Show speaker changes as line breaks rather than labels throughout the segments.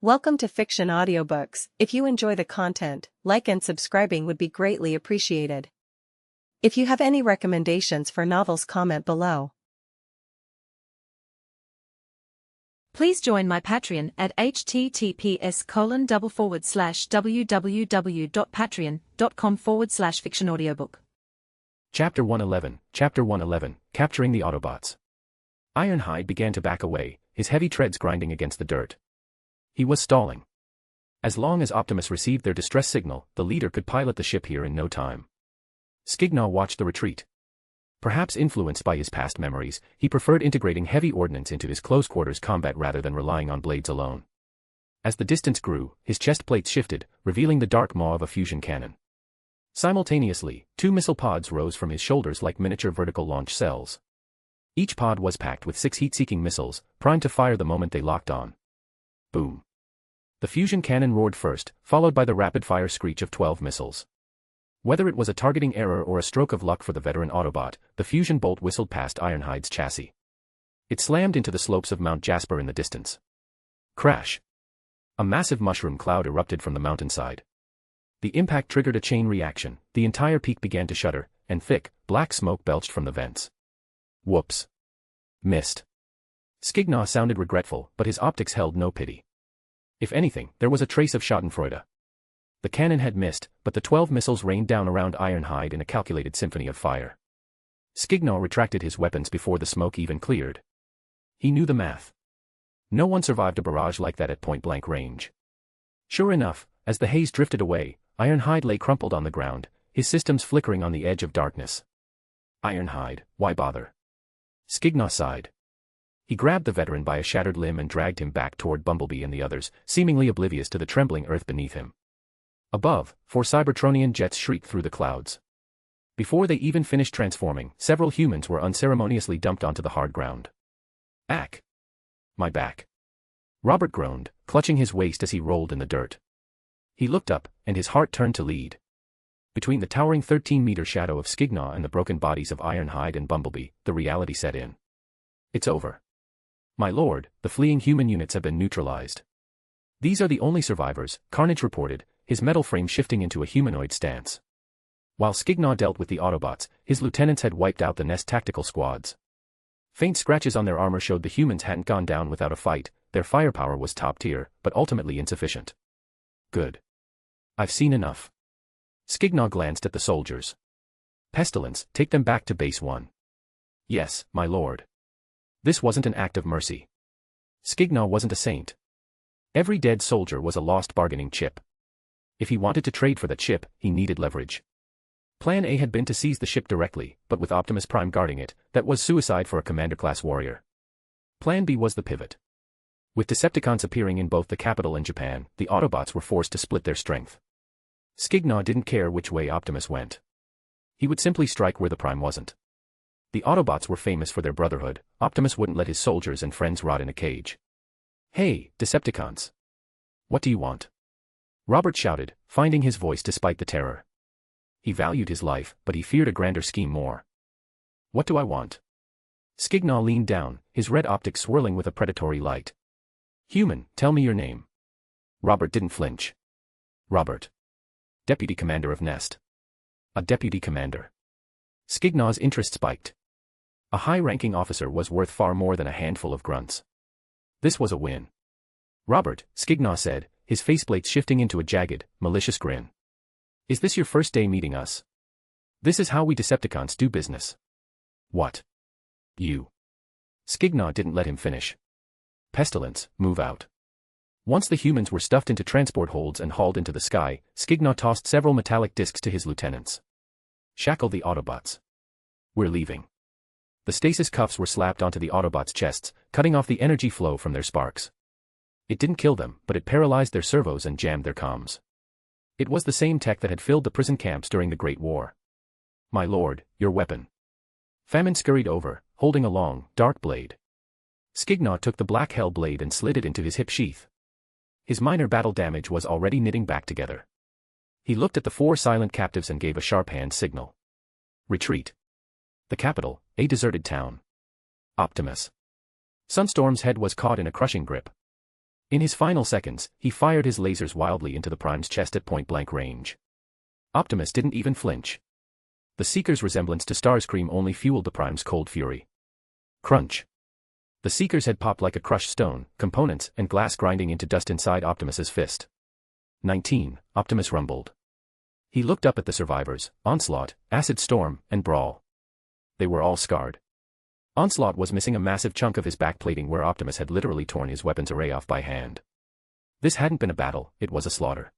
Welcome to Fiction Audiobooks. If you enjoy the content, like and subscribing would be greatly appreciated. If you have any recommendations for novels, comment below.
Please join my Patreon at https://www.patreon.com/fictionaudiobook.
Chapter 111, Capturing the Autobots. Ironhide began to back away, his heavy treads grinding against the dirt. He was stalling. As long as Optimus received their distress signal, the leader could pilot the ship here in no time. Skignaw watched the retreat. Perhaps influenced by his past memories, he preferred integrating heavy ordnance into his close-quarters combat rather than relying on blades alone. As the distance grew, his chest plates shifted, revealing the dark maw of a fusion cannon. Simultaneously, two missile pods rose from his shoulders like miniature vertical launch cells. Each pod was packed with 6 heat-seeking missiles, primed to fire the moment they locked on. Boom. The fusion cannon roared first, followed by the rapid-fire screech of 12 missiles. Whether it was a targeting error or a stroke of luck for the veteran Autobot, the fusion bolt whistled past Ironhide's chassis. It slammed into the slopes of Mount Jasper in the distance. Crash. A massive mushroom cloud erupted from the mountainside. The impact triggered a chain reaction, the entire peak began to shudder, and thick, black smoke belched from the vents. Whoops. Missed. Skignaw sounded regretful, but his optics held no pity. If anything, there was a trace of schadenfreude. The cannon had missed, but the 12 missiles rained down around Ironhide in a calculated symphony of fire. Skignaw retracted his weapons before the smoke even cleared. He knew the math. No one survived a barrage like that at point-blank range. Sure enough, as the haze drifted away, Ironhide lay crumpled on the ground, his systems flickering on the edge of darkness. Ironhide, why bother? Skignaw sighed. He grabbed the veteran by a shattered limb and dragged him back toward Bumblebee and the others, seemingly oblivious to the trembling earth beneath him. Above, 4 Cybertronian jets shrieked through the clouds. Before they even finished transforming, several humans were unceremoniously dumped onto the hard ground. Ack! My back. Robert groaned, clutching his waist as he rolled in the dirt. He looked up, and his heart turned to lead. Between the towering 13-meter shadow of Skignaw and the broken bodies of Ironhide and Bumblebee, the reality set in. It's over. My lord, the fleeing human units have been neutralized. These are the only survivors, Carnage reported, his metal frame shifting into a humanoid stance. While Skignaw dealt with the Autobots, his lieutenants had wiped out the Nest tactical squads. Faint scratches on their armor showed the humans hadn't gone down without a fight, their firepower was top tier, but ultimately insufficient. Good. I've seen enough. Skignaw glanced at the soldiers. Pestilence, take them back to Base 1. Yes, my lord. This wasn't an act of mercy. Skignaw wasn't a saint. Every dead soldier was a lost bargaining chip. If he wanted to trade for that chip, he needed leverage. Plan A had been to seize the ship directly, but with Optimus Prime guarding it, that was suicide for a commander-class warrior. Plan B was the pivot. With Decepticons appearing in both the capital and Japan, the Autobots were forced to split their strength. Skignaw didn't care which way Optimus went. He would simply strike where the Prime wasn't. The Autobots were famous for their brotherhood. Optimus wouldn't let his soldiers and friends rot in a cage. Hey, Decepticons. What do you want? Robert shouted, finding his voice despite the terror. He valued his life, but he feared a grander scheme more. What do I want? Skignaw leaned down, his red optics swirling with a predatory light. Human, tell me your name. Robert didn't flinch. Robert. Deputy Commander of Nest. A deputy commander. Skignaw's interest spiked. A high-ranking officer was worth far more than a handful of grunts. This was a win. Robert, Skignaw said, his faceplates shifting into a jagged, malicious grin. Is this your first day meeting us? This is how we Decepticons do business. What? You. Skignaw didn't let him finish. Pestilence, move out. Once the humans were stuffed into transport holds and hauled into the sky, Skignaw tossed several metallic discs to his lieutenants. Shackle the Autobots. We're leaving. The stasis cuffs were slapped onto the Autobots' chests, cutting off the energy flow from their sparks. It didn't kill them, but it paralyzed their servos and jammed their comms. It was the same tech that had filled the prison camps during the Great War. My lord, your weapon. Famine scurried over, holding a long, dark blade. Skignaw took the black hell blade and slid it into his hip sheath. His minor battle damage was already knitting back together. He looked at the 4 silent captives and gave a sharp hand signal. Retreat. The capital, a deserted town. Optimus. Sunstorm's head was caught in a crushing grip. In his final seconds, he fired his lasers wildly into the Prime's chest at point-blank range. Optimus didn't even flinch. The Seeker's resemblance to Starscream only fueled the Prime's cold fury. Crunch. The Seeker's head popped like a crushed stone, components and glass grinding into dust inside Optimus's fist. 19, Optimus rumbled. He looked up at the survivors, Onslaught, Acid Storm, and Brawl. They were all scarred. Onslaught was missing a massive chunk of his backplating where Optimus had literally torn his weapons array off by hand. This hadn't been a battle, it was a slaughter.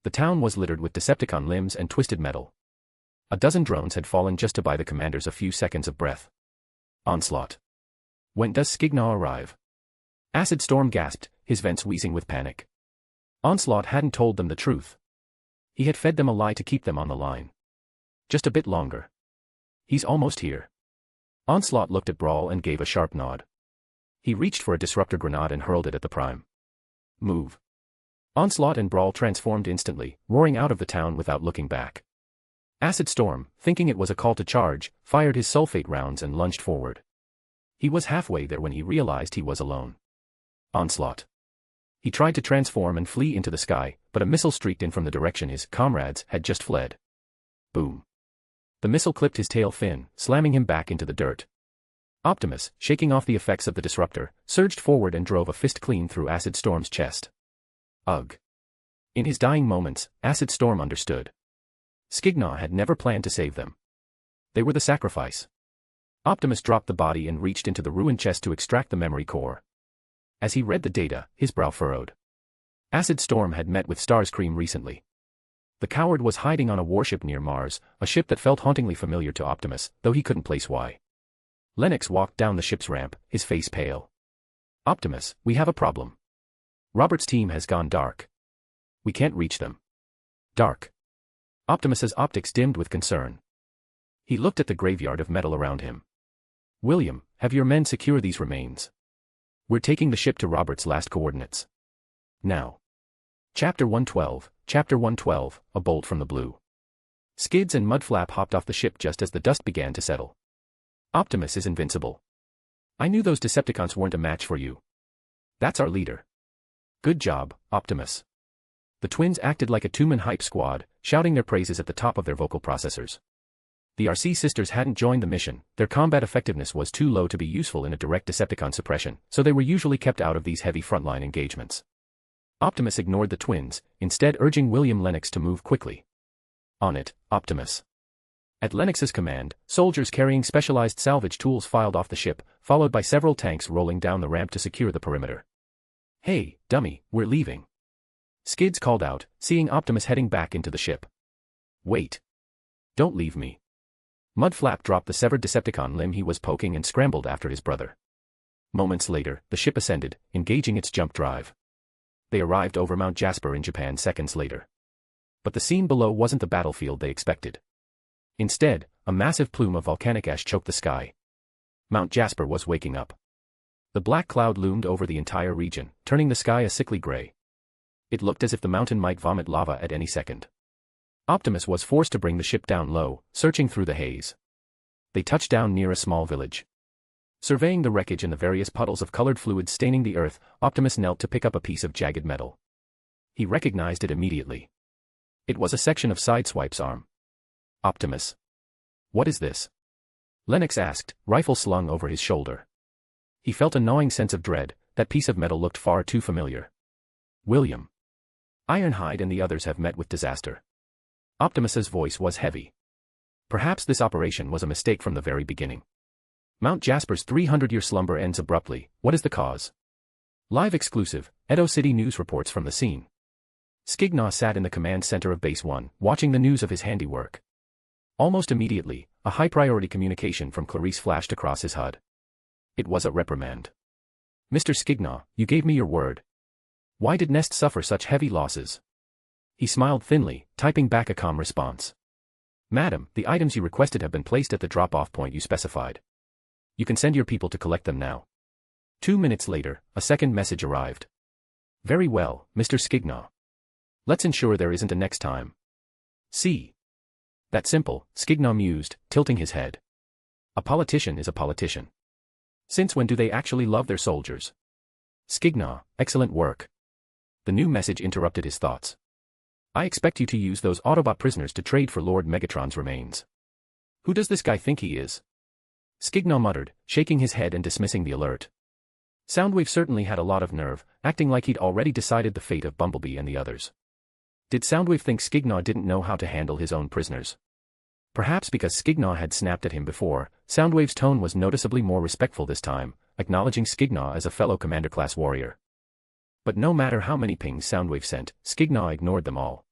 The town was littered with Decepticon limbs and twisted metal. A dozen drones had fallen just to buy the commanders a few seconds of breath. Onslaught. When does Skignaw arrive? Acid Storm gasped, his vents wheezing with panic. Onslaught hadn't told them the truth. He had fed them a lie to keep them on the line. Just a bit longer. He's almost here. Onslaught looked at Brawl and gave a sharp nod. He reached for a disruptor grenade and hurled it at the Prime. Move. Onslaught and Brawl transformed instantly, roaring out of the town without looking back. Acid Storm, thinking it was a call to charge, fired his sulfate rounds and lunged forward. He was halfway there when he realized he was alone. Onslaught. He tried to transform and flee into the sky, but a missile streaked in from the direction his comrades had just fled. Boom. The missile clipped his tail fin, slamming him back into the dirt. Optimus, shaking off the effects of the disruptor, surged forward and drove a fist clean through Acid Storm's chest. Ugh. In his dying moments, Acid Storm understood. Skignaw had never planned to save them. They were the sacrifice. Optimus dropped the body and reached into the ruined chest to extract the memory core. As he read the data, his brow furrowed. Acid Storm had met with Starscream recently. The coward was hiding on a warship near Mars, a ship that felt hauntingly familiar to Optimus, though he couldn't place why. Lennox walked down the ship's ramp, his face pale. Optimus, we have a problem. Robert's team has gone dark. We can't reach them. Dark. Optimus's optics dimmed with concern. He looked at the graveyard of metal around him. William, have your men secure these remains. We're taking the ship to Robert's last coordinates. Now. Chapter 112, A Bolt from the Blue. Skids and Mudflap hopped off the ship just as the dust began to settle. Optimus is invincible. I knew those Decepticons weren't a match for you. That's our leader. Good job, Optimus. The twins acted like a two-man hype squad, shouting their praises at the top of their vocal processors. The RC sisters hadn't joined the mission, their combat effectiveness was too low to be useful in a direct Decepticon suppression, so they were usually kept out of these heavy frontline engagements. Optimus ignored the twins, instead urging William Lennox to move quickly. On it, Optimus. At Lennox's command, soldiers carrying specialized salvage tools filed off the ship, followed by several tanks rolling down the ramp to secure the perimeter. Hey, dummy, we're leaving. Skids called out, seeing Optimus heading back into the ship. Wait. Don't leave me. Mudflap dropped the severed Decepticon limb he was poking and scrambled after his brother. Moments later, the ship ascended, engaging its jump drive. They arrived over Mount Jasper in Japan seconds later. But the scene below wasn't the battlefield they expected. Instead, a massive plume of volcanic ash choked the sky. Mount Jasper was waking up. The black cloud loomed over the entire region, turning the sky a sickly gray. It looked as if the mountain might vomit lava at any second. Optimus was forced to bring the ship down low, searching through the haze. They touched down near a small village. Surveying the wreckage and the various puddles of colored fluid staining the earth, Optimus knelt to pick up a piece of jagged metal. He recognized it immediately. It was a section of Sideswipe's arm. Optimus. What is this? Lennox asked, rifle slung over his shoulder. He felt a gnawing sense of dread, that piece of metal looked far too familiar. William. Ironhide and the others have met with disaster. Optimus's voice was heavy. Perhaps this operation was a mistake from the very beginning. Mount Jasper's 300-year slumber ends abruptly. What is the cause? Live exclusive, Edo City News reports from the scene. Skignaw sat in the command center of Base 1, watching the news of his handiwork. Almost immediately, a high-priority communication from Clarice flashed across his HUD. It was a reprimand. Mr. Skignaw, you gave me your word. Why did Nest suffer such heavy losses? He smiled thinly, typing back a calm response. Madam, the items you requested have been placed at the drop-off point you specified. You can send your people to collect them now. 2 minutes later, a second message arrived. Very well, Mr. Skignaw. Let's ensure there isn't a next time. See. That simple, Skignaw mused, tilting his head. A politician is a politician. Since when do they actually love their soldiers? Skignaw, excellent work. The new message interrupted his thoughts. I expect you to use those Autobot prisoners to trade for Lord Megatron's remains. Who does this guy think he is? Skignaw muttered, shaking his head and dismissing the alert. Soundwave certainly had a lot of nerve, acting like he'd already decided the fate of Bumblebee and the others. Did Soundwave think Skignaw didn't know how to handle his own prisoners? Perhaps because Skignaw had snapped at him before, Soundwave's tone was noticeably more respectful this time, acknowledging Skignaw as a fellow commander-class warrior. But no matter how many pings Soundwave sent, Skignaw ignored them all.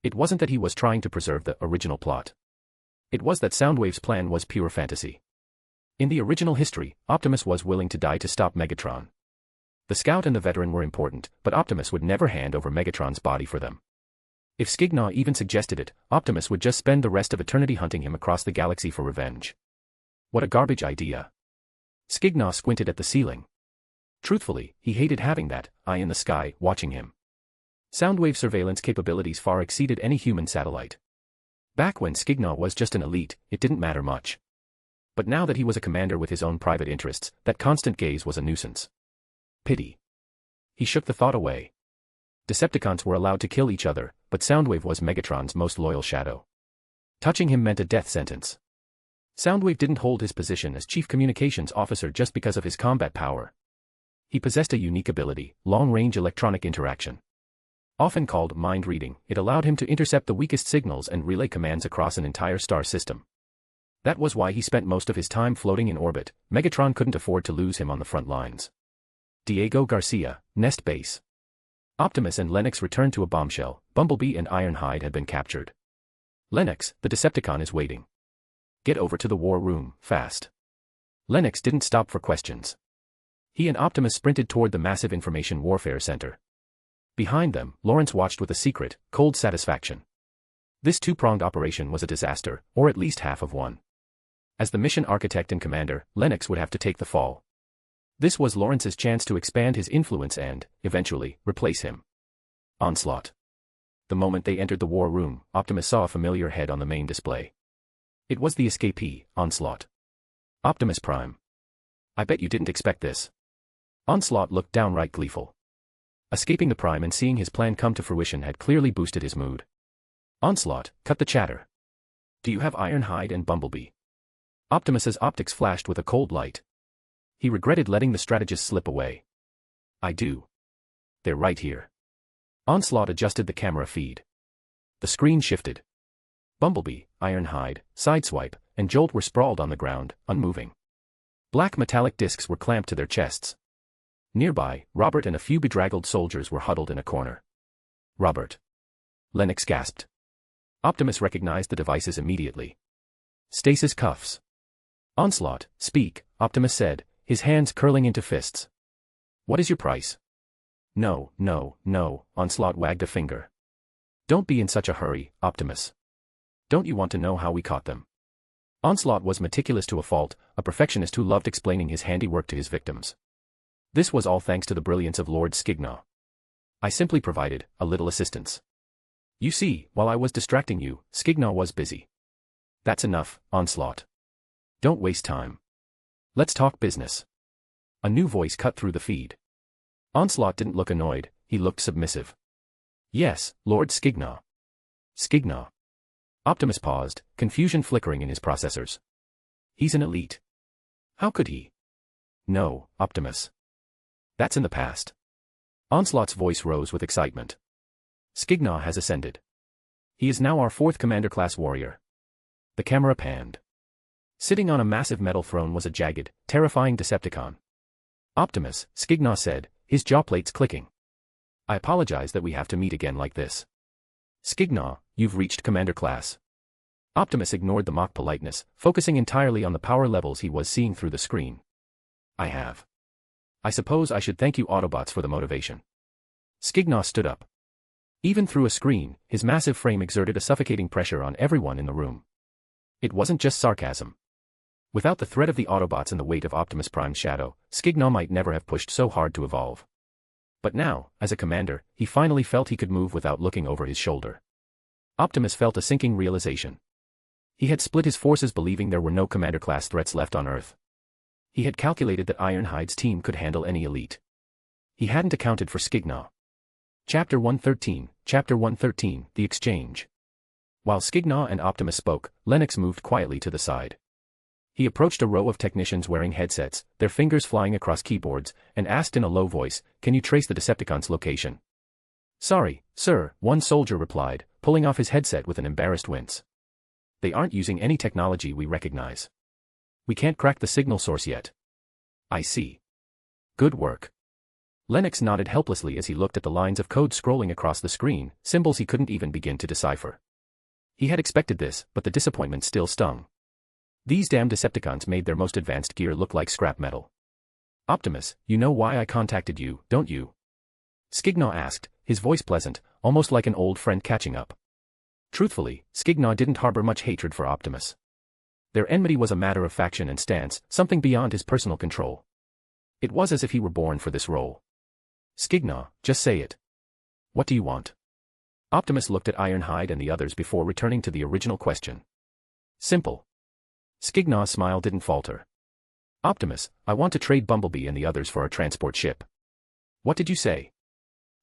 It wasn't that he was trying to preserve the original plot. It was that Soundwave's plan was pure fantasy. In the original history, Optimus was willing to die to stop Megatron. The Scout and the Veteran were important, but Optimus would never hand over Megatron's body for them. If Skignaw even suggested it, Optimus would just spend the rest of eternity hunting him across the galaxy for revenge. What a garbage idea. Skignaw squinted at the ceiling. Truthfully, he hated having that eye in the sky watching him. Soundwave surveillance capabilities far exceeded any human satellite. Back when Skignaw was just an elite, it didn't matter much. But now that he was a commander with his own private interests, that constant gaze was a nuisance. Pity. He shook the thought away. Decepticons were allowed to kill each other, but Soundwave was Megatron's most loyal shadow. Touching him meant a death sentence. Soundwave didn't hold his position as chief communications officer just because of his combat power. He possessed a unique ability, long-range electronic interaction. Often called mind reading, it allowed him to intercept the weakest signals and relay commands across an entire star system. That was why he spent most of his time floating in orbit. Megatron couldn't afford to lose him on the front lines. Diego Garcia, Nest Base. Optimus and Lennox returned to a bombshell. Bumblebee and Ironhide had been captured. Lennox, the Decepticon is waiting. Get over to the war room, fast. Lennox didn't stop for questions. He and Optimus sprinted toward the massive information warfare center. Behind them, Lawrence watched with a secret, cold satisfaction. This two-pronged operation was a disaster, or at least half of one. As the mission architect and commander, Lennox would have to take the fall. This was Lawrence's chance to expand his influence and, eventually, replace him. Onslaught. The moment they entered the war room, Optimus saw a familiar head on the main display. It was the escapee, Onslaught. Optimus Prime. I bet you didn't expect this. Onslaught looked downright gleeful. Escaping the Prime and seeing his plan come to fruition had clearly boosted his mood. Onslaught, cut the chatter. Do you have Ironhide and Bumblebee? Optimus's optics flashed with a cold light. He regretted letting the strategist slip away. I do. They're right here. Onslaught adjusted the camera feed. The screen shifted. Bumblebee, Ironhide, Sideswipe, and Jolt were sprawled on the ground, unmoving. Black metallic discs were clamped to their chests. Nearby, Robert and a few bedraggled soldiers were huddled in a corner. Robert. Lennox gasped. Optimus recognized the devices immediately. Stasis cuffs. Onslaught, speak, Optimus said, his hands curling into fists. What is your price? No, no, no, Onslaught wagged a finger. Don't be in such a hurry, Optimus. Don't you want to know how we caught them? Onslaught was meticulous to a fault, a perfectionist who loved explaining his handiwork to his victims. This was all thanks to the brilliance of Lord Skignaw. I simply provided a little assistance. You see, while I was distracting you, Skignaw was busy. That's enough, Onslaught. Don't waste time. Let's talk business. A new voice cut through the feed. Onslaught didn't look annoyed, he looked submissive. Yes, Lord Skignaw. Skignaw. Optimus paused, confusion flickering in his processors. He's an elite. How could he? No, Optimus. That's in the past. Onslaught's voice rose with excitement. Skignaw has ascended. He is now our 4th commander-class warrior. The camera panned. Sitting on a massive metal throne was a jagged, terrifying Decepticon. Optimus, Skignaw said, his jaw plates clicking. I apologize that we have to meet again like this. Skignaw, you've reached commander class. Optimus ignored the mock politeness, focusing entirely on the power levels he was seeing through the screen. I have. I suppose I should thank you Autobots for the motivation. Skignaw stood up. Even through a screen, his massive frame exerted a suffocating pressure on everyone in the room. It wasn't just sarcasm. Without the threat of the Autobots and the weight of Optimus Prime's shadow, Skignaw might never have pushed so hard to evolve. But now, as a commander, he finally felt he could move without looking over his shoulder. Optimus felt a sinking realization. He had split his forces believing there were no commander-class threats left on Earth. He had calculated that Ironhide's team could handle any elite. He hadn't accounted for Skignaw. Chapter 113, The Exchange. While Skignaw and Optimus spoke, Lennox moved quietly to the side. He approached a row of technicians wearing headsets, their fingers flying across keyboards, and asked in a low voice, "Can you trace the Decepticon's location?" "Sorry, sir," one soldier replied, pulling off his headset with an embarrassed wince. "They aren't using any technology we recognize. We can't crack the signal source yet." "I see. Good work." Lennox nodded helplessly as he looked at the lines of code scrolling across the screen, symbols he couldn't even begin to decipher. He had expected this, but the disappointment still stung. These damn Decepticons made their most advanced gear look like scrap metal. "Optimus, you know why I contacted you, don't you?" Skignaw asked, his voice pleasant, almost like an old friend catching up. Truthfully, Skignaw didn't harbor much hatred for Optimus. Their enmity was a matter of faction and stance, something beyond his personal control. It was as if he were born for this role. "Skignaw, just say it. What do you want?" Optimus looked at Ironhide and the others before returning to the original question. "Simple." Skignaw's smile didn't falter. "Optimus, I want to trade Bumblebee and the others for our transport ship." "What did you say?"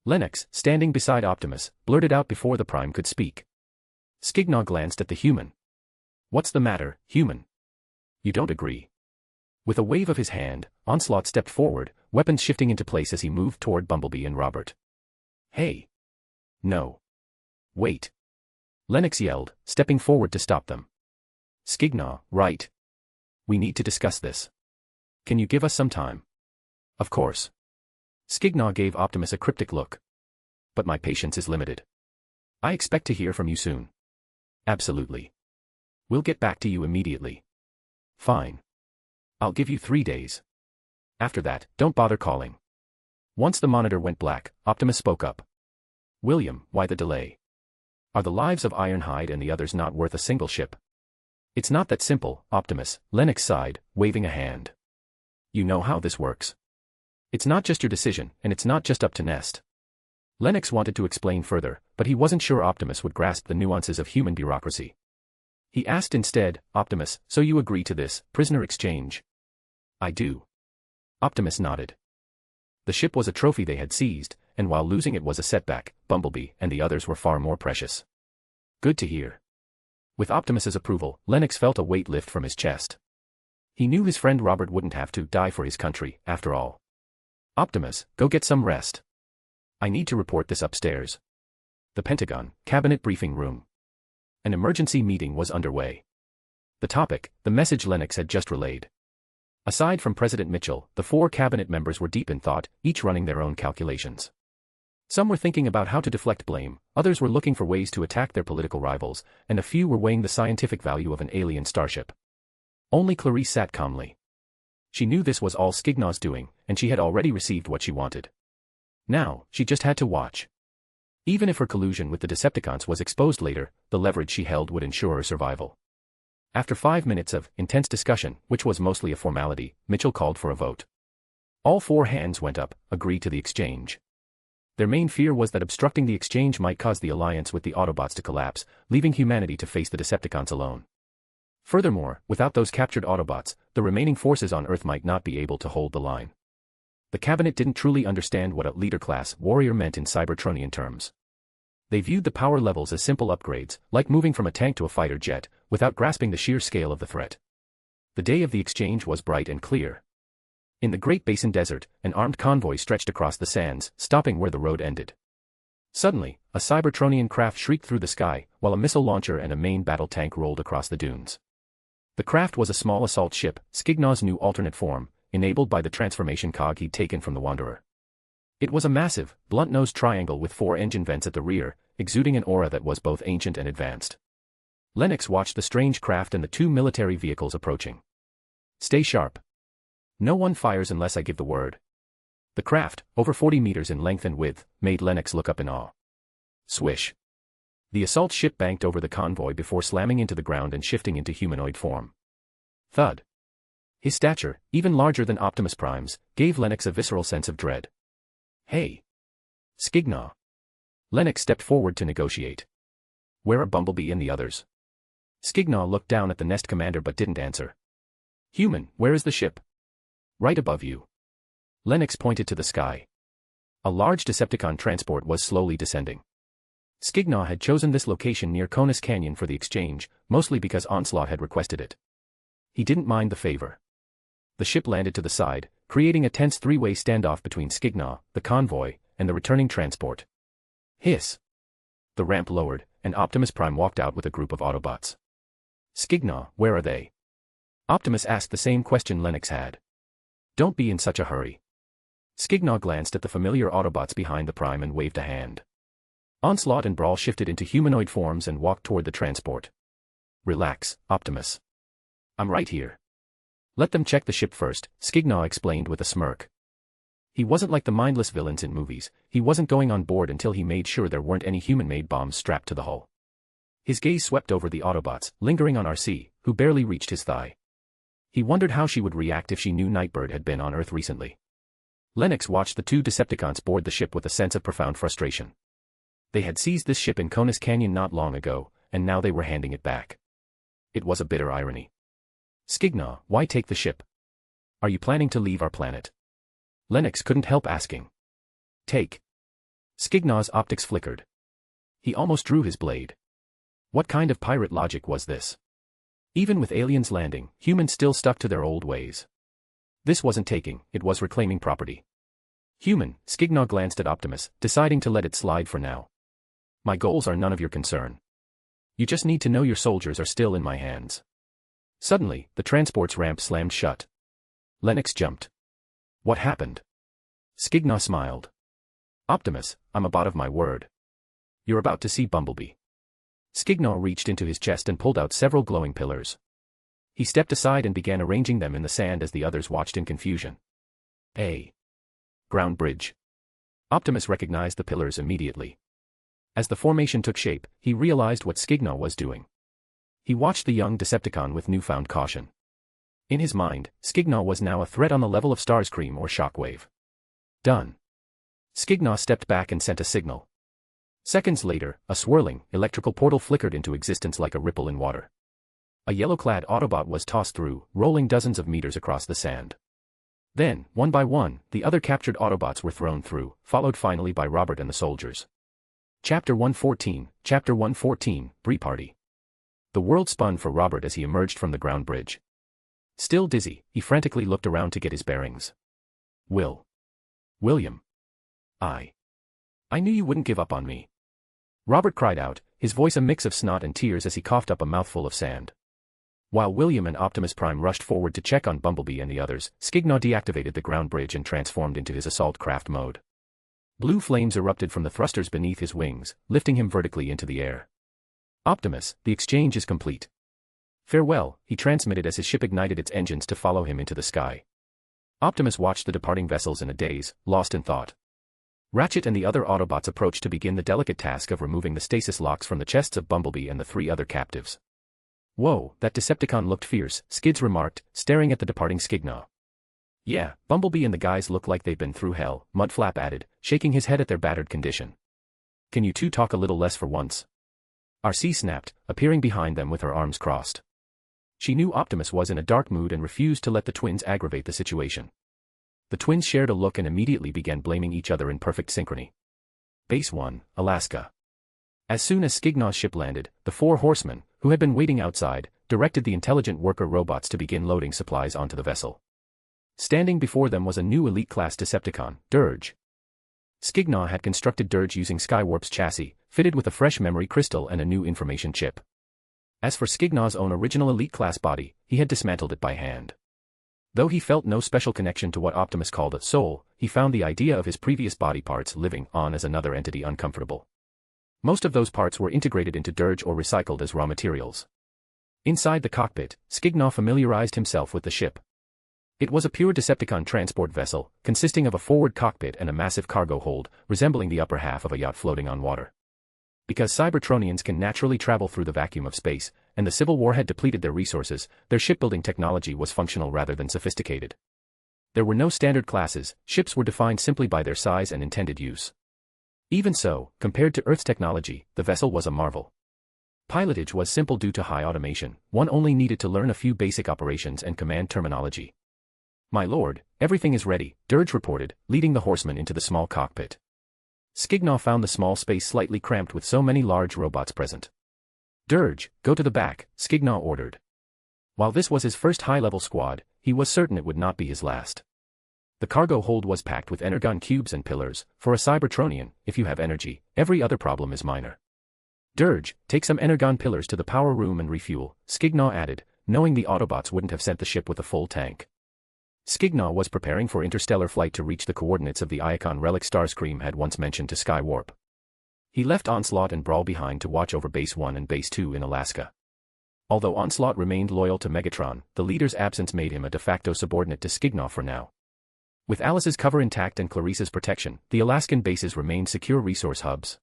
Lennox, standing beside Optimus, blurted out before the Prime could speak. Skignaw glanced at the human. "What's the matter, human? You don't agree?" With a wave of his hand, Onslaught stepped forward, weapons shifting into place as he moved toward Bumblebee and Robert. "Hey! No. Wait!" Lennox yelled, stepping forward to stop them. "Skignaw, right. We need to discuss this. Can you give us some time?" "Of course." Skignaw gave Optimus a cryptic look. "But my patience is limited. I expect to hear from you soon." "Absolutely. We'll get back to you immediately." "Fine. I'll give you 3 days. After that, don't bother calling." Once the monitor went black, Optimus spoke up. "William, why the delay? Are the lives of Ironhide and the others not worth a single ship?" "It's not that simple, Optimus," Lennox sighed, waving a hand. "You know how this works. It's not just your decision, and it's not just up to Nest." Lennox wanted to explain further, but he wasn't sure Optimus would grasp the nuances of human bureaucracy. He asked instead, "Optimus, so you agree to this prisoner exchange?" "I do." Optimus nodded. The ship was a trophy they had seized, and while losing it was a setback, Bumblebee and the others were far more precious. "Good to hear." With Optimus's approval, Lennox felt a weight lift from his chest. He knew his friend Robert wouldn't have to die for his country, after all. "Optimus, go get some rest. I need to report this upstairs." The Pentagon, Cabinet Briefing Room. An emergency meeting was underway. The topic, the message Lennox had just relayed. Aside from President Mitchell, the 4 cabinet members were deep in thought, each running their own calculations. Some were thinking about how to deflect blame, others were looking for ways to attack their political rivals, and a few were weighing the scientific value of an alien starship. Only Clarice sat calmly. She knew this was all Skignaw's doing, and she had already received what she wanted. Now, she just had to watch. Even if her collusion with the Decepticons was exposed later, the leverage she held would ensure her survival. After 5 minutes of intense discussion, which was mostly a formality, Mitchell called for a vote. All 4 hands went up, agree to the exchange. Their main fear was that obstructing the exchange might cause the alliance with the Autobots to collapse, leaving humanity to face the Decepticons alone. Furthermore, without those captured Autobots, the remaining forces on Earth might not be able to hold the line. The cabinet didn't truly understand what a leader-class warrior meant in Cybertronian terms. They viewed the power levels as simple upgrades, like moving from a tank to a fighter jet, without grasping the sheer scale of the threat. The day of the exchange was bright and clear. In the Great Basin Desert, an armed convoy stretched across the sands, stopping where the road ended. Suddenly, a Cybertronian craft shrieked through the sky, while a missile launcher and a main battle tank rolled across the dunes. The craft was a small assault ship, Skignaw's new alternate form, enabled by the transformation cog he'd taken from the Wanderer. It was a massive, blunt-nosed triangle with 4 engine vents at the rear, exuding an aura that was both ancient and advanced. Lennox watched the strange craft and the 2 military vehicles approaching. "Stay sharp. No one fires unless I give the word." The craft, over 40 meters in length and width, made Lennox look up in awe. Swish. The assault ship banked over the convoy before slamming into the ground and shifting into humanoid form. Thud. His stature, even larger than Optimus Prime's, gave Lennox a visceral sense of dread. "Hey. Skignaw." Lennox stepped forward to negotiate. "Where are Bumblebee and the others?" Skignaw looked down at the Nest commander but didn't answer. "Human, where is the ship?" "Right above you." Lennox pointed to the sky. A large Decepticon transport was slowly descending. Skignaw had chosen this location near Conus Canyon for the exchange, mostly because Onslaught had requested it. He didn't mind the favor. The ship landed to the side, creating a tense three-way standoff between Skignaw, the convoy, and the returning transport. Hiss! The ramp lowered, and Optimus Prime walked out with a group of Autobots. Skignaw, where are they? Optimus asked the same question Lennox had. Don't be in such a hurry. Skignaw glanced at the familiar Autobots behind the Prime and waved a hand. Onslaught and Brawl shifted into humanoid forms and walked toward the transport. Relax, Optimus. I'm right here. Let them check the ship first, Skignaw explained with a smirk. He wasn't like the mindless villains in movies, he wasn't going on board until he made sure there weren't any human-made bombs strapped to the hull. His gaze swept over the Autobots, lingering on RC, who barely reached his thigh. He wondered how she would react if she knew Nightbird had been on Earth recently. Lennox watched the two Decepticons board the ship with a sense of profound frustration. They had seized this ship in Conus Canyon not long ago, and now they were handing it back. It was a bitter irony. Skignaw, why take the ship? Are you planning to leave our planet? Lennox couldn't help asking. Take. Skignaw's optics flickered. He almost drew his blade. What kind of pirate logic was this? Even with aliens landing, humans still stuck to their old ways. This wasn't taking, it was reclaiming property. Human, Skignaw glanced at Optimus, deciding to let it slide for now. My goals are none of your concern. You just need to know your soldiers are still in my hands. Suddenly, the transport's ramp slammed shut. Lennox jumped. What happened? Skignaw smiled. Optimus, I'm a bot of my word. You're about to see Bumblebee. Skignaw reached into his chest and pulled out several glowing pillars. He stepped aside and began arranging them in the sand as the others watched in confusion. A ground bridge. Optimus recognized the pillars immediately. As the formation took shape, he realized what Skignaw was doing. He watched the young Decepticon with newfound caution. In his mind, Skignaw was now a threat on the level of Starscream or Shockwave. Done. Skignaw stepped back and sent a signal. Seconds later, a swirling, electrical portal flickered into existence like a ripple in water. A yellow-clad Autobot was tossed through, rolling dozens of meters across the sand. Then, one by one, the other captured Autobots were thrown through, followed finally by Robert and the soldiers. Chapter 114, Bree Party. The world spun for Robert as he emerged from the ground bridge. Still dizzy, he frantically looked around to get his bearings. William. I knew you wouldn't give up on me. Robert cried out, his voice a mix of snot and tears as he coughed up a mouthful of sand. While William and Optimus Prime rushed forward to check on Bumblebee and the others, Skignaw deactivated the ground bridge and transformed into his assault craft mode. Blue flames erupted from the thrusters beneath his wings, lifting him vertically into the air. Optimus, the exchange is complete. Farewell, he transmitted as his ship ignited its engines to follow him into the sky. Optimus watched the departing vessels in a daze, lost in thought. Ratchet and the other Autobots approached to begin the delicate task of removing the stasis locks from the chests of Bumblebee and the three other captives. Whoa, that Decepticon looked fierce, Skids remarked, staring at the departing Skignaw. Yeah, Bumblebee and the guys look like they've been through hell, Mudflap added, shaking his head at their battered condition. Can you two talk a little less for once? RC snapped, appearing behind them with her arms crossed. She knew Optimus was in a dark mood and refused to let the twins aggravate the situation. The twins shared a look and immediately began blaming each other in perfect synchrony. Base 1, Alaska. As soon as Skignaw's ship landed, the four horsemen, who had been waiting outside, directed the intelligent worker robots to begin loading supplies onto the vessel. Standing before them was a new elite-class Decepticon, Dirge. Skignaw had constructed Dirge using Skywarp's chassis, fitted with a fresh memory crystal and a new information chip. As for Skignaw's own original elite-class body, he had dismantled it by hand. Though he felt no special connection to what Optimus called a soul, he found the idea of his previous body parts living on as another entity uncomfortable. Most of those parts were integrated into Dirge or recycled as raw materials. Inside the cockpit, Skignaw familiarized himself with the ship. It was a pure Decepticon transport vessel, consisting of a forward cockpit and a massive cargo hold, resembling the upper half of a yacht floating on water. Because Cybertronians can naturally travel through the vacuum of space, and the Civil War had depleted their resources, their shipbuilding technology was functional rather than sophisticated. There were no standard classes, ships were defined simply by their size and intended use. Even so, compared to Earth's technology, the vessel was a marvel. Pilotage was simple due to high automation, one only needed to learn a few basic operations and command terminology. My lord, everything is ready, Dirge reported, leading the horseman into the small cockpit. Skignaw found the small space slightly cramped with so many large robots present. Dirge, go to the back, Skignaw ordered. While this was his first high-level squad, he was certain it would not be his last. The cargo hold was packed with energon cubes and pillars. For a Cybertronian, if you have energy, every other problem is minor. Dirge, take some energon pillars to the power room and refuel, Skignaw added, knowing the Autobots wouldn't have sent the ship with a full tank. Skignaw was preparing for interstellar flight to reach the coordinates of the Icon relic Starscream had once mentioned to Skywarp. He left Onslaught and Brawl behind to watch over Base 1 and Base 2 in Alaska. Although Onslaught remained loyal to Megatron, the leader's absence made him a de facto subordinate to Skignaw for now. With Alice's cover intact and Clarice's protection, the Alaskan bases remained secure resource hubs.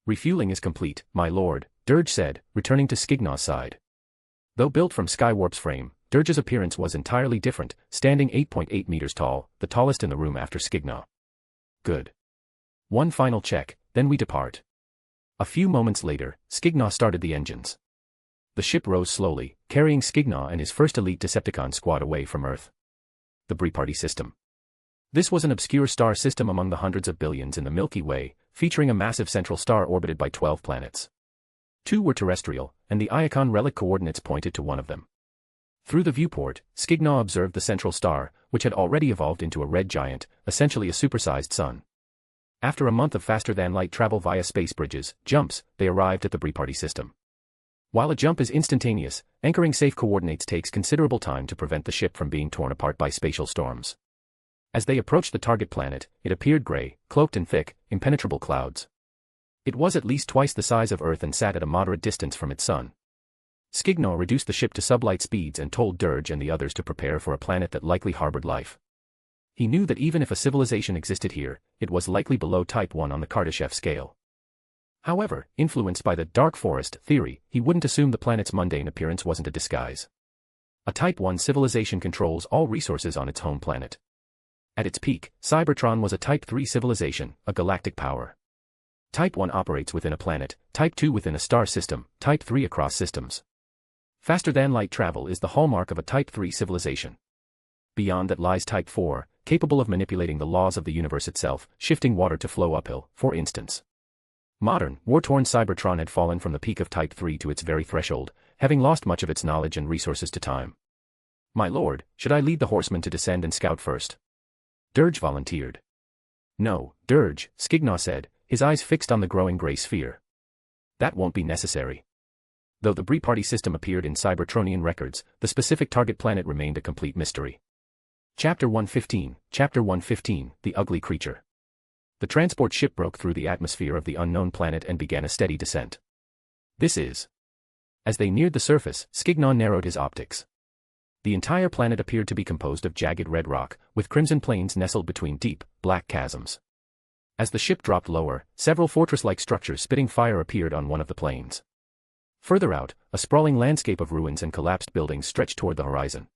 Refueling is complete, my lord, Dirge said, returning to Skignaw's side. Though built from Skywarp's frame, Dirge's appearance was entirely different, standing 8.8 meters tall, the tallest in the room after Skignaw. Good. One final check, then we depart. A few moments later, Skignaw started the engines. The ship rose slowly, carrying Skignaw and his first elite Decepticon squad away from Earth. The Bri-Party system. This was an obscure star system among the hundreds of billions in the Milky Way, featuring a massive central star orbited by 12 planets. 2 were terrestrial, and the Icon relic coordinates pointed to one of them. Through the viewport, Skignaw observed the central star, which had already evolved into a red giant, essentially a supersized sun. After a month of faster-than-light travel via space bridges, jumps, they arrived at the Bri-Party system. While a jump is instantaneous, anchoring safe coordinates takes considerable time to prevent the ship from being torn apart by spatial storms. As they approached the target planet, it appeared gray, cloaked in thick, impenetrable clouds. It was at least twice the size of Earth and sat at a moderate distance from its sun. Skignaw reduced the ship to sublight speeds and told Dirge and the others to prepare for a planet that likely harbored life. He knew that even if a civilization existed here, it was likely below Type 1 on the Kardashev scale. However, influenced by the Dark Forest theory, he wouldn't assume the planet's mundane appearance wasn't a disguise. A Type 1 civilization controls all resources on its home planet. At its peak, Cybertron was a Type 3 civilization, a galactic power. Type 1 operates within a planet, Type 2 within a star system, Type 3 across systems. Faster-than-light travel is the hallmark of a Type 3 civilization. Beyond that lies Type 4, capable of manipulating the laws of the universe itself, shifting water to flow uphill, for instance. Modern, war-torn Cybertron had fallen from the peak of Type 3 to its very threshold, having lost much of its knowledge and resources to time. My lord, should I lead the horsemen to descend and scout first? Dirge volunteered. No, Dirge, Skignaw said, his eyes fixed on the growing gray sphere. That won't be necessary. Though the Bri-Party system appeared in Cybertronian records, the specific target planet remained a complete mystery. Chapter 115, The Ugly Creature. The transport ship broke through the atmosphere of the unknown planet and began a steady descent. This is. As they neared the surface, Skignaw narrowed his optics. The entire planet appeared to be composed of jagged red rock, with crimson plains nestled between deep, black chasms. As the ship dropped lower, several fortress-like structures spitting fire appeared on one of the plains. Further out, a sprawling landscape of ruins and collapsed buildings stretched toward the horizon.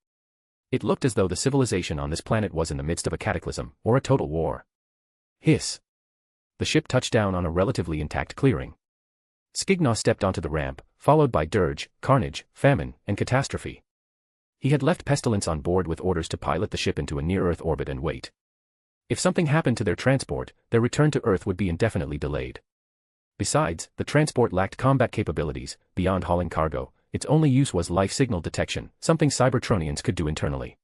It looked as though the civilization on this planet was in the midst of a cataclysm, or a total war. Hiss. The ship touched down on a relatively intact clearing. Skignaw stepped onto the ramp, followed by Dirge, Carnage, Famine, and Catastrophe. He had left Pestilence on board with orders to pilot the ship into a near-Earth orbit and wait. If something happened to their transport, their return to Earth would be indefinitely delayed. Besides, the transport lacked combat capabilities. Beyond hauling cargo, its only use was life signal detection, something Cybertronians could do internally.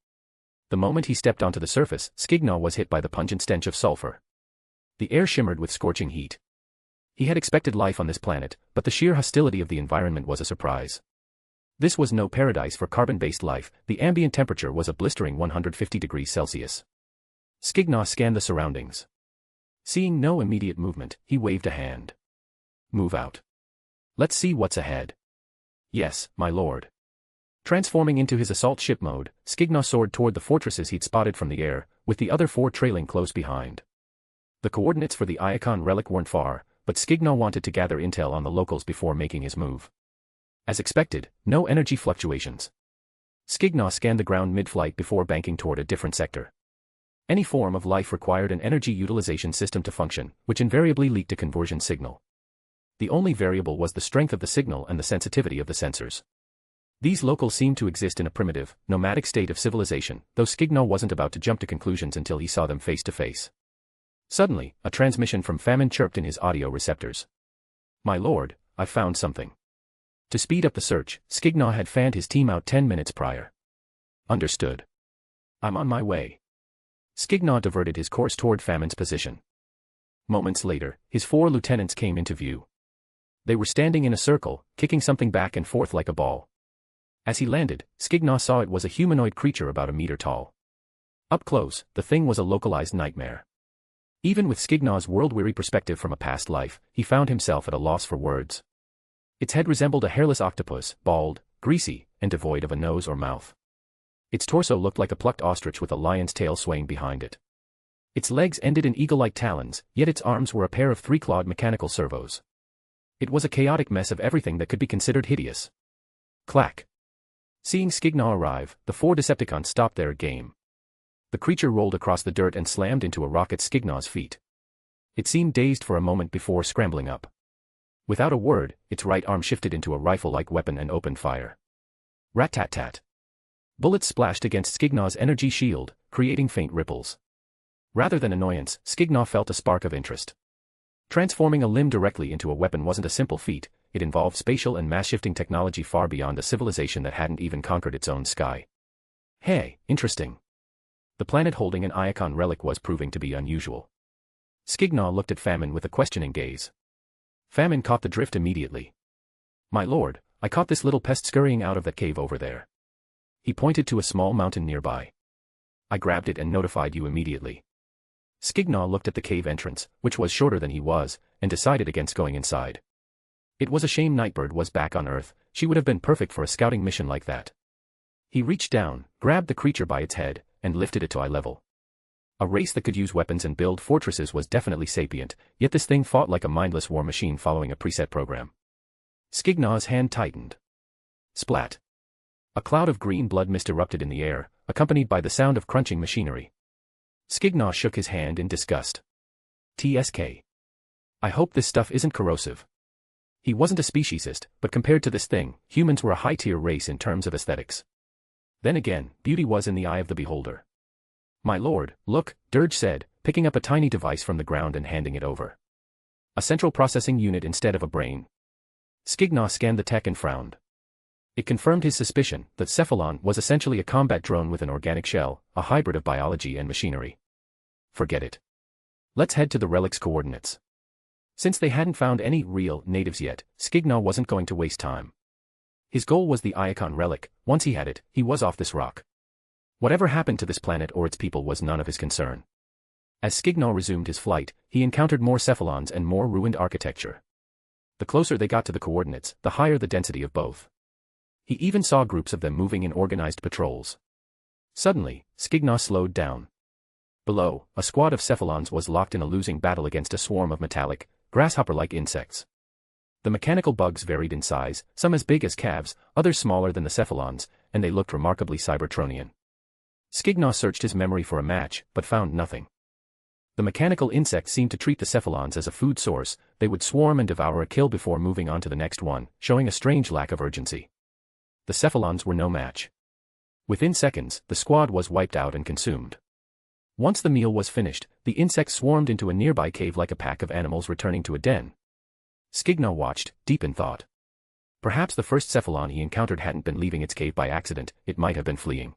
The moment he stepped onto the surface, Skignaw was hit by the pungent stench of sulfur. The air shimmered with scorching heat. He had expected life on this planet, but the sheer hostility of the environment was a surprise. This was no paradise for carbon-based life. The ambient temperature was a blistering 150 degrees Celsius. Skignaw scanned the surroundings. Seeing no immediate movement, he waved a hand. Move out. Let's see what's ahead. Yes, my lord. Transforming into his assault ship mode, Skignaw soared toward the fortresses he'd spotted from the air, with the other 4 trailing close behind. The coordinates for the Icon relic weren't far, but Skignaw wanted to gather intel on the locals before making his move. As expected, no energy fluctuations. Skignaw scanned the ground mid-flight before banking toward a different sector. Any form of life required an energy utilization system to function, which invariably leaked a conversion signal. The only variable was the strength of the signal and the sensitivity of the sensors. These locals seemed to exist in a primitive, nomadic state of civilization, though Skignaw wasn't about to jump to conclusions until he saw them face to face. Suddenly, a transmission from Famine chirped in his audio receptors. "My lord, I've found something." To speed up the search, Skignaw had fanned his team out 10 minutes prior. "Understood. I'm on my way." Skignaw diverted his course toward Famine's position. Moments later, his 4 lieutenants came into view. They were standing in a circle, kicking something back and forth like a ball. As he landed, Skignaw saw it was a humanoid creature about a meter tall. Up close, the thing was a localized nightmare. Even with Skignaw's world-weary perspective from a past life, he found himself at a loss for words. Its head resembled a hairless octopus, bald, greasy, and devoid of a nose or mouth. Its torso looked like a plucked ostrich with a lion's tail swaying behind it. Its legs ended in eagle-like talons, yet its arms were a pair of 3-clawed mechanical servos. It was a chaotic mess of everything that could be considered hideous. Clack. Seeing Skignaw arrive, the 4 Decepticons stopped their game. The creature rolled across the dirt and slammed into a rock at Skignaw's feet. It seemed dazed for a moment before scrambling up. Without a word, its right arm shifted into a rifle-like weapon and opened fire. Rat-tat-tat. Bullets splashed against Skignaw's energy shield, creating faint ripples. Rather than annoyance, Skignaw felt a spark of interest. Transforming a limb directly into a weapon wasn't a simple feat, it involved spatial and mass-shifting technology far beyond a civilization that hadn't even conquered its own sky. Hey, interesting. The planet holding an Iacon relic was proving to be unusual. Skignaw looked at Famine with a questioning gaze. Famine caught the drift immediately. "My lord, I caught this little pest scurrying out of that cave over there." He pointed to a small mountain nearby. "I grabbed it and notified you immediately." Skignaw looked at the cave entrance, which was shorter than he was, and decided against going inside. It was a shame Nightbird was back on Earth, she would have been perfect for a scouting mission like that. He reached down, grabbed the creature by its head, and lifted it to eye level. A race that could use weapons and build fortresses was definitely sapient, yet this thing fought like a mindless war machine following a preset program. Skignaw's hand tightened. Splat. A cloud of green blood mist erupted in the air, accompanied by the sound of crunching machinery. Skignaw shook his hand in disgust. TSK. I hope this stuff isn't corrosive. He wasn't a speciesist, but compared to this thing, humans were a high-tier race in terms of aesthetics. Then again, beauty was in the eye of the beholder. "My lord, look," Dirge said, picking up a tiny device from the ground and handing it over. A central processing unit instead of a brain. Skignaw scanned the tech and frowned. It confirmed his suspicion that Cephalon was essentially a combat drone with an organic shell, a hybrid of biology and machinery. Forget it. Let's head to the relic's coordinates. Since they hadn't found any real natives yet, Skignaw wasn't going to waste time. His goal was the Iacon relic. Once he had it, he was off this rock. Whatever happened to this planet or its people was none of his concern. As Skignaw resumed his flight, he encountered more cephalons and more ruined architecture. The closer they got to the coordinates, the higher the density of both. He even saw groups of them moving in organized patrols. Suddenly, Skignaw slowed down. Below, a squad of cephalons was locked in a losing battle against a swarm of metallic, grasshopper-like insects. The mechanical bugs varied in size, some as big as calves, others smaller than the cephalons, and they looked remarkably Cybertronian. Skignaw searched his memory for a match, but found nothing. The mechanical insects seemed to treat the cephalons as a food source, they would swarm and devour a kill before moving on to the next one, showing a strange lack of urgency. The cephalons were no match. Within seconds, the squad was wiped out and consumed. Once the meal was finished, the insects swarmed into a nearby cave like a pack of animals returning to a den. Skignaw watched, deep in thought. Perhaps the first cephalon he encountered hadn't been leaving its cave by accident, it might have been fleeing.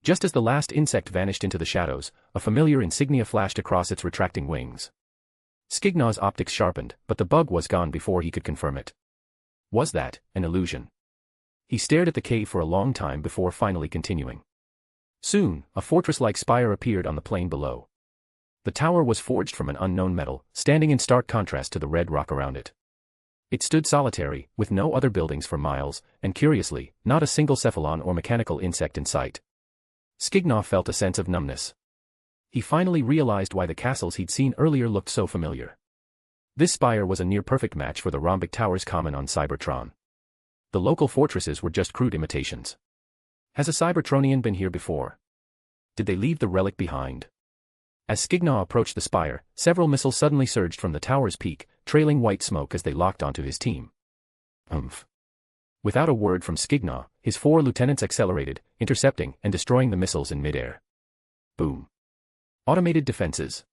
Just as the last insect vanished into the shadows, a familiar insignia flashed across its retracting wings. Skignaw's optics sharpened, but the bug was gone before he could confirm it. Was that an illusion? He stared at the cave for a long time before finally continuing. Soon, a fortress-like spire appeared on the plain below. The tower was forged from an unknown metal, standing in stark contrast to the red rock around it. It stood solitary, with no other buildings for miles, and curiously, not a single cephalon or mechanical insect in sight. Skignaw felt a sense of numbness. He finally realized why the castles he'd seen earlier looked so familiar. This spire was a near-perfect match for the rhombic towers common on Cybertron. The local fortresses were just crude imitations. Has a Cybertronian been here before? Did they leave the relic behind? As Skignaw approached the spire, several missiles suddenly surged from the tower's peak, trailing white smoke as they locked onto his team. Without a word from Skignaw, his 4 lieutenants accelerated, intercepting and destroying the missiles in midair. Boom. Automated defenses.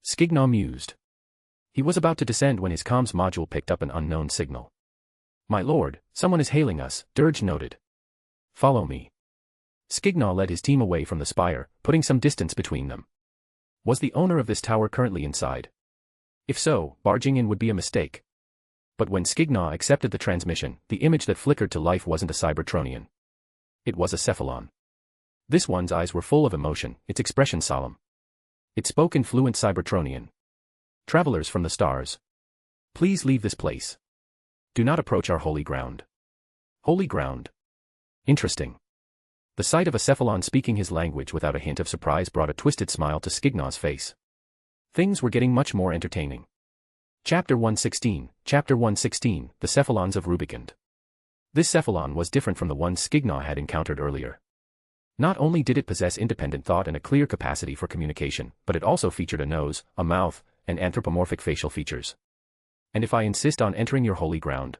Skignaw mused. He was about to descend when his comms module picked up an unknown signal. My lord, someone is hailing us, Dirge noted. Follow me. Skignaw led his team away from the spire, putting some distance between them. Was the owner of this tower currently inside? If so, barging in would be a mistake. But when Skignaw accepted the transmission, the image that flickered to life wasn't a Cybertronian. It was a Cephalon. This one's eyes were full of emotion, its expression solemn. It spoke in fluent Cybertronian. Travelers from the stars. Please leave this place. Do not approach our holy ground. Holy ground. Interesting. The sight of a Cephalon speaking his language without a hint of surprise brought a twisted smile to Skignaw's face. Things were getting much more entertaining. Chapter 116, Chapter 116, The Cephalons of Rubik. This Cephalon was different from the ones Skignaw had encountered earlier. Not only did it possess independent thought and a clear capacity for communication, but it also featured a nose, a mouth, and anthropomorphic facial features. And if I insist on entering your holy ground?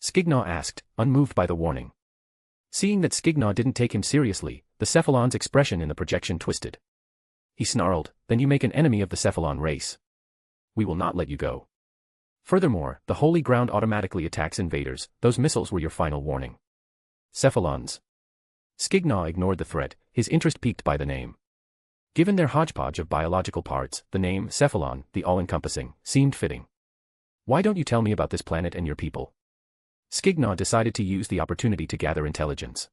Skignaw asked, unmoved by the warning. Seeing that Skignaw didn't take him seriously, the Cephalon's expression in the projection twisted. He snarled, then you make an enemy of the Cephalon race. We will not let you go. Furthermore, the holy ground automatically attacks invaders, those missiles were your final warning. Cephalons. Skignaw ignored the threat, his interest piqued by the name. Given their hodgepodge of biological parts, the name, Cephalon, the all-encompassing, seemed fitting. Why don't you tell me about this planet and your people? Skignaw decided to use the opportunity to gather intelligence.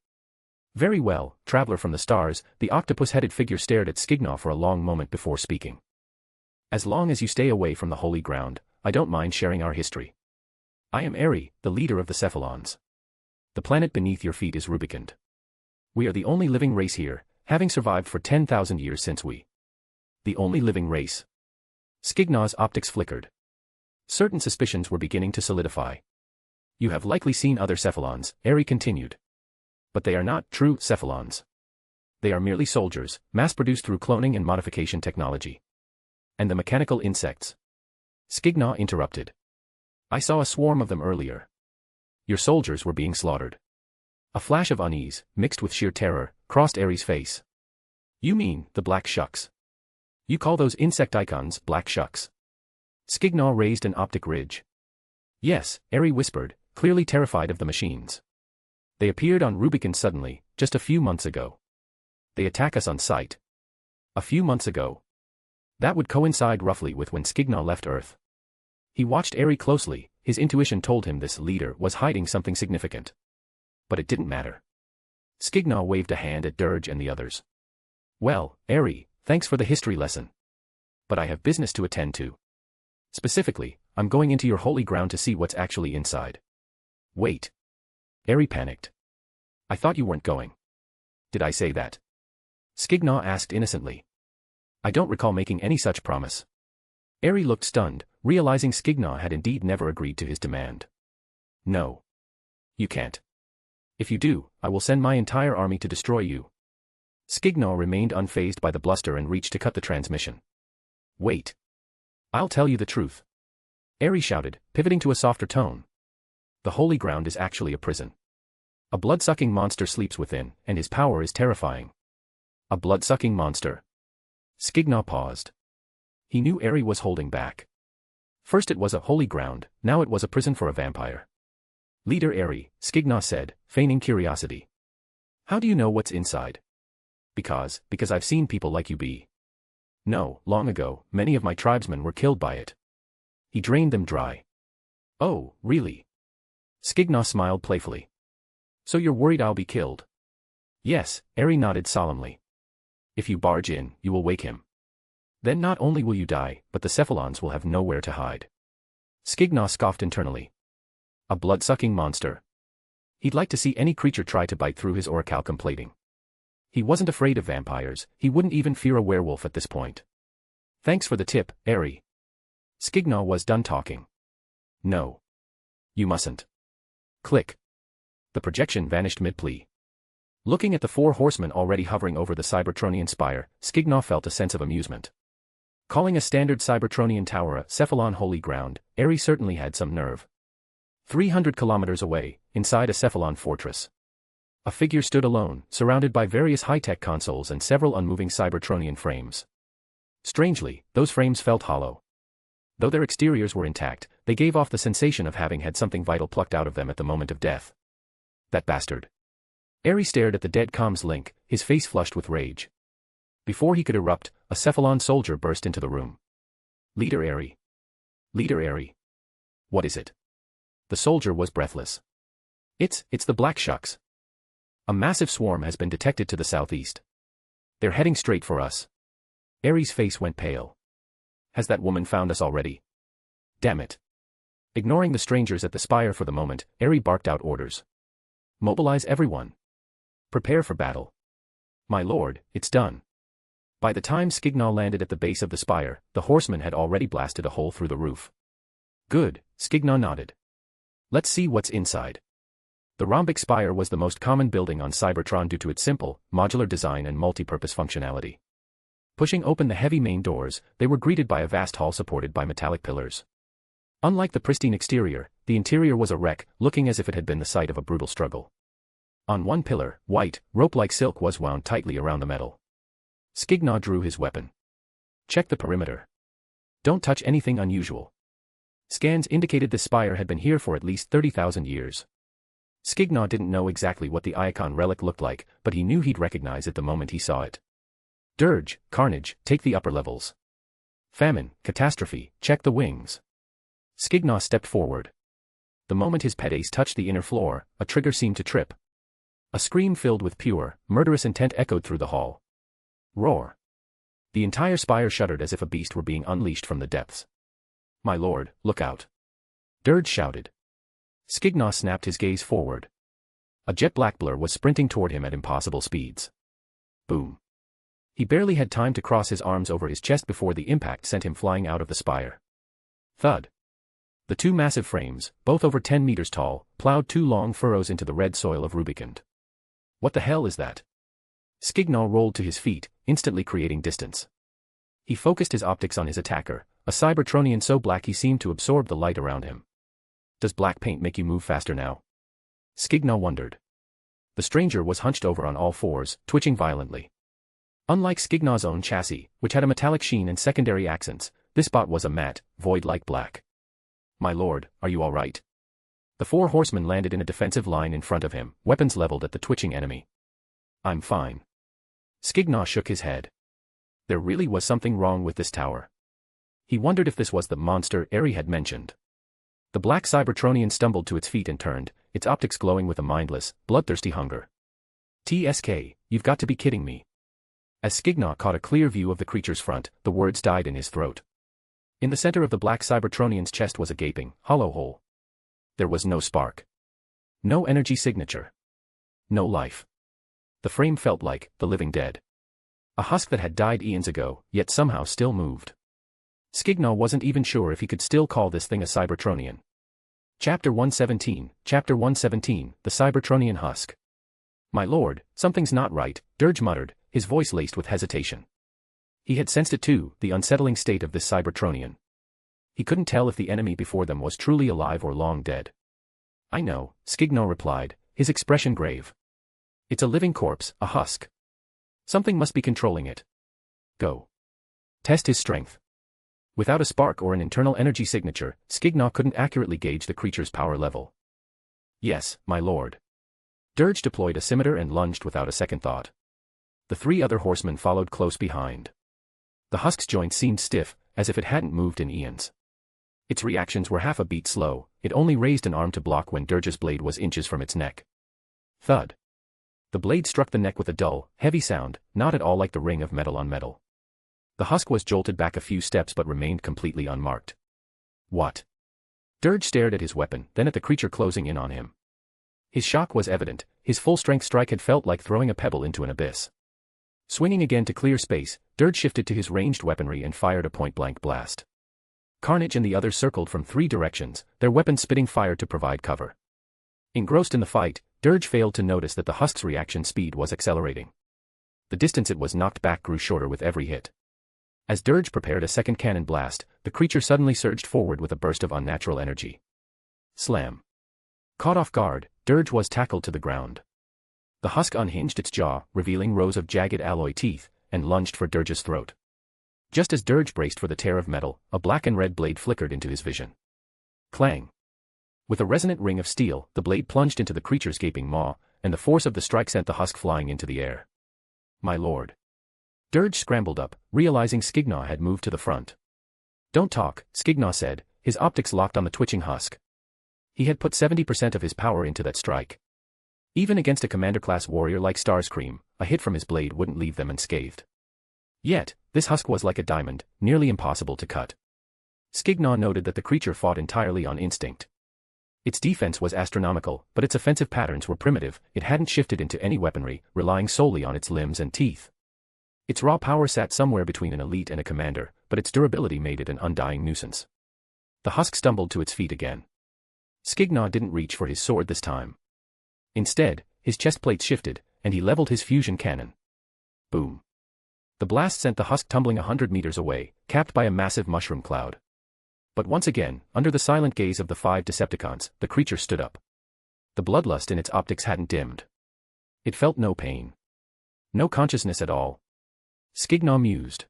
Very well, traveler from the stars, the octopus-headed figure stared at Skignaw for a long moment before speaking. As long as you stay away from the holy ground, I don't mind sharing our history. I am Eri, the leader of the Cephalons. The planet beneath your feet is Rubik. We are the only living race here, having survived for 10,000 years since we. The only living race. Skignaw's optics flickered. Certain suspicions were beginning to solidify. You have likely seen other Cephalons, Eri continued. But they are not true Cephalons. They are merely soldiers, mass-produced through cloning and modification technology. And the mechanical insects. Skignaw interrupted. I saw a swarm of them earlier. Your soldiers were being slaughtered. A flash of unease, mixed with sheer terror, crossed Eri's face. You mean, the black shucks? You call those insect icons black shucks? Skignaw raised an optic ridge. Yes, Eri whispered, clearly terrified of the machines. They appeared on Rubik suddenly, just a few months ago. They attack us on sight. A few months ago. That would coincide roughly with when Skignaw left Earth. He watched Eri closely, his intuition told him this leader was hiding something significant. But it didn't matter. Skignaw waved a hand at Dirge and the others. Well, Eri, thanks for the history lesson. But I have business to attend to. Specifically, I'm going into your holy ground to see what's actually inside. Wait. Eri panicked. I thought you weren't going. Did I say that? Skignaw asked innocently. I don't recall making any such promise. Eri looked stunned, realizing Skignaw had indeed never agreed to his demand. No. You can't. If you do, I will send my entire army to destroy you. Skignaw remained unfazed by the bluster and reached to cut the transmission. Wait. I'll tell you the truth. Eri shouted, pivoting to a softer tone. The holy ground is actually a prison. A blood-sucking monster sleeps within, and his power is terrifying. A blood-sucking monster. Skignaw paused. He knew Eri was holding back. First it was a holy ground, now it was a prison for a vampire. Leader Eri, Skignaw said, feigning curiosity. How do you know what's inside? Because I've seen people like you be. No, long ago, many of my tribesmen were killed by it. He drained them dry. Oh, really? Skignaw smiled playfully. So you're worried I'll be killed? Yes, Eri nodded solemnly. If you barge in, you will wake him. Then not only will you die, but the Cephalons will have nowhere to hide. Skignaw scoffed internally. A blood-sucking monster. He'd like to see any creature try to bite through his orichalcum plating. He wasn't afraid of vampires, he wouldn't even fear a werewolf at this point. Thanks for the tip, Eri. Skignaw was done talking. No. You mustn't. Click. The projection vanished mid-plea. Looking at the 4 horsemen already hovering over the Cybertronian spire, Skignaw felt a sense of amusement. Calling a standard Cybertronian tower a Cephalon holy ground, Eri certainly had some nerve. 300 kilometers away, inside a Cephalon fortress. A figure stood alone, surrounded by various high-tech consoles and several unmoving Cybertronian frames. Strangely, those frames felt hollow. Though their exteriors were intact, they gave off the sensation of having had something vital plucked out of them at the moment of death. That bastard. Ares stared at the dead comms link, his face flushed with rage. Before he could erupt, a Cephalon soldier burst into the room. Leader Ares. Leader Ares. What is it? The soldier was breathless. It's the Black Shucks. A massive swarm has been detected to the southeast. They're heading straight for us. Ares' face went pale. Has that woman found us already? Damn it. Ignoring the strangers at the spire for the moment, Ares barked out orders. Mobilize everyone. Prepare for battle. My lord, it's done. By the time Skignaw landed at the base of the spire, the horsemen had already blasted a hole through the roof. Good, Skignaw nodded. Let's see what's inside. The rhombic spire was the most common building on Cybertron due to its simple, modular design and multi-purpose functionality. Pushing open the heavy main doors, they were greeted by a vast hall supported by metallic pillars. Unlike the pristine exterior, the interior was a wreck, looking as if it had been the site of a brutal struggle. On one pillar, white, rope-like silk was wound tightly around the metal. Skignaw drew his weapon. Check the perimeter. Don't touch anything unusual. Scans indicated the spire had been here for at least 30,000 years. Skignaw didn't know exactly what the Iacon relic looked like, but he knew he'd recognize it the moment he saw it. Dirge, carnage, take the upper levels. Famine, catastrophe, check the wings. Skignaw stepped forward. The moment his pet ace touched the inner floor, a trigger seemed to trip. A scream filled with pure, murderous intent echoed through the hall. Roar. The entire spire shuddered as if a beast were being unleashed from the depths. My lord, look out. Dirge shouted. Skignaw snapped his gaze forward. A jet-black blur was sprinting toward him at impossible speeds. Boom. He barely had time to cross his arms over his chest before the impact sent him flying out of the spire. Thud. The two massive frames, both over 10 meters tall, plowed two long furrows into the red soil of Rubik. What the hell is that? Skignaw rolled to his feet, instantly creating distance. He focused his optics on his attacker, a Cybertronian so black he seemed to absorb the light around him. Does black paint make you move faster now? Skignaw wondered. The stranger was hunched over on all fours, twitching violently. Unlike Skignaw's own chassis, which had a metallic sheen and secondary accents, this bot was a matte, void-like black. My lord, are you all right? The four horsemen landed in a defensive line in front of him, weapons leveled at the twitching enemy. I'm fine. Skignaw shook his head. There really was something wrong with this tower. He wondered if this was the monster Ares had mentioned. The black Cybertronian stumbled to its feet and turned, its optics glowing with a mindless, bloodthirsty hunger. TSK, you've got to be kidding me. As Skignaw caught a clear view of the creature's front, the words died in his throat. In the center of the black Cybertronian's chest was a gaping, hollow hole. There was no spark. No energy signature. No life. The frame felt like the living dead. A husk that had died eons ago, yet somehow still moved. Skignaw wasn't even sure if he could still call this thing a Cybertronian. Chapter 117, Chapter 117, The Cybertronian Husk. My lord, something's not right, Dirge muttered, his voice laced with hesitation. He had sensed it too, the unsettling state of this Cybertronian. He couldn't tell if the enemy before them was truly alive or long dead. I know, Skignaw replied, his expression grave. It's a living corpse, a husk. Something must be controlling it. Go. Test his strength. Without a spark or an internal energy signature, Skignaw couldn't accurately gauge the creature's power level. Yes, my lord. Dirge deployed a scimitar and lunged without a second thought. The three other horsemen followed close behind. The husk's joint seemed stiff, as if it hadn't moved in eons. Its reactions were half a beat slow, it only raised an arm to block when Dirge's blade was inches from its neck. Thud. The blade struck the neck with a dull, heavy sound, not at all like the ring of metal on metal. The husk was jolted back a few steps but remained completely unmarked. What? Dirge stared at his weapon, then at the creature closing in on him. His shock was evident, his full-strength strike had felt like throwing a pebble into an abyss. Swinging again to clear space, Dirge shifted to his ranged weaponry and fired a point-blank blast. Carnage and the others circled from three directions, their weapons spitting fire to provide cover. Engrossed in the fight, Dirge failed to notice that the husk's reaction speed was accelerating. The distance it was knocked back grew shorter with every hit. As Dirge prepared a second cannon blast, the creature suddenly surged forward with a burst of unnatural energy. Slam. Caught off guard, Dirge was tackled to the ground. The husk unhinged its jaw, revealing rows of jagged alloy teeth, and lunged for Dirge's throat. Just as Dirge braced for the tear of metal, a black and red blade flickered into his vision. Clang! With a resonant ring of steel, the blade plunged into the creature's gaping maw, and the force of the strike sent the husk flying into the air. My lord. Dirge scrambled up, realizing Skignaw had moved to the front. Don't talk, Skignaw said, his optics locked on the twitching husk. He had put 70% of his power into that strike. Even against a commander-class warrior like Starscream, a hit from his blade wouldn't leave them unscathed. Yet, this husk was like a diamond, nearly impossible to cut. Skignaw noted that the creature fought entirely on instinct. Its defense was astronomical, but its offensive patterns were primitive. It hadn't shifted into any weaponry, relying solely on its limbs and teeth. Its raw power sat somewhere between an elite and a commander, but its durability made it an undying nuisance. The husk stumbled to its feet again. Skignaw didn't reach for his sword this time. Instead, his chest plate shifted, and he leveled his fusion cannon. Boom. The blast sent the husk tumbling 100 meters away, capped by a massive mushroom cloud. But once again, under the silent gaze of the 5 Decepticons, the creature stood up. The bloodlust in its optics hadn't dimmed. It felt no pain. No consciousness at all. Skignaw mused.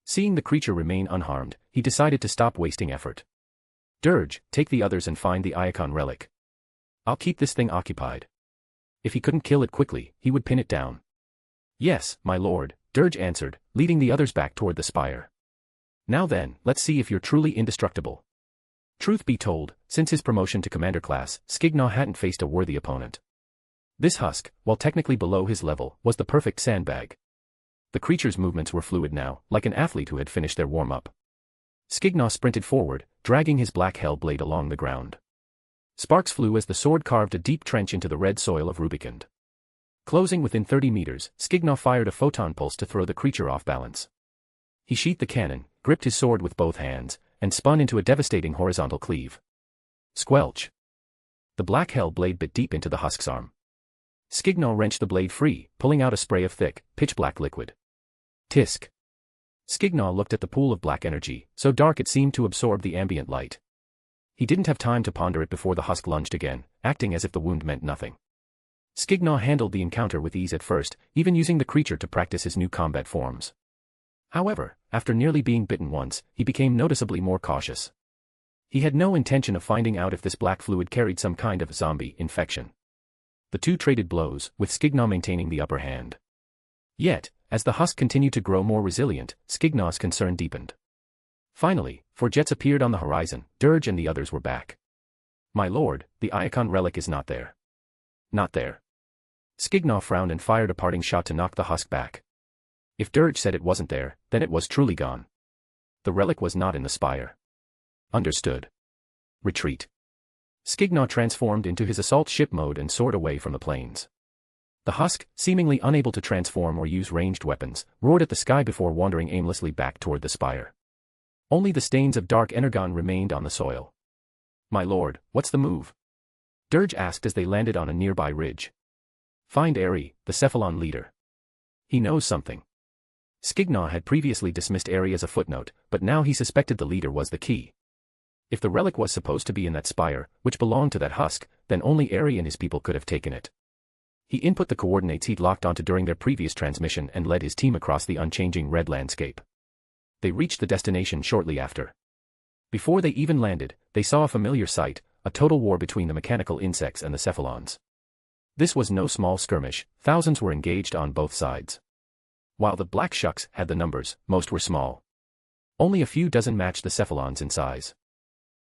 Seeing the creature remain unharmed, he decided to stop wasting effort. Dirge, take the others and find the Iacon relic. I'll keep this thing occupied. If he couldn't kill it quickly, he would pin it down. Yes, my lord, Dirge answered, leading the others back toward the spire. Now then, let's see if you're truly indestructible. Truth be told, since his promotion to commander class, Skignaw hadn't faced a worthy opponent. This husk, while technically below his level, was the perfect sandbag. The creature's movements were fluid now, like an athlete who had finished their warm-up. Skignaw sprinted forward, dragging his black hell blade along the ground. Sparks flew as the sword carved a deep trench into the red soil of Rubik. Closing within 30 meters, Skignaw fired a photon pulse to throw the creature off balance. He sheathed the cannon, gripped his sword with both hands, and spun into a devastating horizontal cleave. Squelch! The black hell blade bit deep into the husk's arm. Skignaw wrenched the blade free, pulling out a spray of thick, pitch-black liquid. Tisk! Skignaw looked at the pool of black energy, so dark it seemed to absorb the ambient light. He didn't have time to ponder it before the husk lunged again, acting as if the wound meant nothing. Skignaw handled the encounter with ease at first, even using the creature to practice his new combat forms. However, after nearly being bitten once, he became noticeably more cautious. He had no intention of finding out if this black fluid carried some kind of zombie infection. The two traded blows, with Skignaw maintaining the upper hand. Yet, as the husk continued to grow more resilient, Skignaw's concern deepened. Finally, 4 jets appeared on the horizon. Dirge and the others were back. My lord, the Iacon relic is not there. Not there. Skignaw frowned and fired a parting shot to knock the husk back. If Dirge said it wasn't there, then it was truly gone. The relic was not in the spire. Understood. Retreat. Skignaw transformed into his assault ship mode and soared away from the planes. The husk, seemingly unable to transform or use ranged weapons, roared at the sky before wandering aimlessly back toward the spire. Only the stains of dark energon remained on the soil. My lord, what's the move? Dirge asked as they landed on a nearby ridge. Find Airy, the Cephalon leader. He knows something. Skignaw had previously dismissed Airy as a footnote, but now he suspected the leader was the key. If the relic was supposed to be in that spire, which belonged to that husk, then only Airy and his people could have taken it. He input the coordinates he'd locked onto during their previous transmission and led his team across the unchanging red landscape. They reached the destination shortly after. Before they even landed, they saw a familiar sight, a total war between the mechanical insects and the cephalons. This was no small skirmish, thousands were engaged on both sides. While the black shucks had the numbers, most were small. Only a few dozen matched the cephalons in size.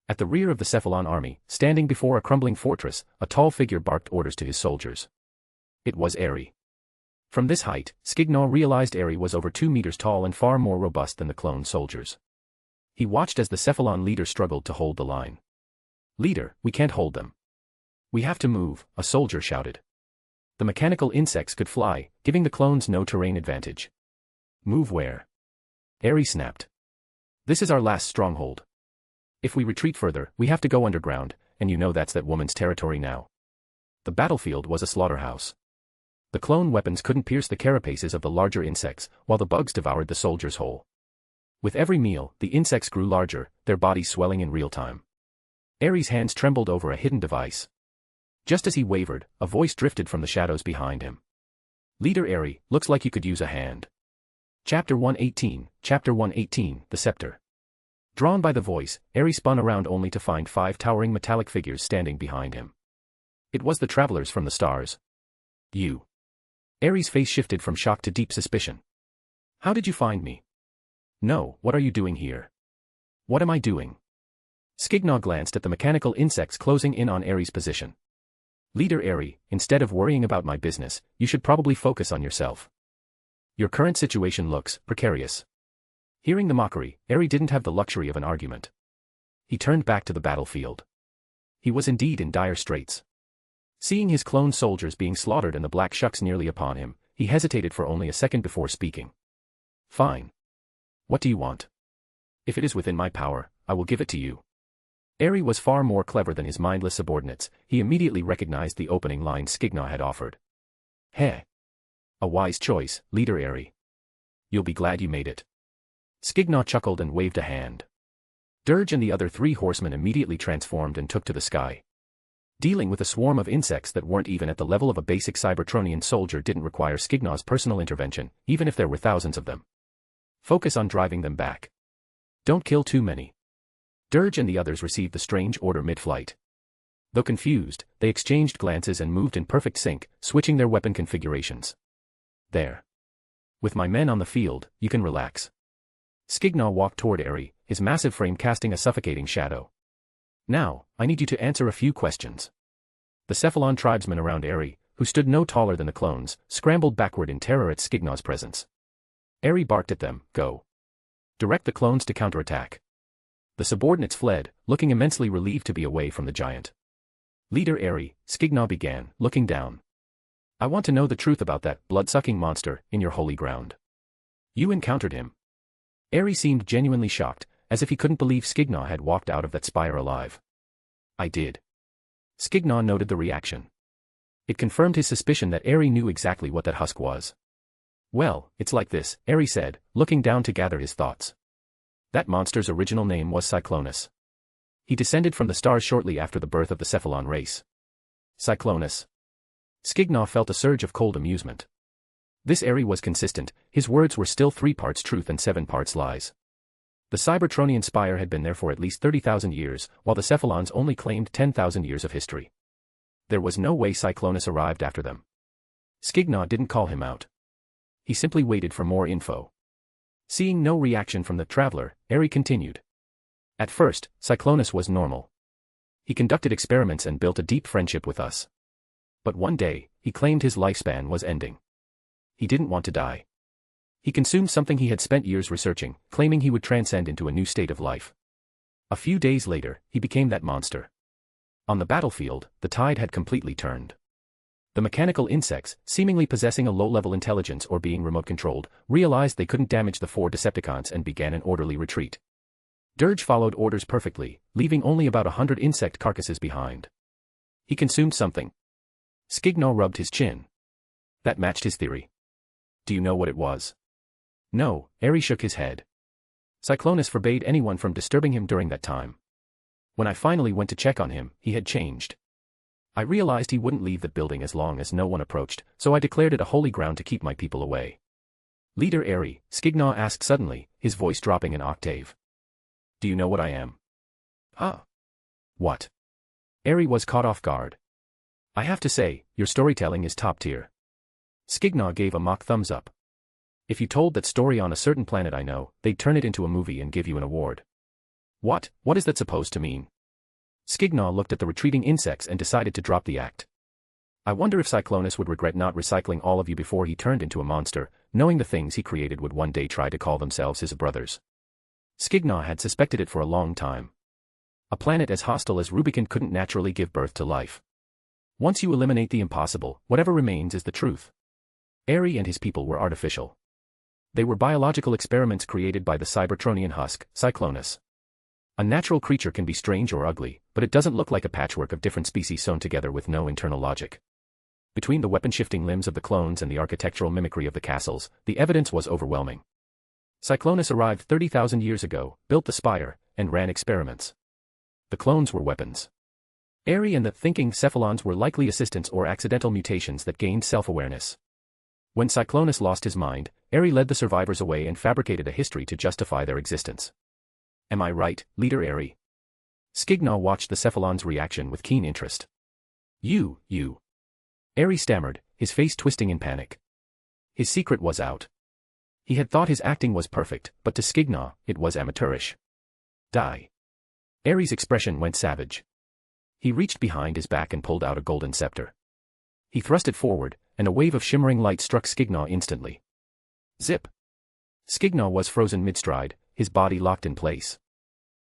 At the rear of the cephalon army, standing before a crumbling fortress, a tall figure barked orders to his soldiers. It was Airy. From this height, Skignaw realized Airy was over 2 meters tall and far more robust than the clone soldiers. He watched as the cephalon leader struggled to hold the line. Leader, we can't hold them. We have to move, a soldier shouted. The mechanical insects could fly, giving the clones no terrain advantage. Move where? Airy snapped. This is our last stronghold. If we retreat further, we have to go underground, and you know that's that woman's territory now. The battlefield was a slaughterhouse. The clone weapons couldn't pierce the carapaces of the larger insects, while the bugs devoured the soldiers whole. With every meal, the insects grew larger, their bodies swelling in real time. Airy's hands trembled over a hidden device. Just as he wavered, a voice drifted from the shadows behind him. Leader Airy, looks like you could use a hand. Chapter 118, The Scepter. Drawn by the voice, Airy spun around only to find 5 towering metallic figures standing behind him. It was the travelers from the stars. You. Airy's face shifted from shock to deep suspicion. How did you find me? No, what are you doing here? What am I doing? Skignaw glanced at the mechanical insects closing in on Airy's position. Leader Airy, instead of worrying about my business, you should probably focus on yourself. Your current situation looks precarious. Hearing the mockery, Airy didn't have the luxury of an argument. He turned back to the battlefield. He was indeed in dire straits. Seeing his clone soldiers being slaughtered and the black shucks nearly upon him, he hesitated for only a second before speaking. Fine. What do you want? If it is within my power, I will give it to you. Airy was far more clever than his mindless subordinates. He immediately recognized the opening line Skignaw had offered. Heh. A wise choice, Leader Airy. You'll be glad you made it. Skignaw chuckled and waved a hand. Dirge and the other 3 horsemen immediately transformed and took to the sky. Dealing with a swarm of insects that weren't even at the level of a basic Cybertronian soldier didn't require Skignaw's personal intervention, even if there were thousands of them. Focus on driving them back. Don't kill too many. Dirge and the others received the strange order mid-flight. Though confused, they exchanged glances and moved in perfect sync, switching their weapon configurations. There. With my men on the field, you can relax. Skignaw walked toward Airy, his massive frame casting a suffocating shadow. Now, I need you to answer a few questions. The Cephalon tribesmen around Airy, who stood no taller than the clones, scrambled backward in terror at Skignaw's presence. Airy barked at them, go. Direct the clones to counterattack. The subordinates fled, looking immensely relieved to be away from the giant. Leader Airy, Skignaw began, looking down. I want to know the truth about that blood-sucking monster in your holy ground. You encountered him. Airy seemed genuinely shocked, as if he couldn't believe Skignaw had walked out of that spire alive. I did. Skignaw noted the reaction. It confirmed his suspicion that Airy knew exactly what that husk was. Well, it's like this, Airy said, looking down to gather his thoughts. That monster's original name was Cyclonus. He descended from the stars shortly after the birth of the Cephalon race. Cyclonus. Skignaw felt a surge of cold amusement. This Airy was consistent, his words were still 3 parts truth and 7 parts lies. The Cybertronian spire had been there for at least 30,000 years, while the Cephalons only claimed 10,000 years of history. There was no way Cyclonus arrived after them. Skignaw didn't call him out. He simply waited for more info. Seeing no reaction from the traveler, Airy continued. At first, Cyclonus was normal. He conducted experiments and built a deep friendship with us. But one day, he claimed his lifespan was ending. He didn't want to die. He consumed something he had spent years researching, claiming he would transcend into a new state of life. A few days later, he became that monster. On the battlefield, the tide had completely turned. The mechanical insects, seemingly possessing a low-level intelligence or being remote-controlled, realized they couldn't damage the 4 Decepticons and began an orderly retreat. Dirge followed orders perfectly, leaving only about 100 insect carcasses behind. He consumed something. Skignaw rubbed his chin. That matched his theory. Do you know what it was? No, Airy shook his head. Cyclonus forbade anyone from disturbing him during that time. When I finally went to check on him, he had changed. I realized he wouldn't leave the building as long as no one approached, so I declared it a holy ground to keep my people away. Leader Airy, Skignaw asked suddenly, his voice dropping an octave. Do you know what I am? Huh? What? Airy was caught off guard. I have to say, your storytelling is top tier. Skignaw gave a mock thumbs up. If you told that story on a certain planet I know, they'd turn it into a movie and give you an award. What is that supposed to mean? Skignaw looked at the retreating insects and decided to drop the act. I wonder if Cyclonus would regret not recycling all of you before he turned into a monster, knowing the things he created would one day try to call themselves his brothers. Skignaw had suspected it for a long time. A planet as hostile as Rubik couldn't naturally give birth to life. Once you eliminate the impossible, whatever remains is the truth. Airy and his people were artificial. They were biological experiments created by the Cybertronian husk, Cyclonus. A natural creature can be strange or ugly, but it doesn't look like a patchwork of different species sewn together with no internal logic. Between the weapon-shifting limbs of the clones and the architectural mimicry of the castles, the evidence was overwhelming. Cyclonus arrived 30,000 years ago, built the spire, and ran experiments. The clones were weapons. Eri and the thinking cephalons were likely assistants or accidental mutations that gained self-awareness. When Cyclonus lost his mind, Eri led the survivors away and fabricated a history to justify their existence. Am I right, Leader Eri? Skignaw watched the cephalon's reaction with keen interest. You. Eri stammered, his face twisting in panic. His secret was out. He had thought his acting was perfect, but to Skignaw, it was amateurish. Die. Eri's expression went savage. He reached behind his back and pulled out a golden scepter. He thrust it forward, and a wave of shimmering light struck Skignaw instantly. Zip. Skignaw was frozen mid-stride, his body locked in place.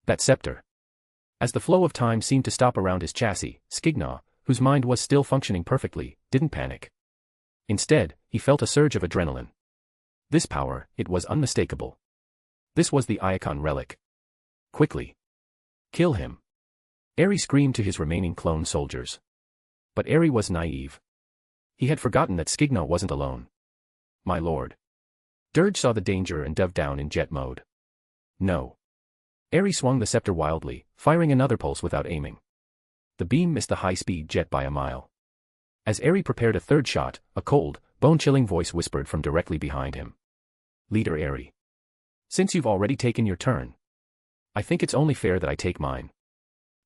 That scepter. As the flow of time seemed to stop around his chassis, Skignaw, whose mind was still functioning perfectly, didn't panic. Instead, he felt a surge of adrenaline. This power, it was unmistakable. This was the Iacon relic. Quickly. Kill him. Eri screamed to his remaining clone soldiers. But Eri was naive. He had forgotten that Skignaw wasn't alone. My lord. Dirge saw the danger and dove down in jet mode. No. Eri swung the scepter wildly, firing another pulse without aiming. The beam missed the high-speed jet by a mile. As Eri prepared a third shot, a cold, bone-chilling voice whispered from directly behind him. Leader Eri. Since you've already taken your turn, I think it's only fair that I take mine.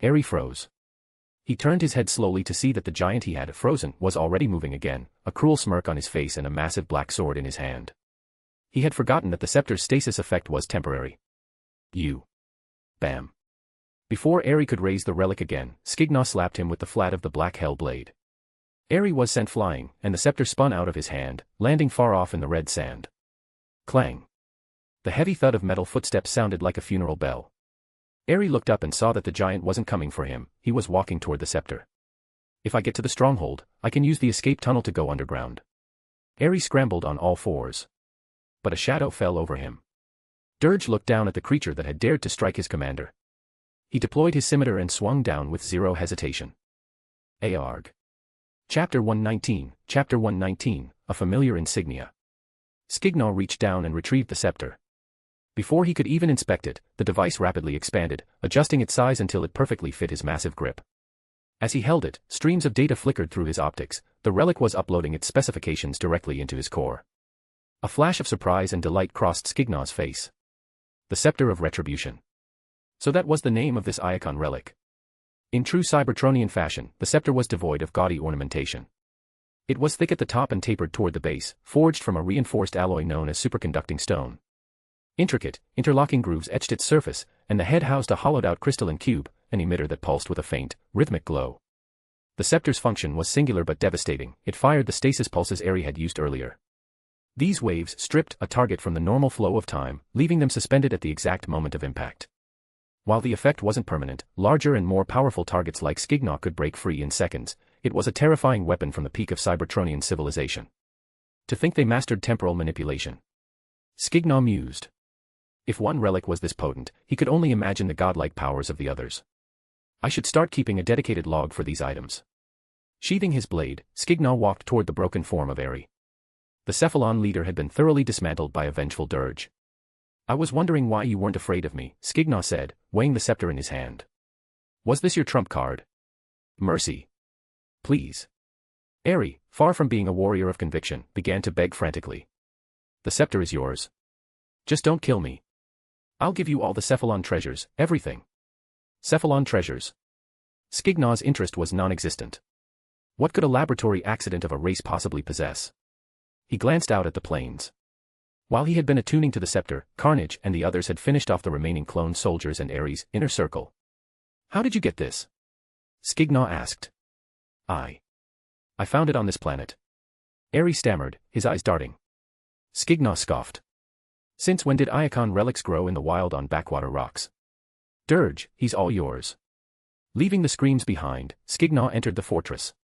Eri froze. He turned his head slowly to see that the giant he had frozen was already moving again, a cruel smirk on his face and a massive black sword in his hand. He had forgotten that the scepter's stasis effect was temporary. You. Bam. Before Eri could raise the relic again, Skignaw slapped him with the flat of the black hell blade. Eri was sent flying, and the scepter spun out of his hand, landing far off in the red sand. Clang. The heavy thud of metal footsteps sounded like a funeral bell. Eri looked up and saw that the giant wasn't coming for him, he was walking toward the scepter. If I get to the stronghold, I can use the escape tunnel to go underground. Eri scrambled on all fours. But a shadow fell over him. Dirge looked down at the creature that had dared to strike his commander. He deployed his scimitar and swung down with zero hesitation. Aarg. Chapter 119, a familiar insignia. Skignaw reached down and retrieved the scepter. Before he could even inspect it, the device rapidly expanded, adjusting its size until it perfectly fit his massive grip. As he held it, streams of data flickered through his optics, the relic was uploading its specifications directly into his core. A flash of surprise and delight crossed Skignaw's face. The Scepter of Retribution. So that was the name of this Iacon relic. In true Cybertronian fashion, the scepter was devoid of gaudy ornamentation. It was thick at the top and tapered toward the base, forged from a reinforced alloy known as superconducting stone. Intricate, interlocking grooves etched its surface, and the head housed a hollowed-out crystalline cube, an emitter that pulsed with a faint, rhythmic glow. The scepter's function was singular but devastating, it fired the stasis pulses Eri had used earlier. These waves stripped a target from the normal flow of time, leaving them suspended at the exact moment of impact. While the effect wasn't permanent, larger and more powerful targets like Skignaw could break free in seconds. It was a terrifying weapon from the peak of Cybertronian civilization. To think they mastered temporal manipulation. Skignaw mused. If one relic was this potent, he could only imagine the godlike powers of the others. I should start keeping a dedicated log for these items. Sheathing his blade, Skignaw walked toward the broken form of Eri. The Cephalon leader had been thoroughly dismantled by a vengeful dirge. I was wondering why you weren't afraid of me, Skignaw said, weighing the scepter in his hand. Was this your trump card? Mercy. Please. Eri, far from being a warrior of conviction, began to beg frantically. The scepter is yours. Just don't kill me. I'll give you all the Cephalon treasures, everything. Cephalon treasures. Skignaw's interest was non-existent. What could a laboratory accident of a race possibly possess? He glanced out at the plains. While he had been attuning to the scepter, Carnage and the others had finished off the remaining clone soldiers and Eri's inner circle. How did you get this? Skignaw asked. I found it on this planet. Eri stammered, his eyes darting. Skignaw scoffed. Since when did Iacon relics grow in the wild on backwater rocks? Dirge, he's all yours. Leaving the screams behind, Skignaw entered the fortress.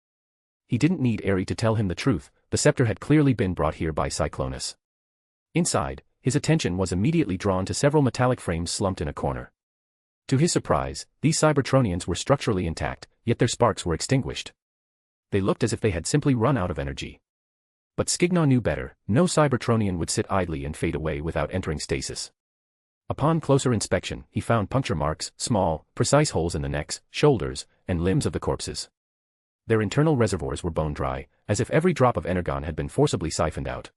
He didn't need Eri to tell him the truth, the scepter had clearly been brought here by Cyclonus. Inside, his attention was immediately drawn to several metallic frames slumped in a corner. To his surprise, these Cybertronians were structurally intact, yet their sparks were extinguished. They looked as if they had simply run out of energy. But Skignaw knew better, no Cybertronian would sit idly and fade away without entering stasis. Upon closer inspection, he found puncture marks, small, precise holes in the necks, shoulders, and limbs of the corpses. Their internal reservoirs were bone-dry, as if every drop of energon had been forcibly siphoned out.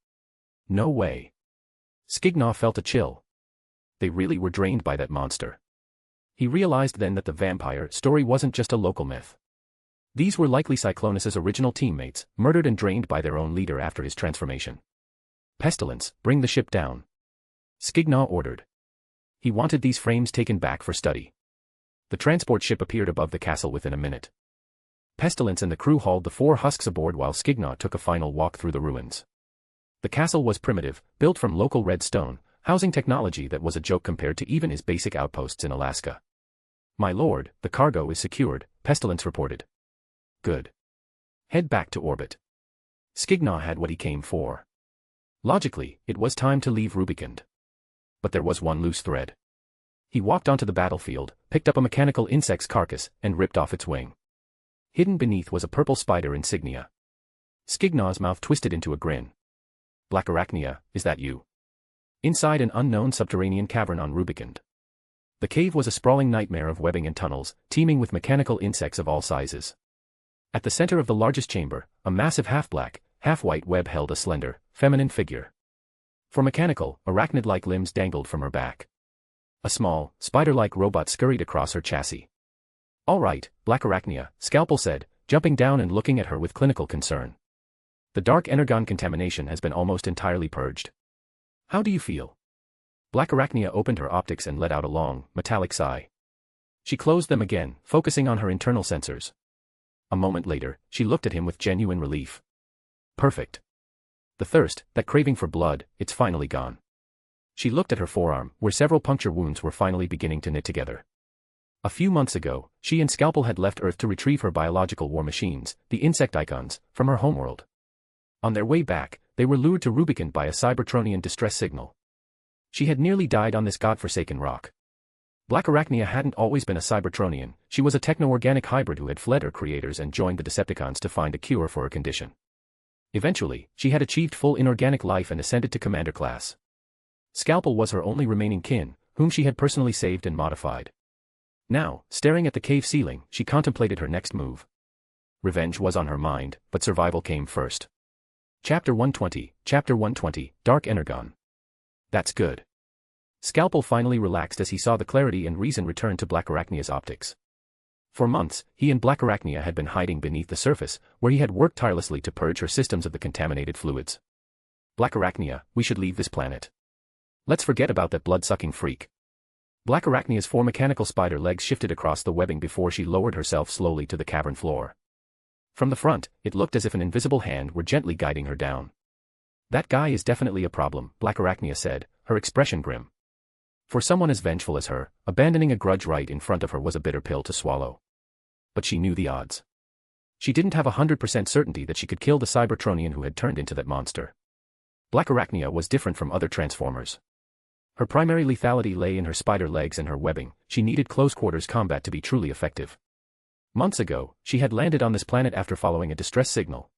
No way. Skignaw felt a chill. They really were drained by that monster. He realized then that the vampire story wasn't just a local myth. These were likely Cyclonus's original teammates, murdered and drained by their own leader after his transformation. Pestilence, bring the ship down. Skignaw ordered. He wanted these frames taken back for study. The transport ship appeared above the castle within a minute. Pestilence and the crew hauled the 4 husks aboard while Skignaw took a final walk through the ruins. The castle was primitive, built from local red stone, housing technology that was a joke compared to even his basic outposts in Alaska. My lord, the cargo is secured, Pestilence reported. Good. Head back to orbit. Skignaw had what he came for. Logically, it was time to leave Rubikund. But there was one loose thread. He walked onto the battlefield, picked up a mechanical insect's carcass, and ripped off its wing. Hidden beneath was a purple spider insignia. Skignaw's mouth twisted into a grin. Black Arachnia, is that you? Inside an unknown subterranean cavern on Rubikund. The cave was a sprawling nightmare of webbing and tunnels, teeming with mechanical insects of all sizes. At the center of the largest chamber, a massive half-black, half-white web held a slender, feminine figure. For mechanical, arachnid-like limbs dangled from her back. A small, spider-like robot scurried across her chassis. All right, Black Arachnia, Scalpel said, jumping down and looking at her with clinical concern. The dark energon contamination has been almost entirely purged. How do you feel? Black Arachnia opened her optics and let out a long, metallic sigh. She closed them again, focusing on her internal sensors. A moment later, she looked at him with genuine relief. Perfect. The thirst, that craving for blood, it's finally gone. She looked at her forearm, where several puncture wounds were finally beginning to knit together. A few months ago, she and Scalpel had left Earth to retrieve her biological war machines, the insect icons, from her homeworld. On their way back, they were lured to Rubikund by a Cybertronian distress signal. She had nearly died on this godforsaken rock. Black Arachnia hadn't always been a Cybertronian, she was a techno-organic hybrid who had fled her creators and joined the Decepticons to find a cure for her condition. Eventually, she had achieved full inorganic life and ascended to commander class. Scalpel was her only remaining kin, whom she had personally saved and modified. Now, staring at the cave ceiling, she contemplated her next move. Revenge was on her mind, but survival came first. Chapter 120, Dark Energon. That's good. Scalpel finally relaxed as he saw the clarity and reason return to Black Arachnia's optics. For months, he and Black Arachnia had been hiding beneath the surface, where he had worked tirelessly to purge her systems of the contaminated fluids. Black Arachnia, we should leave this planet. Let's forget about that blood-sucking freak. Black Arachnia's 4 mechanical spider legs shifted across the webbing before she lowered herself slowly to the cavern floor. From the front, it looked as if an invisible hand were gently guiding her down. That guy is definitely a problem, Black Arachnia said, her expression grim. For someone as vengeful as her, abandoning a grudge right in front of her was a bitter pill to swallow. But she knew the odds. She didn't have 100% certainty that she could kill the Cybertronian who had turned into that monster. Black Arachnia was different from other Transformers. Her primary lethality lay in her spider legs and her webbing, she needed close-quarters combat to be truly effective. Months ago, she had landed on this planet after following a distress signal.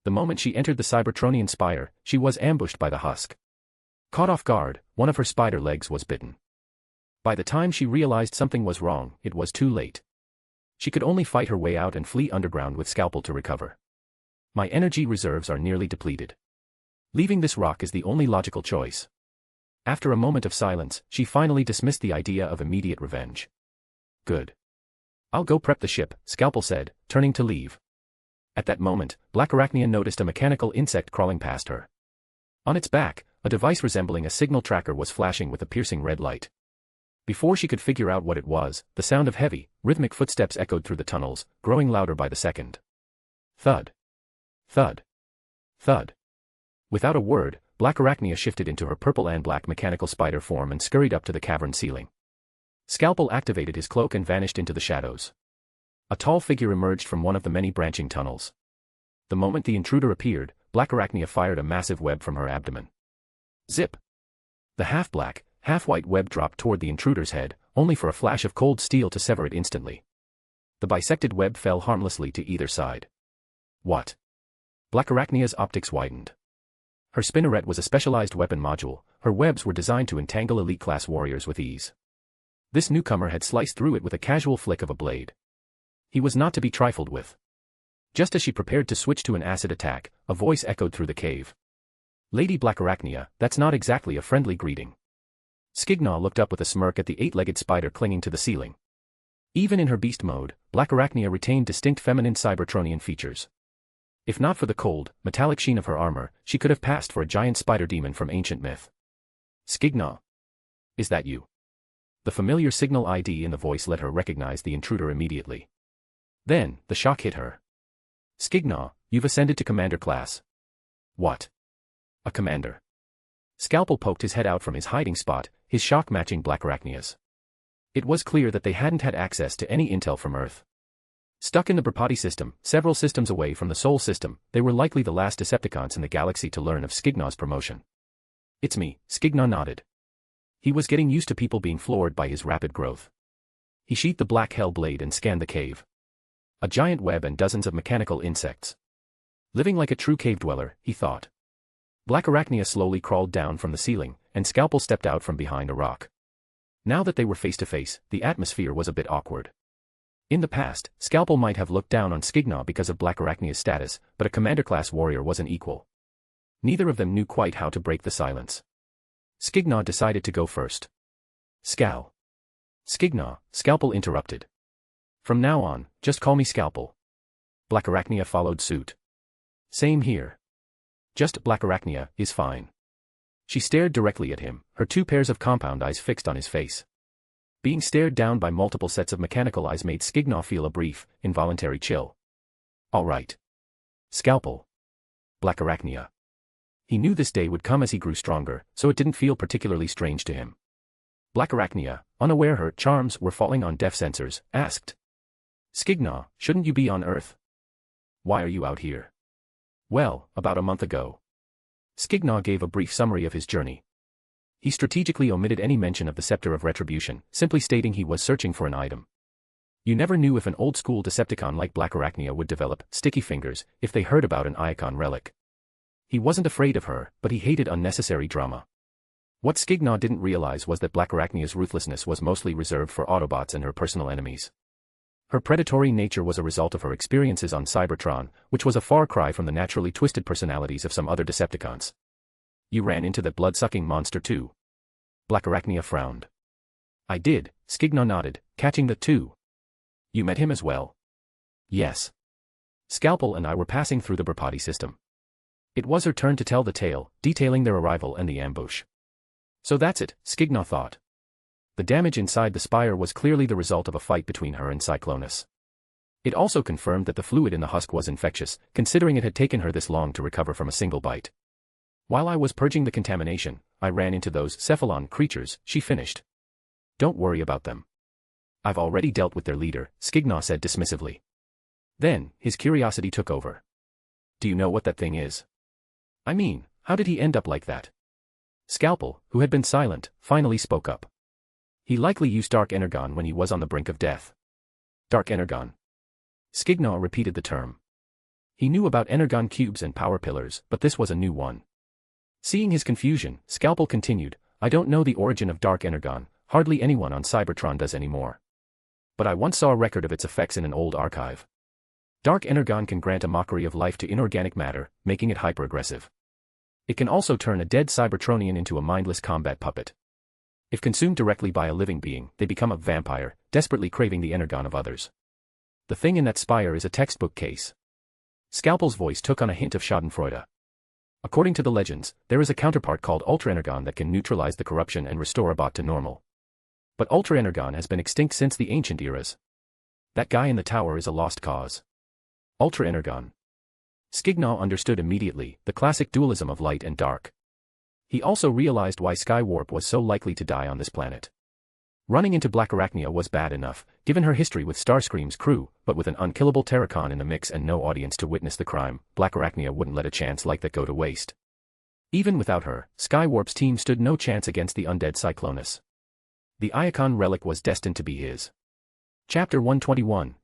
The moment she entered the Cybertronian spire, she was ambushed by the husk. Caught off guard, one of her spider legs was bitten. By the time she realized something was wrong, it was too late. She could only fight her way out and flee underground with Scalpel to recover. My energy reserves are nearly depleted. Leaving this rock is the only logical choice. After a moment of silence, she finally dismissed the idea of immediate revenge. Good. I'll go prep the ship, Scalpel said, turning to leave. At that moment, Black Arachnia noticed a mechanical insect crawling past her. On its back, a device resembling a signal tracker was flashing with a piercing red light. Before she could figure out what it was, the sound of heavy, rhythmic footsteps echoed through the tunnels, growing louder by the second. Thud. Thud. Thud. Without a word, Black Arachnia shifted into her purple and black mechanical spider form and scurried up to the cavern ceiling. Scalpel activated his cloak and vanished into the shadows. A tall figure emerged from one of the many branching tunnels. The moment the intruder appeared, Black Arachnia fired a massive web from her abdomen. Zip! The half-black, half-white web dropped toward the intruder's head, only for a flash of cold steel to sever it instantly. The bisected web fell harmlessly to either side. What? Black Arachnia's optics widened. Her spinneret was a specialized weapon module, her webs were designed to entangle elite-class warriors with ease. This newcomer had sliced through it with a casual flick of a blade. He was not to be trifled with. Just as she prepared to switch to an acid attack, a voice echoed through the cave. "Lady Blackarachnia, that's not exactly a friendly greeting." Skignaw looked up with a smirk at the eight-legged spider clinging to the ceiling. Even in her beast mode, Blackarachnia retained distinct feminine Cybertronian features. If not for the cold, metallic sheen of her armor, she could have passed for a giant spider demon from ancient myth. "Skignaw? Is that you?" The familiar signal ID in the voice let her recognize the intruder immediately. Then, the shock hit her. "Skignaw, you've ascended to commander class." "What? A commander?" Scalpel poked his head out from his hiding spot, his shock matching Blackarachnia's. It was clear that they hadn't had access to any intel from Earth. Stuck in the Brapati system, several systems away from the Sol system, they were likely the last Decepticons in the galaxy to learn of Skignaw's promotion. "It's me," Skignaw nodded. He was getting used to people being floored by his rapid growth. He sheathed the black hell blade and scanned the cave. A giant web and dozens of mechanical insects. Living like a true cave dweller, he thought. Blackarachnia slowly crawled down from the ceiling, and Scalpel stepped out from behind a rock. Now that they were face to face, the atmosphere was a bit awkward. In the past, Scalpel might have looked down on Skignaw because of Blackarachnia's status, but a commander-class warrior was an equal. Neither of them knew quite how to break the silence. Skignaw decided to go first. Skignaw, Scalpel interrupted. "From now on, just call me Scalpel." Blackarachnia followed suit. "Same here. Just Blackarachnia is fine." She stared directly at him, her two pairs of compound eyes fixed on his face. Being stared down by multiple sets of mechanical eyes made Skignaw feel a brief, involuntary chill. "All right. Scalpel. Blackarachnia." He knew this day would come as he grew stronger, so it didn't feel particularly strange to him. Blackarachnia, unaware her charms were falling on def sensors, asked. "Skignaw, shouldn't you be on Earth? Why are you out here?" "Well, about a month ago." Skignaw gave a brief summary of his journey. He strategically omitted any mention of the scepter of retribution, simply stating he was searching for an item. You never knew if an old-school Decepticon like Blackarachnia would develop sticky fingers if they heard about an icon relic. He wasn't afraid of her, but he hated unnecessary drama. What Skignaw didn't realize was that Blackarachnia's ruthlessness was mostly reserved for Autobots and her personal enemies. Her predatory nature was a result of her experiences on Cybertron, which was a far cry from the naturally twisted personalities of some other Decepticons. "You ran into that blood-sucking monster too?" Blackarachnia frowned. "I did," Skignaw nodded, catching the two. "You met him as well?" "Yes. Scalpel and I were passing through the Brapati system." It was her turn to tell the tale, detailing their arrival and the ambush. So that's it, Skignaw thought. The damage inside the spire was clearly the result of a fight between her and Cyclonus. It also confirmed that the fluid in the husk was infectious, considering it had taken her this long to recover from a single bite. "While I was purging the contamination, I ran into those cephalon creatures," she finished. "Don't worry about them. I've already dealt with their leader," Skignaw said dismissively. Then, his curiosity took over. "Do you know what that thing is? I mean, how did he end up like that?" Scalpel, who had been silent, finally spoke up. "He likely used dark energon when he was on the brink of death." "Dark energon?" Skignaw repeated the term. He knew about energon cubes and power pillars, but this was a new one. Seeing his confusion, Scalpel continued, "I don't know the origin of dark energon, hardly anyone on Cybertron does anymore. But I once saw a record of its effects in an old archive. Dark energon can grant a mockery of life to inorganic matter, making it hyper-aggressive. It can also turn a dead Cybertronian into a mindless combat puppet. If consumed directly by a living being, they become a vampire, desperately craving the energon of others. The thing in that spire is a textbook case." Scalpel's voice took on a hint of schadenfreude. "According to the legends, there is a counterpart called Ultra Energon that can neutralize the corruption and restore a bot to normal. But Ultra Energon has been extinct since the ancient eras. That guy in the tower is a lost cause." Ultra Energon. Skignaw understood immediately, the classic dualism of light and dark. He also realized why Skywarp was so likely to die on this planet. Running into Blackarachnia was bad enough, given her history with Starscream's crew, but with an unkillable Terracon in the mix and no audience to witness the crime, Blackarachnia wouldn't let a chance like that go to waste. Even without her, Skywarp's team stood no chance against the undead Cyclonus. The Iacon relic was destined to be his. Chapter 121,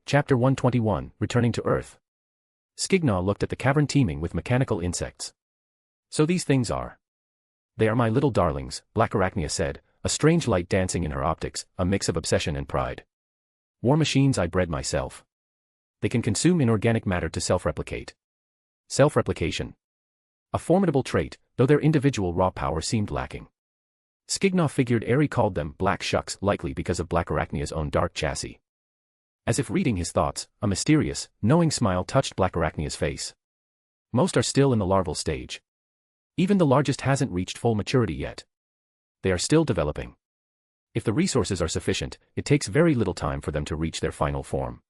Returning to Earth. Skignaw looked at the cavern teeming with mechanical insects. So these things are. They are my little darlings, Blackarachnia said, a strange light dancing in her optics, a mix of obsession and pride. War machines I bred myself. They can consume inorganic matter to self-replicate. Self-replication. A formidable trait, though their individual raw power seemed lacking. Skignaw figured Airy called them black shucks, likely because of Blackarachnia's own dark chassis. As if reading his thoughts, a mysterious, knowing smile touched Blackarachnia's face. Most are still in the larval stage. Even the largest hasn't reached full maturity yet. They are still developing. If the resources are sufficient, it takes very little time for them to reach their final form.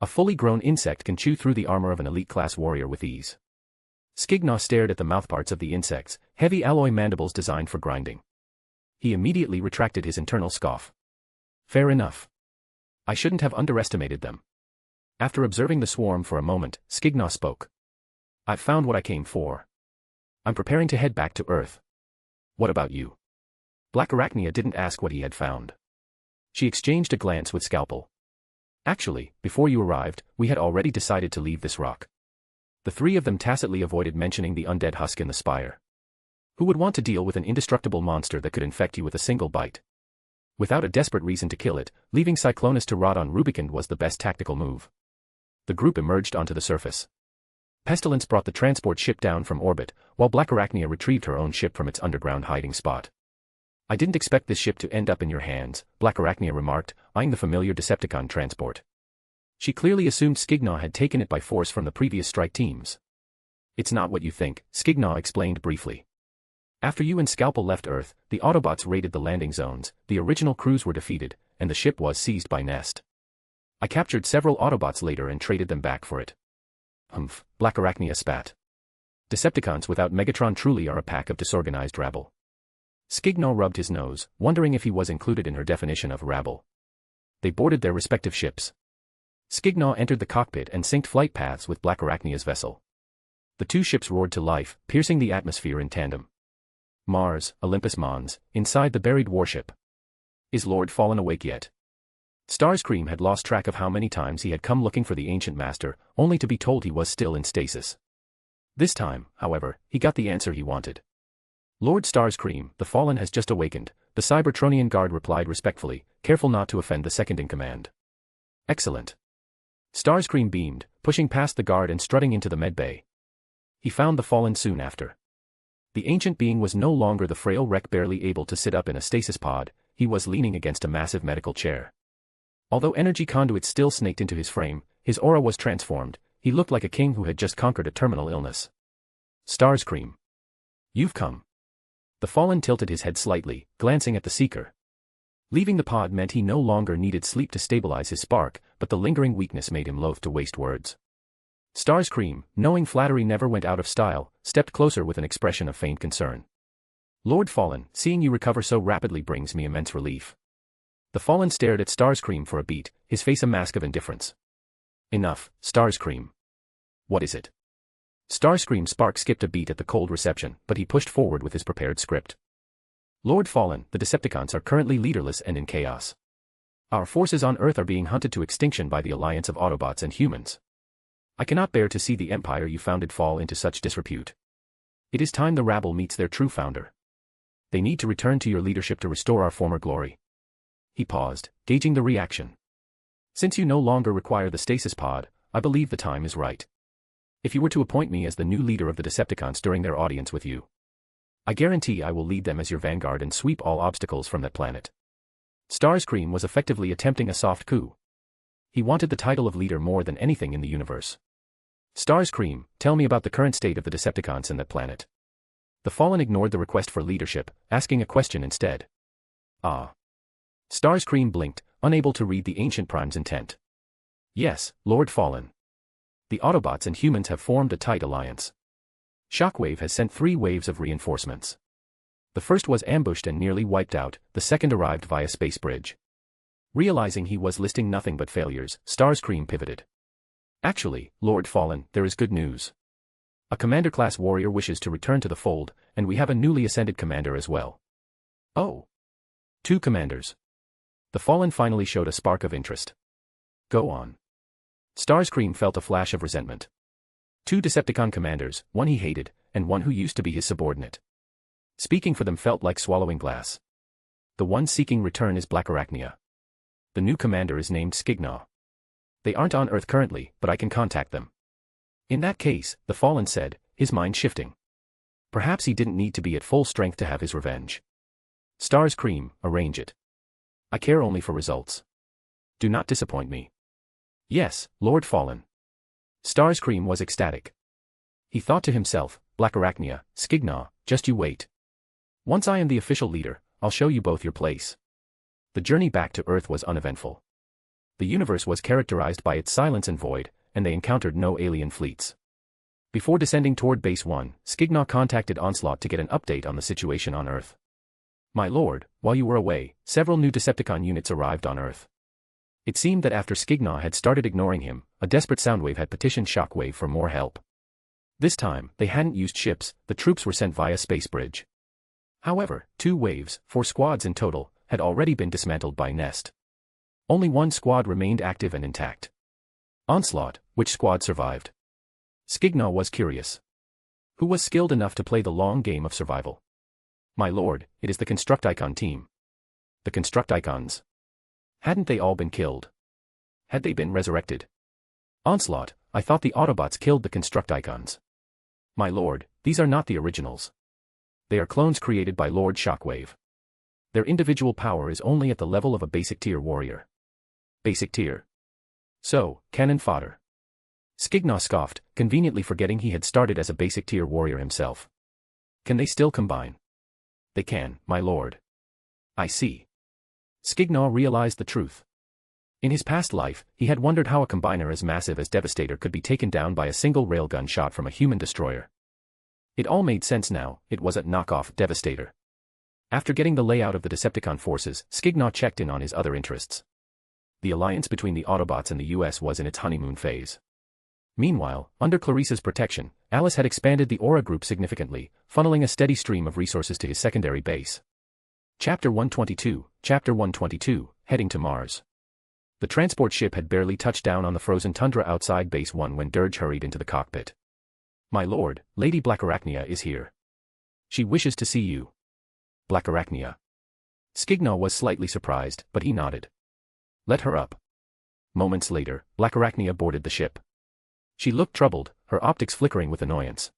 A fully grown insect can chew through the armor of an elite-class warrior with ease. Skignaw stared at the mouthparts of the insects, heavy alloy mandibles designed for grinding. He immediately retracted his internal scoff. Fair enough. I shouldn't have underestimated them. After observing the swarm for a moment, Skignaw spoke. I've found what I came for. I'm preparing to head back to Earth. What about you? Blackarachnia didn't ask what he had found. She exchanged a glance with Scalpel. Actually, before you arrived, we had already decided to leave this rock. The three of them tacitly avoided mentioning the undead husk in the spire. Who would want to deal with an indestructible monster that could infect you with a single bite? Without a desperate reason to kill it, leaving Cyclonus to rot on Rubikon was the best tactical move. The group emerged onto the surface. Pestilence brought the transport ship down from orbit, while Blackarachnia retrieved her own ship from its underground hiding spot. I didn't expect this ship to end up in your hands, Blackarachnia remarked, eyeing the familiar Decepticon transport. She clearly assumed Skignaw had taken it by force from the previous strike teams. It's not what you think, Skignaw explained briefly. After you and Scalpel left Earth, the Autobots raided the landing zones, the original crews were defeated, and the ship was seized by Nest. I captured several Autobots later and traded them back for it. Humph, Blackarachnia spat. Decepticons without Megatron truly are a pack of disorganized rabble. Skignaw rubbed his nose, wondering if he was included in her definition of rabble. They boarded their respective ships. Skignaw entered the cockpit and synced flight paths with Blackarachnia's vessel. The two ships roared to life, piercing the atmosphere in tandem. Mars, Olympus Mons, inside the buried warship. Is Lord Fallen awake yet? Starscream had lost track of how many times he had come looking for the ancient master, only to be told he was still in stasis. This time, however, he got the answer he wanted. Lord Starscream, the Fallen has just awakened, the Cybertronian guard replied respectfully, careful not to offend the second-in-command. Excellent. Starscream beamed, pushing past the guard and strutting into the medbay. He found the Fallen soon after. The ancient being was no longer the frail wreck barely able to sit up in a stasis pod, he was leaning against a massive medical chair. Although energy conduits still snaked into his frame, his aura was transformed, he looked like a king who had just conquered a terminal illness. Starscream. You've come. The Fallen tilted his head slightly, glancing at the Seeker. Leaving the pod meant he no longer needed sleep to stabilize his spark, but the lingering weakness made him loath to waste words. Starscream, knowing flattery never went out of style, stepped closer with an expression of feigned concern. Lord Fallen, seeing you recover so rapidly brings me immense relief. The Fallen stared at Starscream for a beat, his face a mask of indifference. Enough, Starscream. What is it? Starscream's spark skipped a beat at the cold reception, but he pushed forward with his prepared script. Lord Fallen, the Decepticons are currently leaderless and in chaos. Our forces on Earth are being hunted to extinction by the alliance of Autobots and humans. I cannot bear to see the empire you founded fall into such disrepute. It is time the rabble meets their true founder. They need to return to your leadership to restore our former glory. He paused, gauging the reaction. Since you no longer require the stasis pod, I believe the time is right. If you were to appoint me as the new leader of the Decepticons during their audience with you, I guarantee I will lead them as your vanguard and sweep all obstacles from that planet. Starscream was effectively attempting a soft coup. He wanted the title of leader more than anything in the universe. Starscream, tell me about the current state of the Decepticons in that planet. The Fallen ignored the request for leadership, asking a question instead. Ah. Starscream blinked, unable to read the Ancient Prime's intent. Yes, Lord Fallen. The Autobots and humans have formed a tight alliance. Shockwave has sent 3 waves of reinforcements. The first was ambushed and nearly wiped out, the second arrived via space bridge. Realizing he was listing nothing but failures, Starscream pivoted. Actually, Lord Fallen, there is good news. A commander-class warrior wishes to return to the fold, and we have a newly ascended commander as well. Oh. 2 commanders. The Fallen finally showed a spark of interest. Go on. Starscream felt a flash of resentment. Two Decepticon commanders, one he hated, and one who used to be his subordinate. Speaking for them felt like swallowing glass. The one seeking return is Blackarachnia. The new commander is named Skignaw. They aren't on Earth currently, but I can contact them. In that case, the Fallen said, his mind shifting. Perhaps he didn't need to be at full strength to have his revenge. Starscream, arrange it. I care only for results. Do not disappoint me. Yes, Lord Fallen. Starscream was ecstatic. He thought to himself, Blackarachnia, Skignaw, just you wait. Once I am the official leader, I'll show you both your place. The journey back to Earth was uneventful. The universe was characterized by its silence and void, and they encountered no alien fleets. Before descending toward Base 1, Skignaw contacted Onslaught to get an update on the situation on Earth. My lord, while you were away, several new Decepticon units arrived on Earth. It seemed that after Skignaw had started ignoring him, a desperate Soundwave had petitioned Shockwave for more help. This time, they hadn't used ships, the troops were sent via space bridge. However, 2 waves, 4 squads in total, had already been dismantled by Nest. Only 1 squad remained active and intact. Onslaught, which squad survived? Skignaw was curious. Who was skilled enough to play the long game of survival? My lord, it is the Constructicon team. The Constructicons. Hadn't they all been killed? Had they been resurrected? Onslaught, I thought the Autobots killed the Constructicons. My lord, these are not the originals. They are clones created by Lord Shockwave. Their individual power is only at the level of a basic tier warrior. Basic tier. So, cannon fodder. Skignaw scoffed, conveniently forgetting he had started as a basic tier warrior himself. Can they still combine? They can, my lord. I see. Skignaw realized the truth. In his past life, he had wondered how a combiner as massive as Devastator could be taken down by a single railgun shot from a human destroyer. It all made sense now, it was a knockoff Devastator. After getting the layout of the Decepticon forces, Skignaw checked in on his other interests. The alliance between the Autobots and the US was in its honeymoon phase. Meanwhile, under Clarissa's protection, Alice had expanded the Aura group significantly, funneling a steady stream of resources to his secondary base. Chapter 122, heading to Mars. The transport ship had barely touched down on the frozen tundra outside Base 1 when Dirge hurried into the cockpit. My lord, Lady Blackarachnia is here. She wishes to see you. Blackarachnia. Skignaw was slightly surprised, but he nodded. Let her up. Moments later, Blackarachnia boarded the ship. She looked troubled, her optics flickering with annoyance.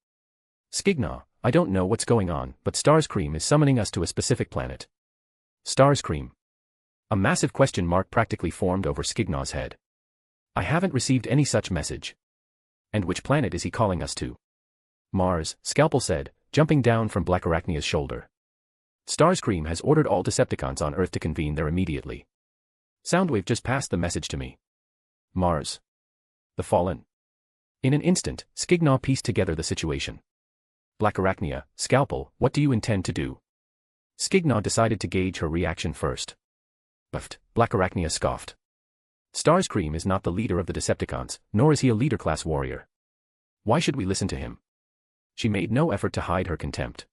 Skignaw, I don't know what's going on, but Starscream is summoning us to a specific planet. Starscream. A massive question mark practically formed over Skignaw's head. I haven't received any such message. And which planet is he calling us to? Mars, Scalpel said, jumping down from Blackarachnia's shoulder. Starscream has ordered all Decepticons on Earth to convene there immediately. Soundwave just passed the message to me. Mars. The Fallen. In an instant, Skignaw pieced together the situation. Blackarachnia, Scalpel, what do you intend to do? Skignaw decided to gauge her reaction first. Buffed, Blackarachnia scoffed. Starscream is not the leader of the Decepticons, nor is he a leader-class warrior. Why should we listen to him? She made no effort to hide her contempt.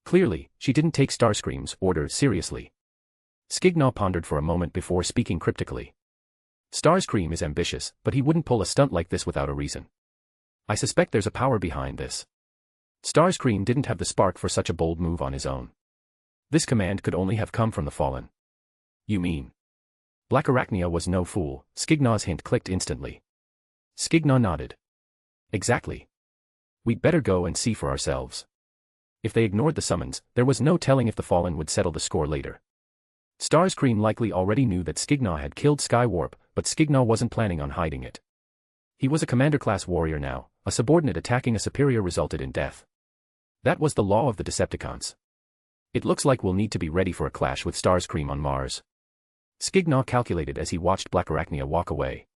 Clearly, she didn't take Starscream's orders seriously. Skignaw pondered for a moment before speaking cryptically. Starscream is ambitious, but he wouldn't pull a stunt like this without a reason. I suspect there's a power behind this. Starscream didn't have the spark for such a bold move on his own. This command could only have come from the Fallen. You mean? Blackarachnia was no fool, Skignaw's hint clicked instantly. Skignaw nodded. Exactly. We'd better go and see for ourselves. If they ignored the summons, there was no telling if the Fallen would settle the score later. Starscream likely already knew that Skignaw had killed Skywarp, but Skignaw wasn't planning on hiding it. He was a commander-class warrior now, a subordinate attacking a superior resulted in death. That was the law of the Decepticons. It looks like we'll need to be ready for a clash with Starscream on Mars. Skignaw calculated as he watched Blackarachnia walk away.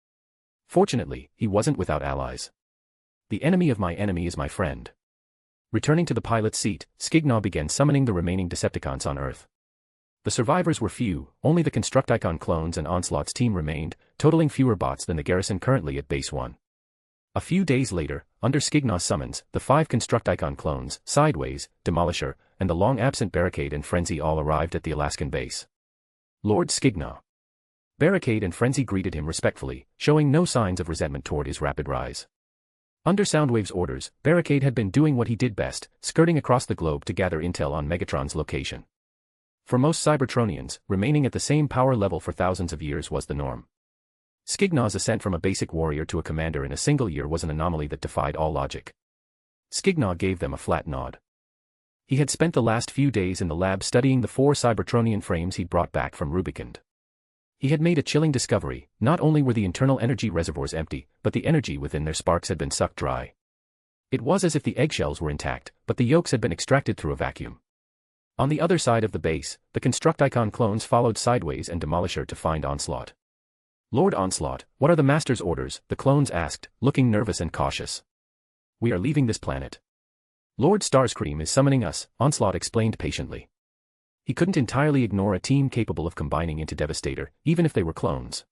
Fortunately, he wasn't without allies. The enemy of my enemy is my friend. Returning to the pilot's seat, Skignaw began summoning the remaining Decepticons on Earth. The survivors were few, only the Constructicon clones and Onslaught's team remained, totaling fewer bots than the garrison currently at Base 1. A few days later, under Skignaw's summons, the 5 Constructicon clones, Sideways, Demolisher, and the long-absent Barricade and Frenzy all arrived at the Alaskan base. Lord Skignaw. Barricade and Frenzy greeted him respectfully, showing no signs of resentment toward his rapid rise. Under Soundwave's orders, Barricade had been doing what he did best, skirting across the globe to gather intel on Megatron's location. For most Cybertronians, remaining at the same power level for thousands of years was the norm. Skignaw's ascent from a basic warrior to a commander in a single year was an anomaly that defied all logic. Skignaw gave them a flat nod. He had spent the last few days in the lab studying the 4 Cybertronian frames he'd brought back from Rubik. He had made a chilling discovery: not only were the internal energy reservoirs empty, but the energy within their sparks had been sucked dry. It was as if the eggshells were intact, but the yolks had been extracted through a vacuum. On the other side of the base, the Constructicon clones followed sideways and Demolisher to find Onslaught. "Lord Onslaught, what are the Master's orders?" the clones asked, looking nervous and cautious. "We are leaving this planet. Lord Starscream is summoning us," Onslaught explained patiently. He couldn't entirely ignore a team capable of combining into Devastator, even if they were clones.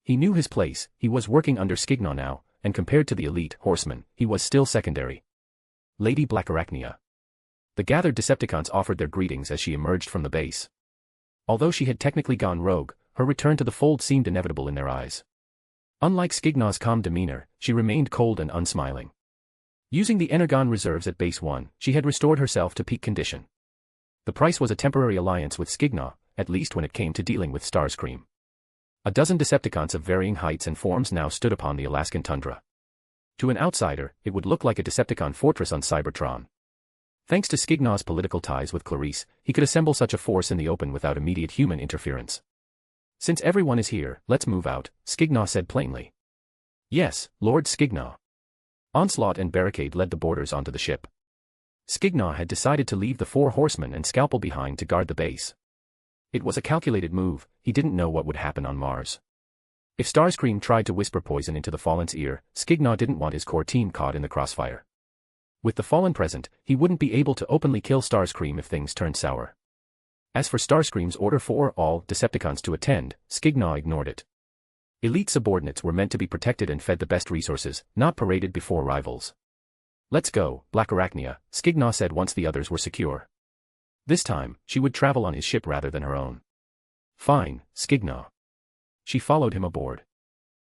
He knew his place. He was working under Skignaw now, and compared to the elite horsemen, he was still secondary. Lady Blackarachnia. The gathered Decepticons offered their greetings as she emerged from the base. Although she had technically gone rogue, her return to the fold seemed inevitable in their eyes. Unlike Skignaw's calm demeanor, she remained cold and unsmiling. Using the energon reserves at Base 1, she had restored herself to peak condition. The price was a temporary alliance with Skignaw, at least when it came to dealing with Starscream. A dozen Decepticons of varying heights and forms now stood upon the Alaskan tundra. To an outsider, it would look like a Decepticon fortress on Cybertron. Thanks to Skignaw's political ties with Clarice, he could assemble such a force in the open without immediate human interference. "Since everyone is here, let's move out," Skignaw said plainly. "Yes, Lord Skignaw." Onslaught and Barricade led the boarders onto the ship. Skignaw had decided to leave the 4 horsemen and Scalpel behind to guard the base. It was a calculated move. He didn't know what would happen on Mars. If Starscream tried to whisper poison into the Fallen's ear, Skignaw didn't want his core team caught in the crossfire. With the Fallen present, he wouldn't be able to openly kill Starscream if things turned sour. As for Starscream's order for all Decepticons to attend, Skignaw ignored it. Elite subordinates were meant to be protected and fed the best resources, not paraded before rivals. "Let's go, Blackarachnia," Skignaw said once the others were secure. This time, she would travel on his ship rather than her own. "Fine, Skignaw." She followed him aboard.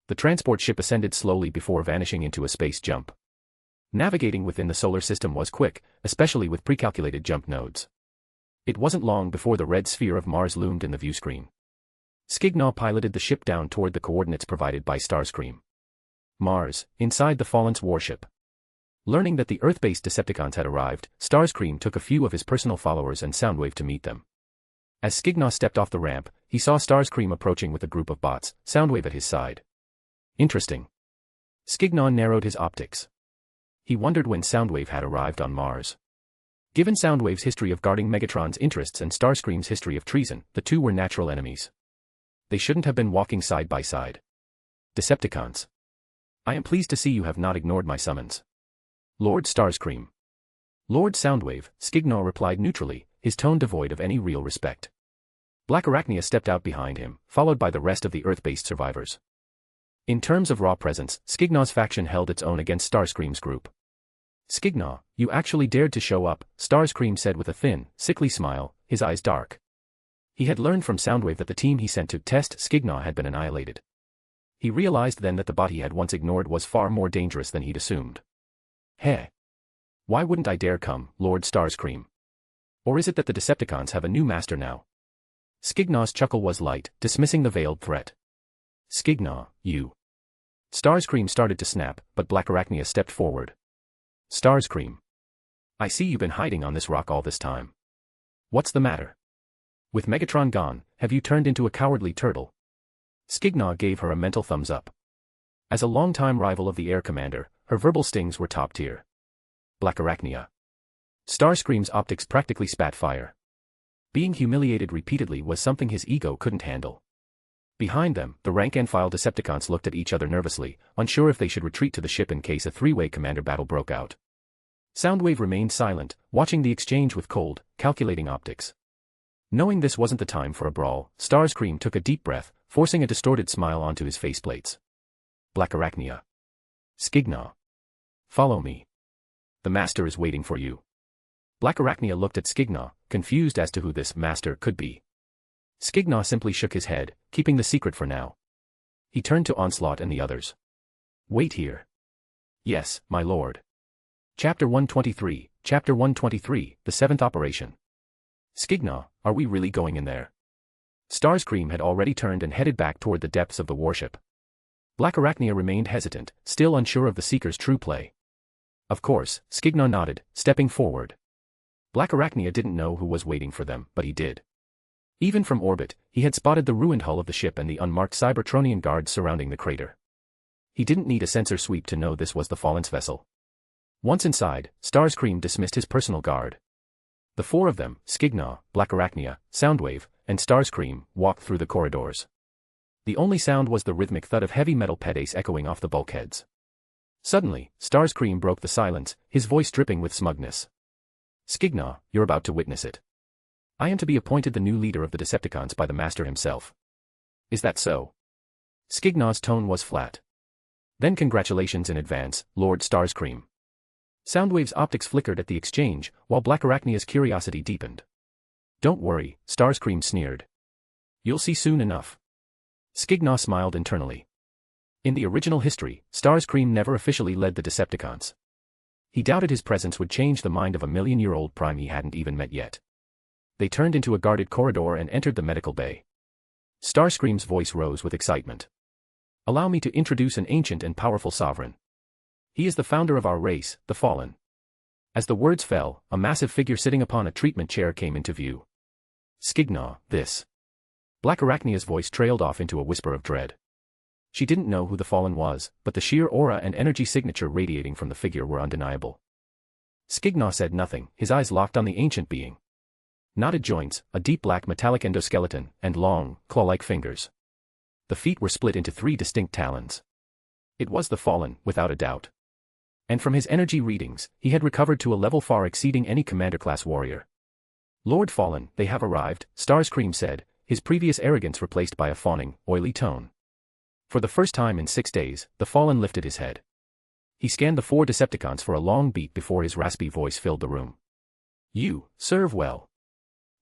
The transport ship ascended slowly before vanishing into a space jump. Navigating within the solar system was quick, especially with pre-calculated jump nodes. It wasn't long before the red sphere of Mars loomed in the viewscreen. Skignaw piloted the ship down toward the coordinates provided by Starscream. Mars, inside the Fallen's warship. Learning that the Earth-based Decepticons had arrived, Starscream took a few of his personal followers and Soundwave to meet them. As Skignaw stepped off the ramp, he saw Starscream approaching with a group of bots, Soundwave at his side. Interesting. Skignaw narrowed his optics. He wondered when Soundwave had arrived on Mars. Given Soundwave's history of guarding Megatron's interests and Starscream's history of treason, the two were natural enemies. They shouldn't have been walking side by side. Decepticons. "I am pleased to see you have not ignored my summons. Lord Starscream." "Lord Soundwave," Skignaw replied neutrally, his tone devoid of any real respect. Blackarachnia stepped out behind him, followed by the rest of the Earth-based survivors. In terms of raw presence, Skignaw's faction held its own against Starscream's group. "Skignaw, you actually dared to show up," Starscream said with a thin, sickly smile, his eyes dark. He had learned from Soundwave that the team he sent to test Skignaw had been annihilated. He realized then that the bot he had once ignored was far more dangerous than he'd assumed. "Heh. Why wouldn't I dare come, Lord Starscream? Or is it that the Decepticons have a new master now?" Skignaw's chuckle was light, dismissing the veiled threat. "Skignaw, you." Starscream started to snap, but Blackarachnia stepped forward. "Starscream. I see you've been hiding on this rock all this time. What's the matter? With Megatron gone, have you turned into a cowardly turtle?" Skignaw gave her a mental thumbs up. As a longtime rival of the Air Commander, her verbal stings were top tier. Blackarachnia. Starscream's optics practically spat fire. Being humiliated repeatedly was something his ego couldn't handle. Behind them, the rank-and-file Decepticons looked at each other nervously, unsure if they should retreat to the ship in case a three-way commander battle broke out. Soundwave remained silent, watching the exchange with cold, calculating optics. Knowing this wasn't the time for a brawl, Starscream took a deep breath, forcing a distorted smile onto his faceplates. Blackarachnia. "Skignaw. Follow me. The master is waiting for you." Blackarachnia looked at Skignaw, confused as to who this master could be. Skignaw simply shook his head, keeping the secret for now. He turned to Onslaught and the others. "Wait here. Yes, my lord. Chapter 123, Chapter 123, the 7th Operation. Skignaw, are we really going in there? Starscream had already turned and headed back toward the depths of the warship. Blackarachnia remained hesitant, still unsure of the Seeker's true play. Of course, Skignaw nodded, stepping forward. Blackarachnia didn't know who was waiting for them, but he did. Even from orbit, he had spotted the ruined hull of the ship and the unmarked Cybertronian guards surrounding the crater. He didn't need a sensor sweep to know this was the Fallen's vessel. Once inside, Starscream dismissed his personal guard. The four of them, Skignaw, Blackarachnia, Soundwave, and Starscream, walked through the corridors. The only sound was the rhythmic thud of heavy metal pedals echoing off the bulkheads. Suddenly, Starscream broke the silence, his voice dripping with smugness. Skignaw, you're about to witness it. I am to be appointed the new leader of the Decepticons by the Master himself. Is that so? Skignaw's tone was flat. Then congratulations in advance, Lord Starscream. Soundwave's optics flickered at the exchange, while Blackarachnia's curiosity deepened. Don't worry, Starscream sneered. You'll see soon enough. Skignaw smiled internally. In the original history, Starscream never officially led the Decepticons. He doubted his presence would change the mind of a million-year-old prime he hadn't even met yet. They turned into a guarded corridor and entered the medical bay. Starscream's voice rose with excitement. Allow me to introduce an ancient and powerful sovereign. He is the founder of our race, the Fallen. As the words fell, a massive figure sitting upon a treatment chair came into view. Skignaw, this. Blackarachnia's voice trailed off into a whisper of dread. She didn't know who the Fallen was, but the sheer aura and energy signature radiating from the figure were undeniable. Skignaw said nothing, his eyes locked on the ancient being. Knotted joints, a deep black metallic endoskeleton, and long, claw-like fingers. The feet were split into 3 distinct talons. It was the Fallen, without a doubt. And from his energy readings, he had recovered to a level far exceeding any commander-class warrior. Lord Fallen, they have arrived, Starscream said, his previous arrogance replaced by a fawning, oily tone. For the first time in 6 days, the Fallen lifted his head. He scanned the 4 Decepticons for a long beat before his raspy voice filled the room. You, serve well.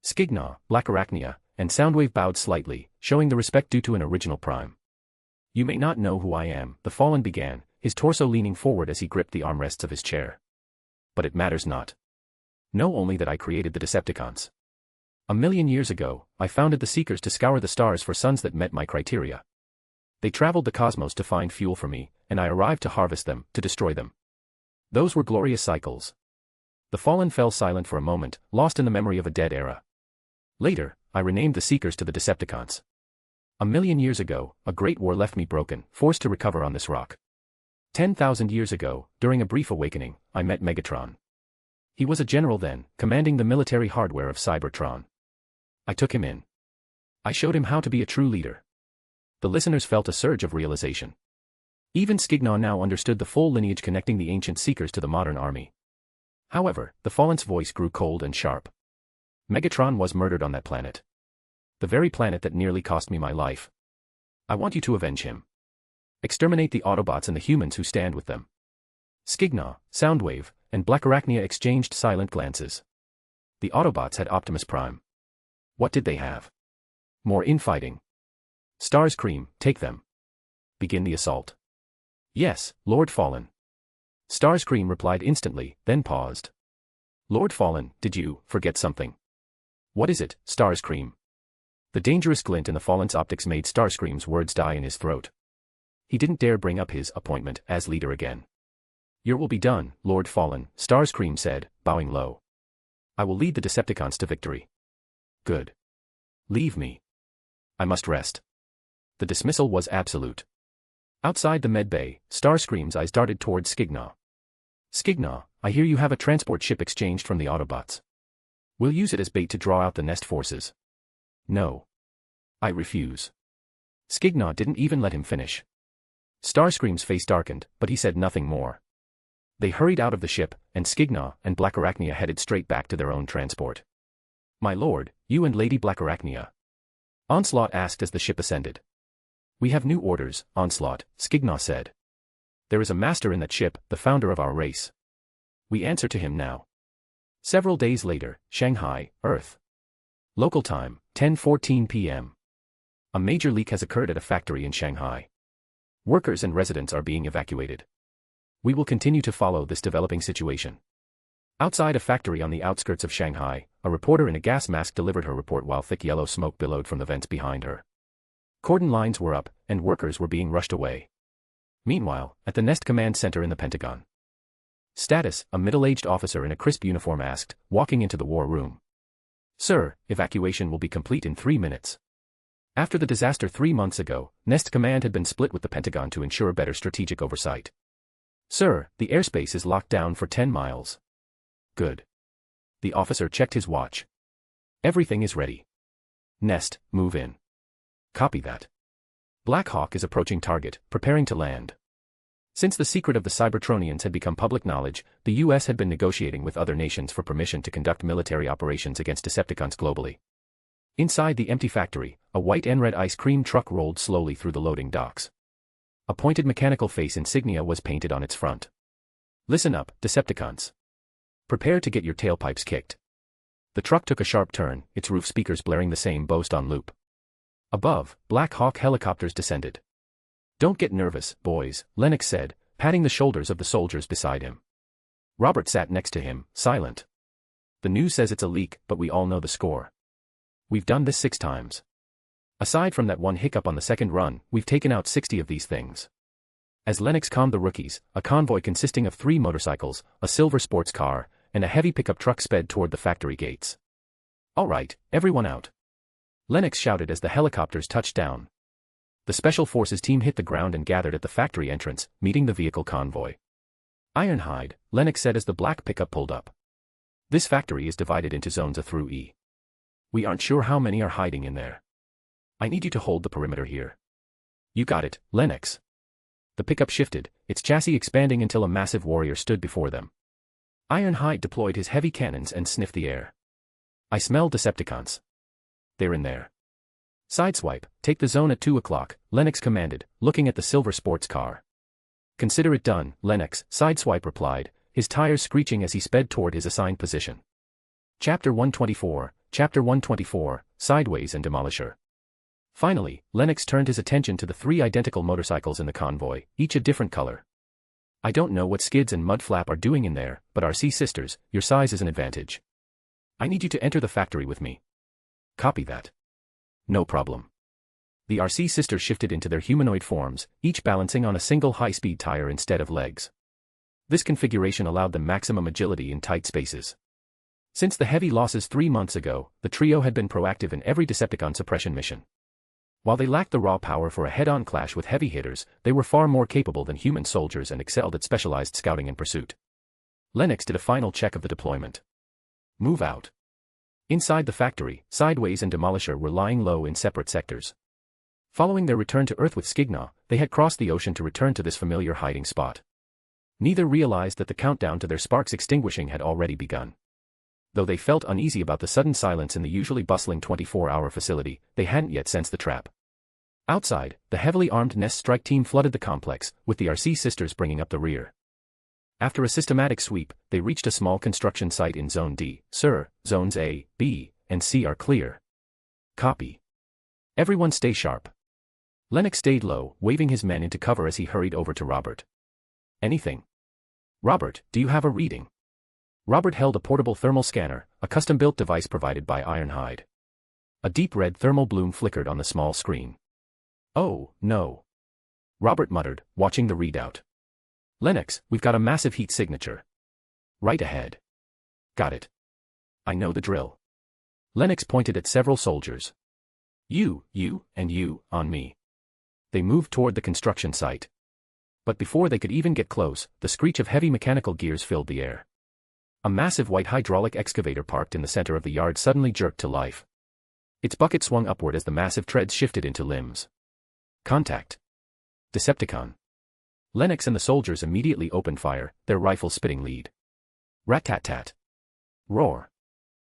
Skignaw, Blackarachnia, and Soundwave bowed slightly, showing the respect due to an original prime. You may not know who I am, the Fallen began, his torso leaning forward as he gripped the armrests of his chair. But it matters not. Know only that I created the Decepticons. 1,000,000 years ago, I founded the Seekers to scour the stars for suns that met my criteria. They traveled the cosmos to find fuel for me, and I arrived to harvest them, to destroy them. Those were glorious cycles. The Fallen fell silent for a moment, lost in the memory of a dead era. Later, I renamed the Seekers to the Decepticons. 1,000,000 years ago, a great war left me broken, forced to recover on this rock. 10,000 years ago, during a brief awakening, I met Megatron. He was a general then, commanding the military hardware of Cybertron. I took him in. I showed him how to be a true leader. The listeners felt a surge of realization. Even Skignaw now understood the full lineage connecting the ancient Seekers to the modern army. However, the Fallen's voice grew cold and sharp. Megatron was murdered on that planet. The very planet that nearly cost me my life. I want you to avenge him. Exterminate the Autobots and the humans who stand with them. Skignaw, Soundwave, and Blackarachnia exchanged silent glances. The Autobots had Optimus Prime. What did they have? More infighting. Starscream, take them. Begin the assault. Yes, Lord Fallen. Starscream replied instantly, then paused. Lord Fallen, did you forget something? What is it, Starscream? The dangerous glint in the Fallen's optics made Starscream's words die in his throat. He didn't dare bring up his appointment as leader again. Your will be done, Lord Fallen, Starscream said, bowing low. I will lead the Decepticons to victory. Good. Leave me. I must rest. The dismissal was absolute. Outside the medbay, Starscream's eyes darted toward Skignaw. Skignaw, I hear you have a transport ship exchanged from the Autobots. We'll use it as bait to draw out the nest forces. No. I refuse. Skignaw didn't even let him finish. Starscream's face darkened, but he said nothing more. They hurried out of the ship, and Skignaw and Blackarachnia headed straight back to their own transport. My lord, you and Lady Blackarachnia. Onslaught asked as the ship ascended. We have new orders, Onslaught, Skignaw said. There is a master in that ship, the founder of our race. We answer to him now. Several days later, Shanghai, Earth. Local time, 10:14 p.m. A major leak has occurred at a factory in Shanghai. Workers and residents are being evacuated. We will continue to follow this developing situation. Outside a factory on the outskirts of Shanghai, a reporter in a gas mask delivered her report while thick yellow smoke billowed from the vents behind her. Cordon lines were up, and workers were being rushed away. Meanwhile, at the Nest Command Center in the Pentagon. Status, a middle-aged officer in a crisp uniform asked, walking into the war room. Sir, evacuation will be complete in 3 minutes. After the disaster 3 months ago, Nest Command had been split with the Pentagon to ensure better strategic oversight. Sir, the airspace is locked down for 10 miles. Good. The officer checked his watch. Everything is ready. Nest, move in. Copy that. Black Hawk is approaching target, preparing to land. Since the secret of the Cybertronians had become public knowledge, the US had been negotiating with other nations for permission to conduct military operations against Decepticons globally. Inside the empty factory, a white and red ice cream truck rolled slowly through the loading docks. A pointed mechanical face insignia was painted on its front. Listen up, Decepticons. Prepare to get your tailpipes kicked. The truck took a sharp turn, its roof speakers blaring the same boast on loop. Above, Black Hawk helicopters descended. Don't get nervous, boys, Lennox said, patting the shoulders of the soldiers beside him. Robert sat next to him, silent. The news says it's a leak, but we all know the score. We've done this 6 times. Aside from that one hiccup on the second run, we've taken out 60 of these things. As Lennox calmed the rookies, a convoy consisting of 3 motorcycles, a silver sports car, and a heavy pickup truck sped toward the factory gates. All right, everyone out. Lennox shouted as the helicopters touched down. The Special Forces team hit the ground and gathered at the factory entrance, meeting the vehicle convoy. Ironhide, Lennox said as the black pickup pulled up. This factory is divided into zones A through E. We aren't sure how many are hiding in there. I need you to hold the perimeter here. You got it, Lennox. The pickup shifted, its chassis expanding until a massive warrior stood before them. Ironhide deployed his heavy cannons and sniffed the air. I smell Decepticons. They're in there. Sideswipe, take the zone at 2 o'clock, Lennox commanded, looking at the silver sports car. Consider it done, Lennox, Sideswipe replied, his tires screeching as he sped toward his assigned position. Chapter 124, Sideways and Demolisher. Finally, Lennox turned his attention to the 3 identical motorcycles in the convoy, each a different color. I don't know what Skids and Mudflap are doing in there, but RC sisters, your size is an advantage. I need you to enter the factory with me. Copy that. No problem. The RC sisters shifted into their humanoid forms, each balancing on a single high-speed tire instead of legs. This configuration allowed them maximum agility in tight spaces. Since the heavy losses 3 months ago, the trio had been proactive in every Decepticon suppression mission. While they lacked the raw power for a head-on clash with heavy hitters, they were far more capable than human soldiers and excelled at specialized scouting and pursuit. Lennox did a final check of the deployment. Move out. Inside the factory, Sideways and Demolisher were lying low in separate sectors. Following their return to Earth with Skignaw, they had crossed the ocean to return to this familiar hiding spot. Neither realized that the countdown to their sparks extinguishing had already begun. Though they felt uneasy about the sudden silence in the usually bustling 24-hour facility, they hadn't yet sensed the trap. Outside, the heavily armed Nest strike team flooded the complex, with the RC sisters bringing up the rear. After a systematic sweep, they reached a small construction site in Zone D. Sir, Zones A, B, and C are clear. Copy. Everyone stay sharp. Lennox stayed low, waving his men into cover as he hurried over to Robert. Anything? Robert, do you have a reading? Robert held a portable thermal scanner, a custom-built device provided by Ironhide. A deep red thermal bloom flickered on the small screen. Oh, no. Robert muttered, watching the readout. Lennox, we've got a massive heat signature. Right ahead. Got it. I know the drill. Lennox pointed at several soldiers. You, and you, on me. They moved toward the construction site. But before they could even get close, the screech of heavy mechanical gears filled the air. A massive white hydraulic excavator parked in the center of the yard suddenly jerked to life. Its bucket swung upward as the massive treads shifted into limbs. Contact. Decepticon. Lennox and the soldiers immediately opened fire, their rifles spitting lead. Rat-tat-tat. Roar.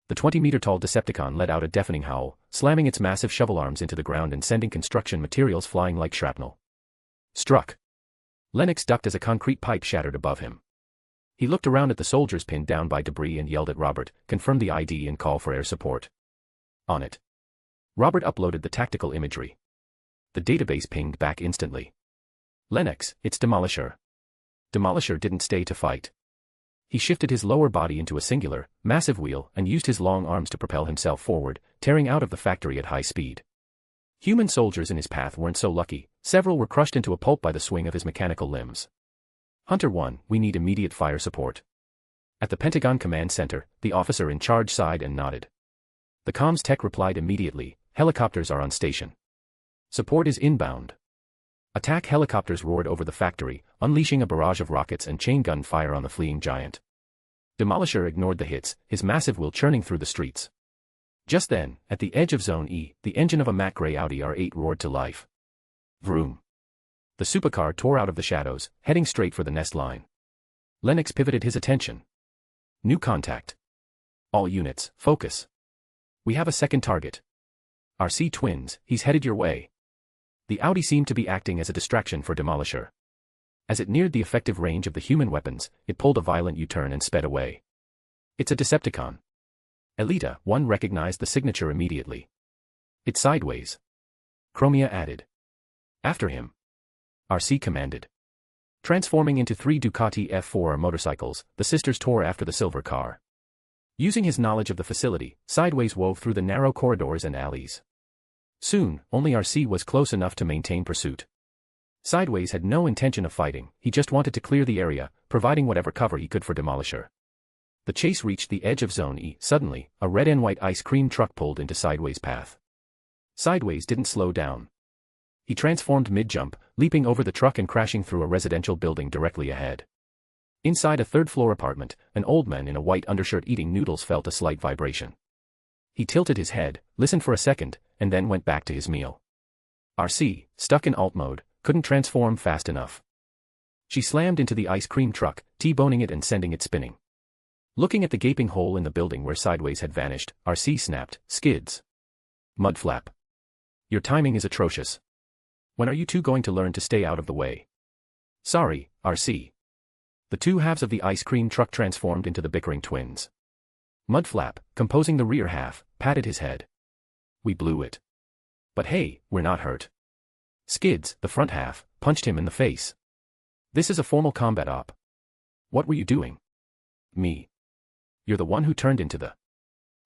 The 20-meter-tall Decepticon let out a deafening howl, slamming its massive shovel arms into the ground and sending construction materials flying like shrapnel. Struck. Lennox ducked as a concrete pipe shattered above him. He looked around at the soldiers pinned down by debris and yelled at Robert, confirm the ID and call for air support. On it. Robert uploaded the tactical imagery. The database pinged back instantly. Lennox, it's Demolisher. Demolisher didn't stay to fight. He shifted his lower body into a singular, massive wheel and used his long arms to propel himself forward, tearing out of the factory at high speed. Human soldiers in his path weren't so lucky, several were crushed into a pulp by the swing of his mechanical limbs. Hunter 1, we need immediate fire support. At the Pentagon Command Center, the officer in charge sighed and nodded. The comms tech replied immediately, helicopters are on station. Support is inbound. Attack helicopters roared over the factory, unleashing a barrage of rockets and chain gun fire on the fleeing giant. Demolisher ignored the hits, his massive wheel churning through the streets. Just then, at the edge of Zone E, the engine of a matte gray Audi R8 roared to life. Vroom. The supercar tore out of the shadows, heading straight for the nest line. Lennox pivoted his attention. New contact. All units, focus. We have a second target. RC twins, he's headed your way. The Audi seemed to be acting as a distraction for Demolisher. As it neared the effective range of the human weapons, it pulled a violent U-turn and sped away. It's a Decepticon. Elita 1 recognized the signature immediately. It's sideways. Chromia added. After him. RC commanded. Transforming into 3 Ducati F4 motorcycles, the sisters tore after the silver car. Using his knowledge of the facility, Sideways wove through the narrow corridors and alleys. Soon, only RC was close enough to maintain pursuit. Sideways had no intention of fighting, he just wanted to clear the area, providing whatever cover he could for Demolisher. The chase reached the edge of Zone E. Suddenly, a red and white ice cream truck pulled into Sideways' path. Sideways didn't slow down. He transformed mid-jump, leaping over the truck and crashing through a residential building directly ahead. Inside a third-floor apartment, an old man in a white undershirt eating noodles felt a slight vibration. He tilted his head, listened for a second, and then went back to his meal. RC, stuck in alt mode, couldn't transform fast enough. She slammed into the ice cream truck, T-boning it and sending it spinning. Looking at the gaping hole in the building where Sideways had vanished, RC snapped, skids. Mudflap. Your timing is atrocious. When are you two going to learn to stay out of the way? Sorry, RC. The two halves of the ice cream truck transformed into the bickering twins. Mudflap, composing the rear half, patted his head. We blew it. But hey, we're not hurt. Skids, the front half, punched him in the face. This is a formal combat op. What were you doing? Me. You're the one who turned into the...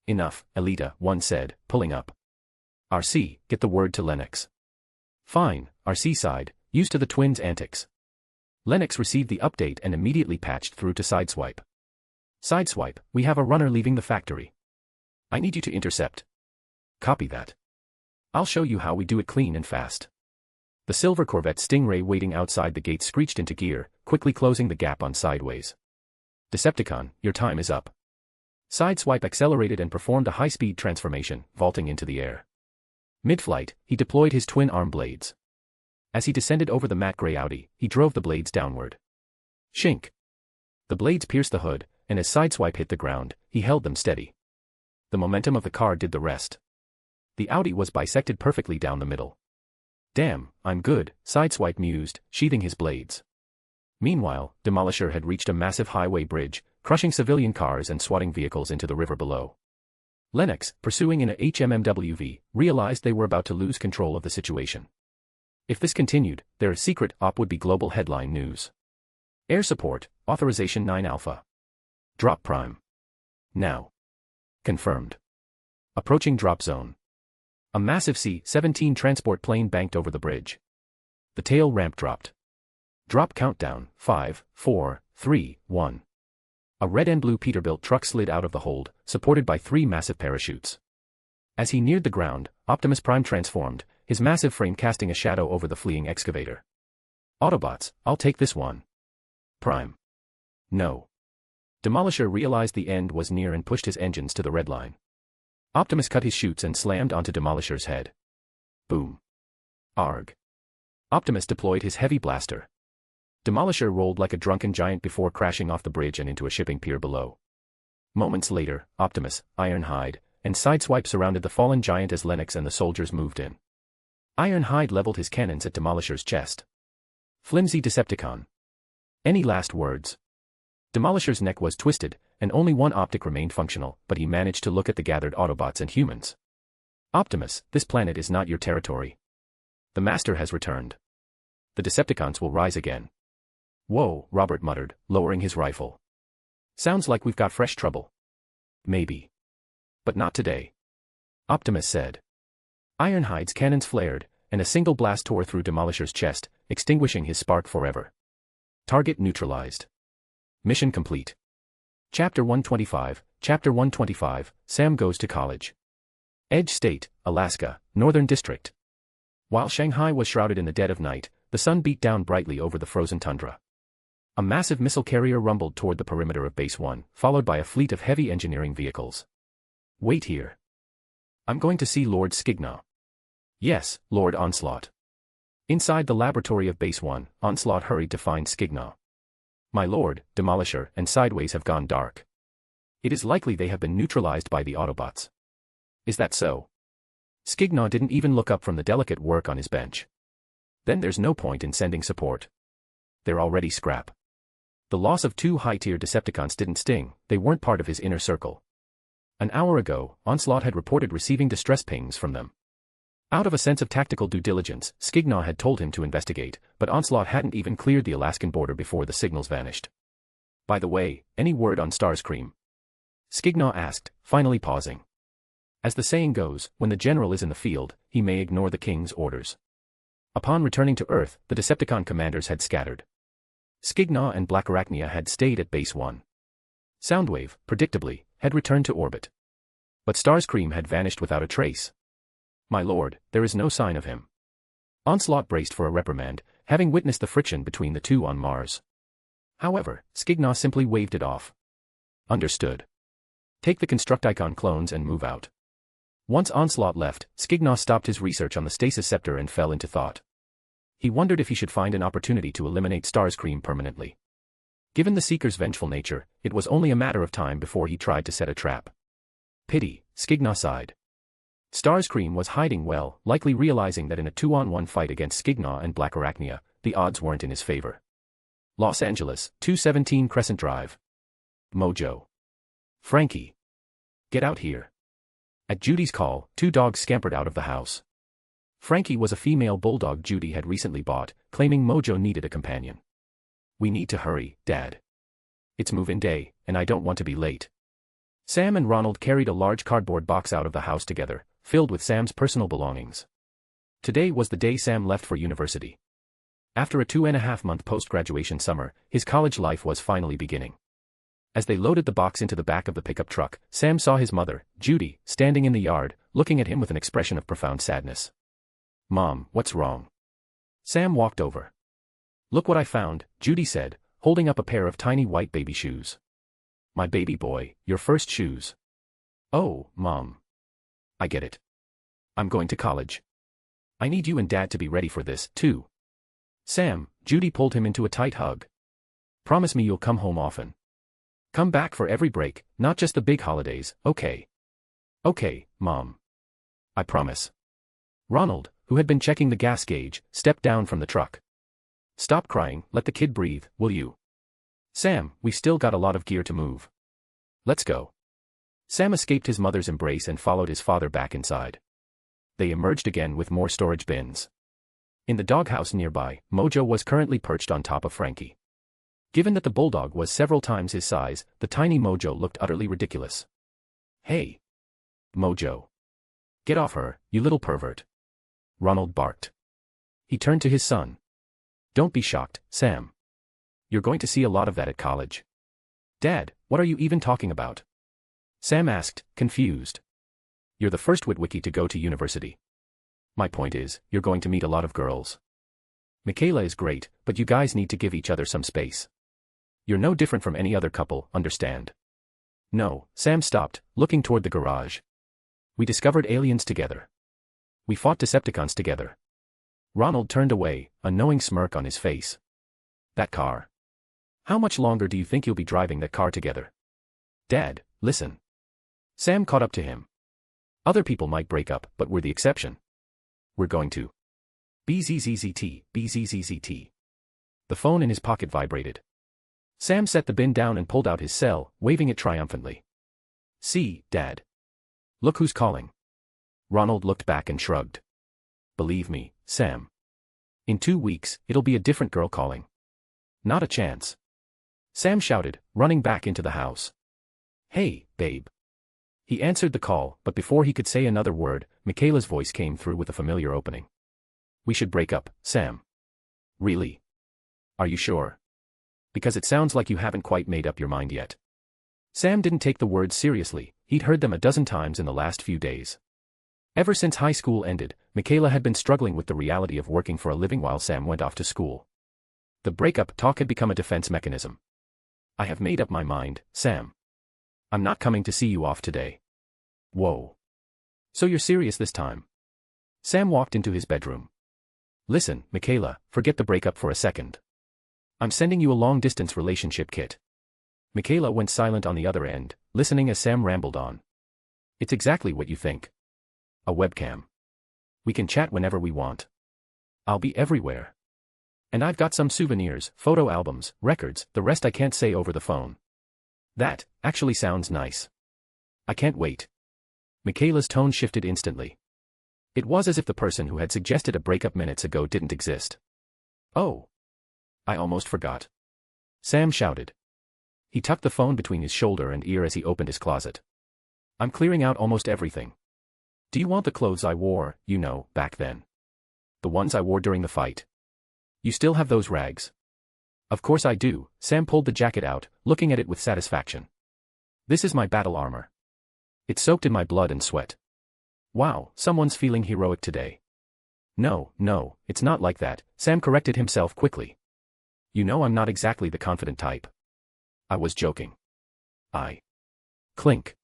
Enough, Elita 1 said, pulling up. RC, get the word to Lennox. Fine, RC sighed, used to the twins' antics. Lennox received the update and immediately patched through to Sideswipe. Sideswipe, we have a runner leaving the factory. I need you to intercept. Copy that. I'll show you how we do it clean and fast. The silver Corvette Stingray waiting outside the gate screeched into gear, quickly closing the gap on Sideways. Decepticon, your time is up. Sideswipe accelerated and performed a high-speed transformation, vaulting into the air. Mid-flight, he deployed his twin arm blades. As he descended over the matte gray Audi, he drove the blades downward. Shink. The blades pierced the hood, and as Sideswipe hit the ground, he held them steady. The momentum of the car did the rest. The Audi was bisected perfectly down the middle. Damn, I'm good, Sideswipe mused, sheathing his blades. Meanwhile, Demolisher had reached a massive highway bridge, crushing civilian cars and swatting vehicles into the river below. Lennox, pursuing in a HMMWV, realized they were about to lose control of the situation. If this continued, their secret op would be global headline news. Air support, authorization 9 Alpha. Drop prime. Now. Confirmed. Approaching drop zone. A massive C-17 transport plane banked over the bridge. The tail ramp dropped. Drop countdown, 5, 4, 3, 1. A red and blue Peterbilt truck slid out of the hold, supported by 3 massive parachutes. As he neared the ground, Optimus Prime transformed, his massive frame casting a shadow over the fleeing excavator. Autobots, I'll take this one. Prime. No. Demolisher realized the end was near and pushed his engines to the red line. Optimus cut his chutes and slammed onto Demolisher's head. Boom. Arg. Optimus deployed his heavy blaster. Demolisher rolled like a drunken giant before crashing off the bridge and into a shipping pier below. Moments later, Optimus, Ironhide, and Sideswipe surrounded the fallen giant as Lennox and the soldiers moved in. Ironhide leveled his cannons at Demolisher's chest. Flimsy Decepticon. Any last words? Demolisher's neck was twisted, and only one optic remained functional, but he managed to look at the gathered Autobots and humans. Optimus, this planet is not your territory. The Master has returned. The Decepticons will rise again. Whoa, Robert muttered, lowering his rifle. Sounds like we've got fresh trouble. Maybe. But not today. Optimus said. Ironhide's cannons flared, and a single blast tore through Demolisher's chest, extinguishing his spark forever. Target neutralized. Mission complete. Chapter 125, Chapter 125, Sam Goes to College. Edge State, Alaska, Northern District. While Shanghai was shrouded in the dead of night, the sun beat down brightly over the frozen tundra. A massive missile carrier rumbled toward the perimeter of Base 1, followed by a fleet of heavy engineering vehicles. Wait here. I'm going to see Lord Skignaw. Yes, Lord Onslaught. Inside the laboratory of Base 1, Onslaught hurried to find Skignaw. My lord, Demolisher and Sideways have gone dark. It is likely they have been neutralized by the Autobots. Is that so? Skignaw didn't even look up from the delicate work on his bench. Then there's no point in sending support. They're already scrap. The loss of 2 high-tier Decepticons didn't sting, they weren't part of his inner circle. An hour ago, Onslaught had reported receiving distress pings from them. Out of a sense of tactical due diligence, Skignaw had told him to investigate, but Onslaught hadn't even cleared the Alaskan border before the signals vanished. By the way, any word on Starscream? Skignaw asked, finally pausing. As the saying goes, when the general is in the field, he may ignore the king's orders. Upon returning to Earth, the Decepticon commanders had scattered. Skignaw and Blackarachnia had stayed at Base 1. Soundwave, predictably, had returned to orbit. But Starscream had vanished without a trace. My lord, there is no sign of him. Onslaught braced for a reprimand, having witnessed the friction between the two on Mars. However, Skignaw simply waved it off. Understood. Take the Constructicon clones and move out. Once Onslaught left, Skignaw stopped his research on the stasis scepter and fell into thought. He wondered if he should find an opportunity to eliminate Starscream permanently. Given the Seeker's vengeful nature, it was only a matter of time before he tried to set a trap. Pity, Skignaw sighed. Starscream was hiding well, likely realizing that in a 2-on-1 fight against Skignaw and Blackarachnia, the odds weren't in his favor. Los Angeles, 217 Crescent Drive. Mojo. Frankie. Get out here. At Judy's call, 2 dogs scampered out of the house. Frankie was a female bulldog Judy had recently bought, claiming Mojo needed a companion. We need to hurry, Dad. It's move-in day, and I don't want to be late. Sam and Ronald carried a large cardboard box out of the house together, filled with Sam's personal belongings. Today was the day Sam left for university. After a 2.5-month post-graduation summer, his college life was finally beginning. As they loaded the box into the back of the pickup truck, Sam saw his mother, Judy, standing in the yard, looking at him with an expression of profound sadness. Mom, what's wrong? Sam walked over. Look what I found, Judy said, holding up a pair of tiny white baby shoes. My baby boy, your first shoes. Oh, Mom. I get it. I'm going to college. I need you and Dad to be ready for this, too. Sam, Judy pulled him into a tight hug. Promise me you'll come home often. Come back for every break, not just the big holidays, okay? Okay, Mom. I promise. Ronald, who had been checking the gas gauge, stepped down from the truck. Stop crying, let the kid breathe, will you? Sam, we've still got a lot of gear to move. Let's go. Sam escaped his mother's embrace and followed his father back inside. They emerged again with more storage bins. In the doghouse nearby, Mojo was currently perched on top of Frankie. Given that the bulldog was several times his size, the tiny Mojo looked utterly ridiculous. Hey. Mojo. Get off her, you little pervert. Ronald barked. He turned to his son. Don't be shocked, Sam. You're going to see a lot of that at college. Dad, what are you even talking about? Sam asked, confused. You're the first Witwicky to go to university. My point is, you're going to meet a lot of girls. Michaela is great, but you guys need to give each other some space. You're no different from any other couple, understand? No, Sam stopped, looking toward the garage. We discovered aliens together. We fought Decepticons together. Ronald turned away, a knowing smirk on his face. That car. How much longer do you think you'll be driving that car together? Dad, listen. Sam caught up to him. Other people might break up, but we're the exception. We're going to. BZZZT, BZZZT. The phone in his pocket vibrated. Sam set the bin down and pulled out his cell, waving it triumphantly. See, Dad. Look who's calling. Ronald looked back and shrugged. Believe me, Sam. In 2 weeks, it'll be a different girl calling. Not a chance. Sam shouted, running back into the house. Hey, babe. He answered the call, but before he could say another word, Michaela's voice came through with a familiar opening. We should break up, Sam. Really? Are you sure? Because it sounds like you haven't quite made up your mind yet. Sam didn't take the words seriously, he'd heard them a dozen times in the last few days. Ever since high school ended, Michaela had been struggling with the reality of working for a living while Sam went off to school. The breakup talk had become a defense mechanism. I have made up my mind, Sam. I'm not coming to see you off today. Whoa. So you're serious this time? Sam walked into his bedroom. Listen, Michaela, forget the breakup for a second. I'm sending you a long-distance relationship kit. Michaela went silent on the other end, listening as Sam rambled on. It's exactly what you think. A webcam. We can chat whenever we want. I'll be everywhere. And I've got some souvenirs, photo albums, records, the rest I can't say over the phone. That actually sounds nice. I can't wait. Michaela's tone shifted instantly. It was as if the person who had suggested a breakup minutes ago didn't exist. Oh. I almost forgot. Sam shouted. He tucked the phone between his shoulder and ear as he opened his closet. I'm clearing out almost everything. Do you want the clothes I wore, back then? The ones I wore during the fight? You still have those rags? Of course I do. Sam pulled the jacket out, looking at it with satisfaction. This is my battle armor. It's soaked in my blood and sweat. Wow, someone's feeling heroic today. No, it's not like that, Sam corrected himself quickly. I'm not exactly the confident type. I was joking. Clink.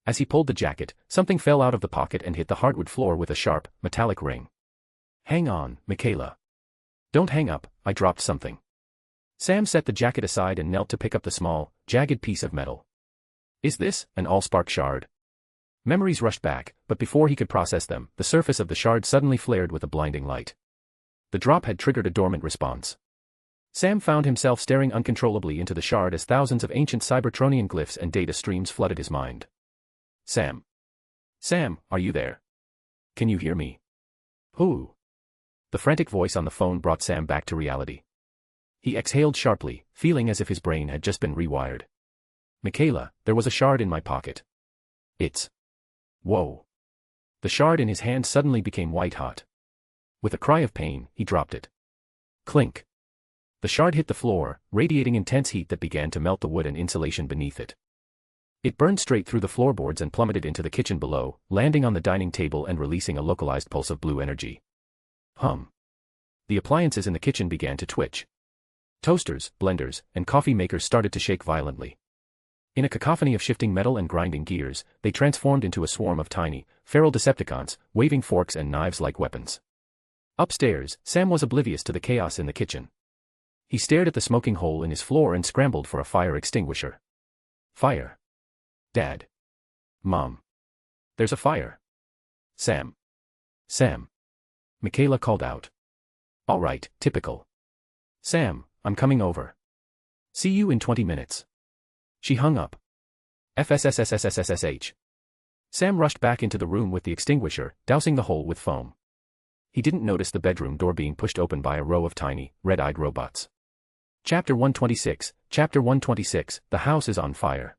As he pulled the jacket, something fell out of the pocket and hit the hardwood floor with a sharp, metallic ring. Hang on, Michaela. Don't hang up, I dropped something. Sam set the jacket aside and knelt to pick up the small, jagged piece of metal. Is this an allspark shard? Memories rushed back, but before he could process them, the surface of the shard suddenly flared with a blinding light. The drop had triggered a dormant response. Sam found himself staring uncontrollably into the shard as thousands of ancient Cybertronian glyphs and data streams flooded his mind. Sam, are you there? Can you hear me? Who? The frantic voice on the phone brought Sam back to reality. He exhaled sharply, feeling as if his brain had just been rewired. Michaela, there was a shard in my pocket. It's... Whoa. The shard in his hand suddenly became white-hot. With a cry of pain, he dropped it. Clink. The shard hit the floor, radiating intense heat that began to melt the wood and insulation beneath it. It burned straight through the floorboards and plummeted into the kitchen below, landing on the dining table and releasing a localized pulse of blue energy. Hum. The appliances in the kitchen began to twitch. Toasters, blenders, and coffee makers started to shake violently. In a cacophony of shifting metal and grinding gears, they transformed into a swarm of tiny, feral Decepticons, waving forks and knives like weapons. Upstairs, Sam was oblivious to the chaos in the kitchen. He stared at the smoking hole in his floor and scrambled for a fire extinguisher. Fire. Dad. Mom. There's a fire. Sam. Michaela called out. All right, typical. Sam, I'm coming over. See you in 20 minutes. She hung up. FSSSSSSSH. Sam rushed back into the room with the extinguisher, dousing the hole with foam. He didn't notice the bedroom door being pushed open by a row of tiny, red-eyed robots. Chapter 126, The house is on fire.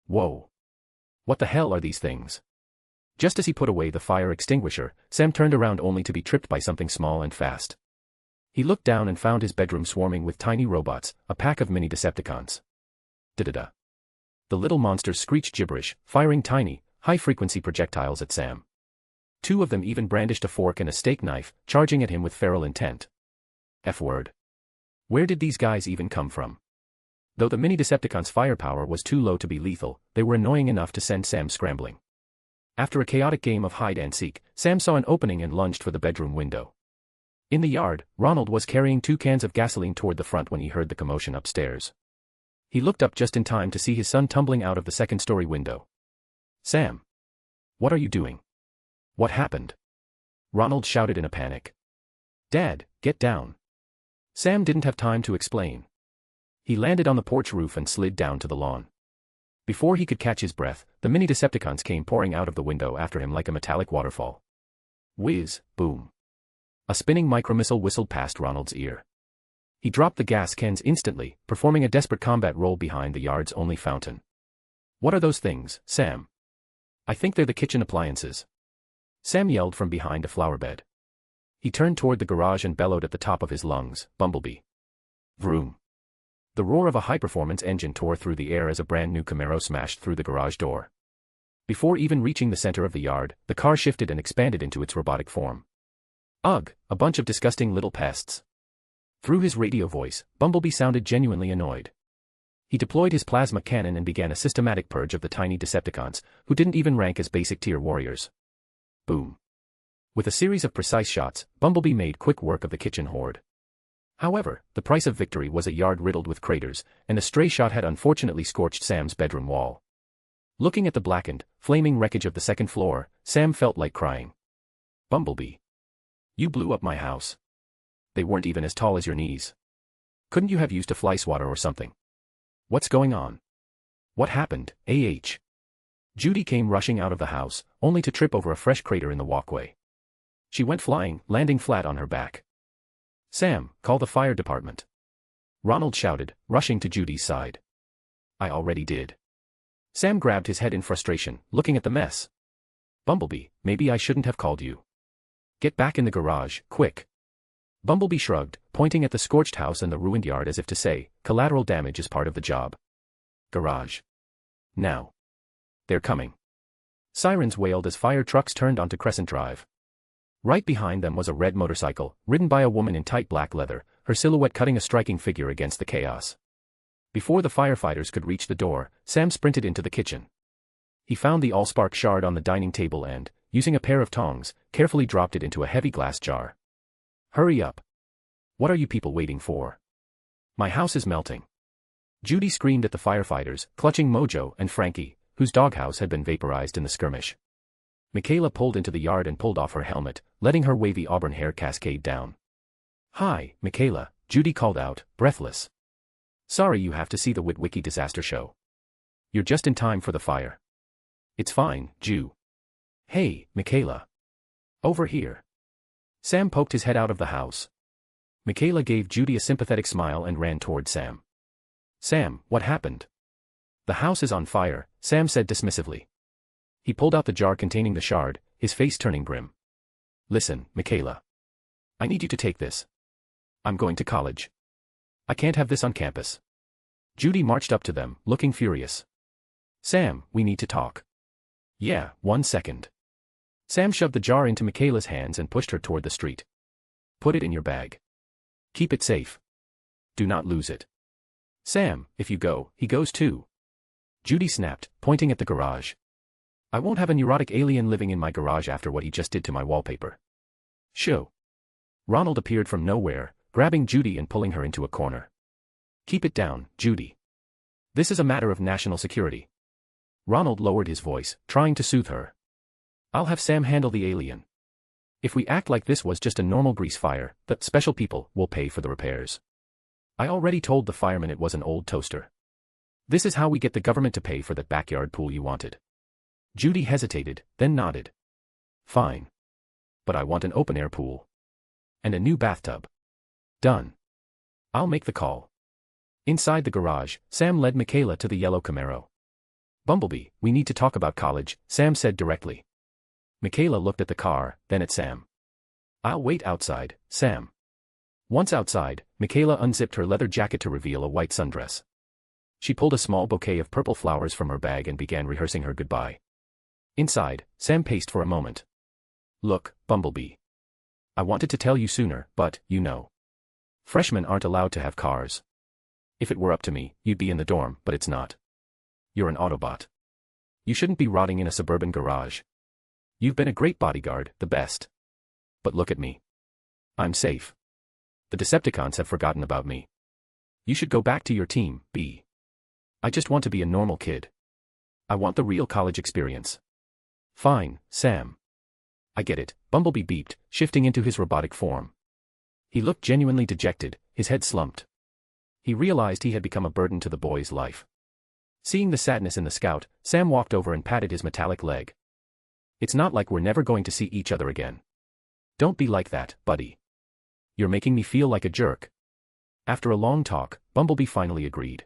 Whoa. What the hell are these things? Just as he put away the fire extinguisher, Sam turned around only to be tripped by something small and fast. He looked down and found his bedroom swarming with tiny robots, a pack of mini Decepticons. Da-da-da. The little monsters screeched gibberish, firing tiny, high-frequency projectiles at Sam. Two of them even brandished a fork and a steak knife, charging at him with feral intent. F-word. Where did these guys even come from? Though the mini Decepticons' firepower was too low to be lethal, they were annoying enough to send Sam scrambling. After a chaotic game of hide-and-seek, Sam saw an opening and lunged for the bedroom window. In the yard, Ronald was carrying 2 cans of gasoline toward the front when he heard the commotion upstairs. He looked up just in time to see his son tumbling out of the second-story window. Sam. What are you doing? What happened? Ronald shouted in a panic. Dad, get down. Sam didn't have time to explain. He landed on the porch roof and slid down to the lawn. Before he could catch his breath, the mini Decepticons came pouring out of the window after him like a metallic waterfall. Whiz, boom. A spinning micromissile whistled past Ronald's ear. He dropped the gas cans instantly, performing a desperate combat roll behind the yard's only fountain. What are those things, Sam? I think they're the kitchen appliances. Sam yelled from behind a flower bed. He turned toward the garage and bellowed at the top of his lungs, Bumblebee. Vroom. The roar of a high-performance engine tore through the air as a brand-new Camaro smashed through the garage door. Before even reaching the center of the yard, the car shifted and expanded into its robotic form. Ugh, a bunch of disgusting little pests. Through his radio voice, Bumblebee sounded genuinely annoyed. He deployed his plasma cannon and began a systematic purge of the tiny Decepticons, who didn't even rank as basic-tier warriors. Boom. With a series of precise shots, Bumblebee made quick work of the kitchen horde. However, the price of victory was a yard riddled with craters, and a stray shot had unfortunately scorched Sam's bedroom wall. Looking at the blackened, flaming wreckage of the second floor, Sam felt like crying. Bumblebee. You blew up my house. They weren't even as tall as your knees. Couldn't you have used a fly swatter or something? What's going on? What happened, AH? Judy came rushing out of the house, only to trip over a fresh crater in the walkway. She went flying, landing flat on her back. Sam, call the fire department. Ronald shouted, rushing to Judy's side. I already did. Sam grabbed his head in frustration, looking at the mess. Bumblebee, maybe I shouldn't have called you. Get back in the garage, quick. Bumblebee shrugged, pointing at the scorched house and the ruined yard as if to say, collateral damage is part of the job. Garage. Now. They're coming. Sirens wailed as fire trucks turned onto Crescent Drive. Right behind them was a red motorcycle, ridden by a woman in tight black leather, her silhouette cutting a striking figure against the chaos. Before the firefighters could reach the door, Sam sprinted into the kitchen. He found the allspark shard on the dining table and, using a pair of tongs, carefully dropped it into a heavy glass jar. Hurry up. What are you people waiting for? My house is melting. Judy screamed at the firefighters, clutching Mojo and Frankie, whose doghouse had been vaporized in the skirmish. Michaela pulled into the yard and pulled off her helmet, letting her wavy auburn hair cascade down. Hi, Michaela, Judy called out, breathless. Sorry you have to see the Witwicky disaster show. You're just in time for the fire. It's fine, Ju. Hey, Michaela. Over here. Sam poked his head out of the house. Michaela gave Judy a sympathetic smile and ran toward Sam. Sam, what happened? The house is on fire, Sam said dismissively. He pulled out the jar containing the shard, his face turning grim. Listen, Michaela. I need you to take this. I'm going to college. I can't have this on campus. Judy marched up to them, looking furious. Sam, we need to talk. Yeah, 1 second. Sam shoved the jar into Michaela's hands and pushed her toward the street. Put it in your bag. Keep it safe. Do not lose it. Sam, if you go, he goes too. Judy snapped, pointing at the garage. I won't have a neurotic alien living in my garage after what he just did to my wallpaper. Show. Ronald appeared from nowhere, grabbing Judy and pulling her into a corner. Keep it down, Judy. This is a matter of national security. Ronald lowered his voice, trying to soothe her. I'll have Sam handle the alien. If we act like this was just a normal grease fire, the special people will pay for the repairs. I already told the firemen it was an old toaster. This is how we get the government to pay for that backyard pool you wanted. Judy hesitated, then nodded. Fine. But I want an open-air pool. And a new bathtub. Done. I'll make the call. Inside the garage, Sam led Michaela to the yellow Camaro. Bumblebee, we need to talk about college, Sam said directly. Michaela looked at the car, then at Sam. I'll wait outside, Sam. Once outside, Michaela unzipped her leather jacket to reveal a white sundress. She pulled a small bouquet of purple flowers from her bag and began rehearsing her goodbye. Inside, Sam paced for a moment. Look, Bumblebee. I wanted to tell you sooner, but, you know. Freshmen aren't allowed to have cars. If it were up to me, you'd be in the dorm, but it's not. You're an Autobot. You shouldn't be rotting in a suburban garage. You've been a great bodyguard, the best. But look at me. I'm safe. The Decepticons have forgotten about me. You should go back to your team, B. I just want to be a normal kid. I want the real college experience. Fine, Sam. I get it, Bumblebee beeped, shifting into his robotic form. He looked genuinely dejected, his head slumped. He realized he had become a burden to the boy's life. Seeing the sadness in the scout, Sam walked over and patted his metallic leg. It's not like we're never going to see each other again. Don't be like that, buddy. You're making me feel like a jerk. After a long talk, Bumblebee finally agreed.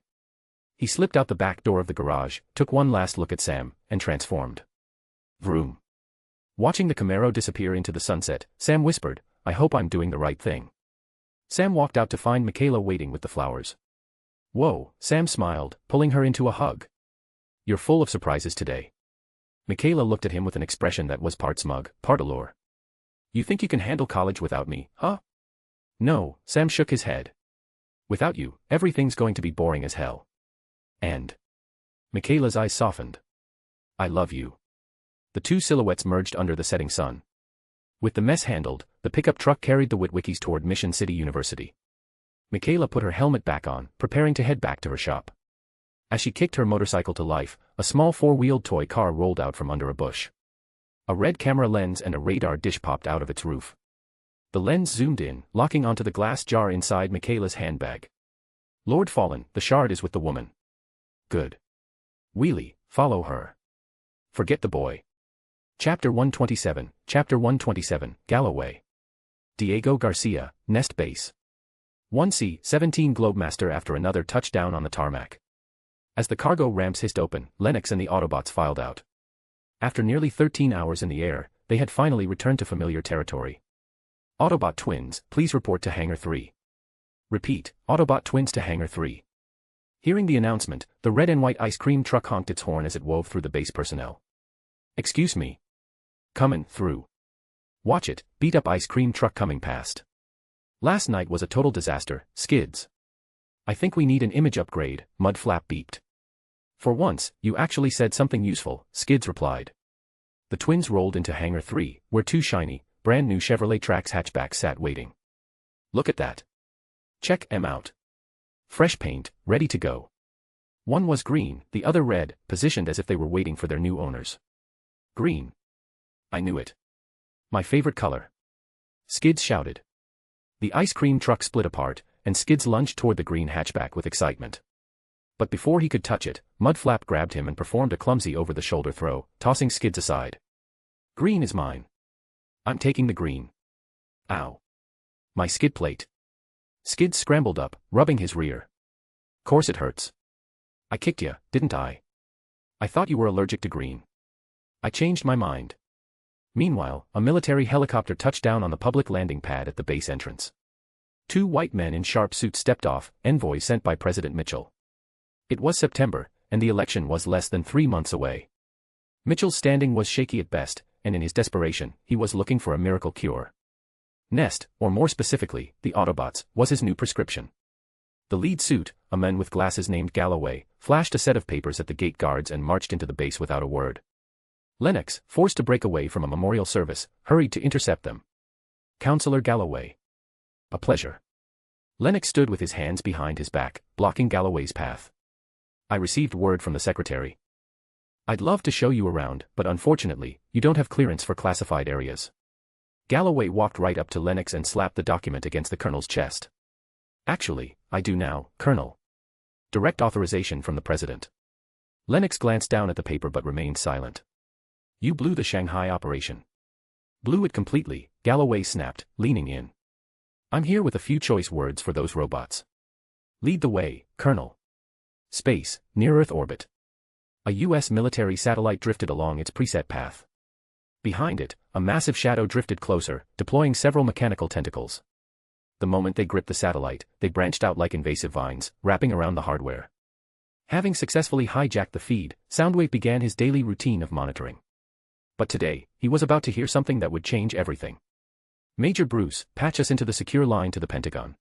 He slipped out the back door of the garage, took one last look at Sam, and transformed. Vroom. Watching the Camaro disappear into the sunset, Sam whispered, "I hope I'm doing the right thing." Sam walked out to find Michaela waiting with the flowers. "Whoa," Sam smiled, pulling her into a hug. "You're full of surprises today." Michaela looked at him with an expression that was part smug, part allure. "You think you can handle college without me, huh?" "No," Sam shook his head. "Without you, everything's going to be boring as hell." And Michaela's eyes softened. "I love you." The two silhouettes merged under the setting sun. With the mess handled, the pickup truck carried the Witwickies toward Mission City University. Michaela put her helmet back on, preparing to head back to her shop. As she kicked her motorcycle to life, a small four-wheeled toy car rolled out from under a bush. A red camera lens and a radar dish popped out of its roof. The lens zoomed in, locking onto the glass jar inside Michaela's handbag. "Lord Fallen, the shard is with the woman." "Good. Wheelie, follow her. Forget the boy." Chapter 127, Galloway. Diego Garcia, Nest Base. 1C, 17 Globemaster after another touchdown on the tarmac. As the cargo ramps hissed open, Lennox and the Autobots filed out. After nearly 13 hours in the air, they had finally returned to familiar territory. "Autobot twins, please report to Hangar 3. Repeat, Autobot twins to Hangar 3. Hearing the announcement, the red and white ice cream truck honked its horn as it wove through the base personnel. "Excuse me. Comin' through. Watch it, beat up ice cream truck coming past. Last night was a total disaster, skids. I think we need an image upgrade," Mudflap beeped. "For once, you actually said something useful," Skids replied. The twins rolled into Hangar 3, where two shiny, brand new Chevrolet Trax hatchbacks sat waiting. "Look at that. Check 'em out. Fresh paint, ready to go." One was green, the other red, positioned as if they were waiting for their new owners. "Green. I knew it. My favorite color." Skids shouted. The ice cream truck split apart, and Skids lunged toward the green hatchback with excitement. But before he could touch it, Mudflap grabbed him and performed a clumsy over-the-shoulder throw, tossing Skids aside. "Green is mine. I'm taking the green." "Ow. My skid plate." Skids scrambled up, rubbing his rear. "Course it hurts. I kicked ya, didn't I? I thought you were allergic to green. I changed my mind." Meanwhile, a military helicopter touched down on the public landing pad at the base entrance. Two white men in sharp suits stepped off, envoys sent by President Mitchell. It was September, and the election was less than 3 months away. Mitchell's standing was shaky at best, and in his desperation, he was looking for a miracle cure. Nest, or more specifically, the Autobots, was his new prescription. The lead suit, a man with glasses named Galloway, flashed a set of papers at the gate guards and marched into the base without a word. Lennox, forced to break away from a memorial service, hurried to intercept them. "Counselor Galloway." "A pleasure." Lennox stood with his hands behind his back, blocking Galloway's path. "I received word from the secretary. I'd love to show you around, but unfortunately, you don't have clearance for classified areas." Galloway walked right up to Lennox and slapped the document against the colonel's chest. "Actually, I do now, Colonel. Direct authorization from the president." Lennox glanced down at the paper but remained silent. "You blew the Shanghai operation." "Blew it completely," Galloway snapped, leaning in. "I'm here with a few choice words for those robots. Lead the way, Colonel." Space, near-Earth orbit. A U.S. military satellite drifted along its preset path. Behind it, a massive shadow drifted closer, deploying several mechanical tentacles. The moment they gripped the satellite, they branched out like invasive vines, wrapping around the hardware. Having successfully hijacked the feed, Soundwave began his daily routine of monitoring. But today, he was about to hear something that would change everything. "Major Bruce, patch us into the secure line to the Pentagon.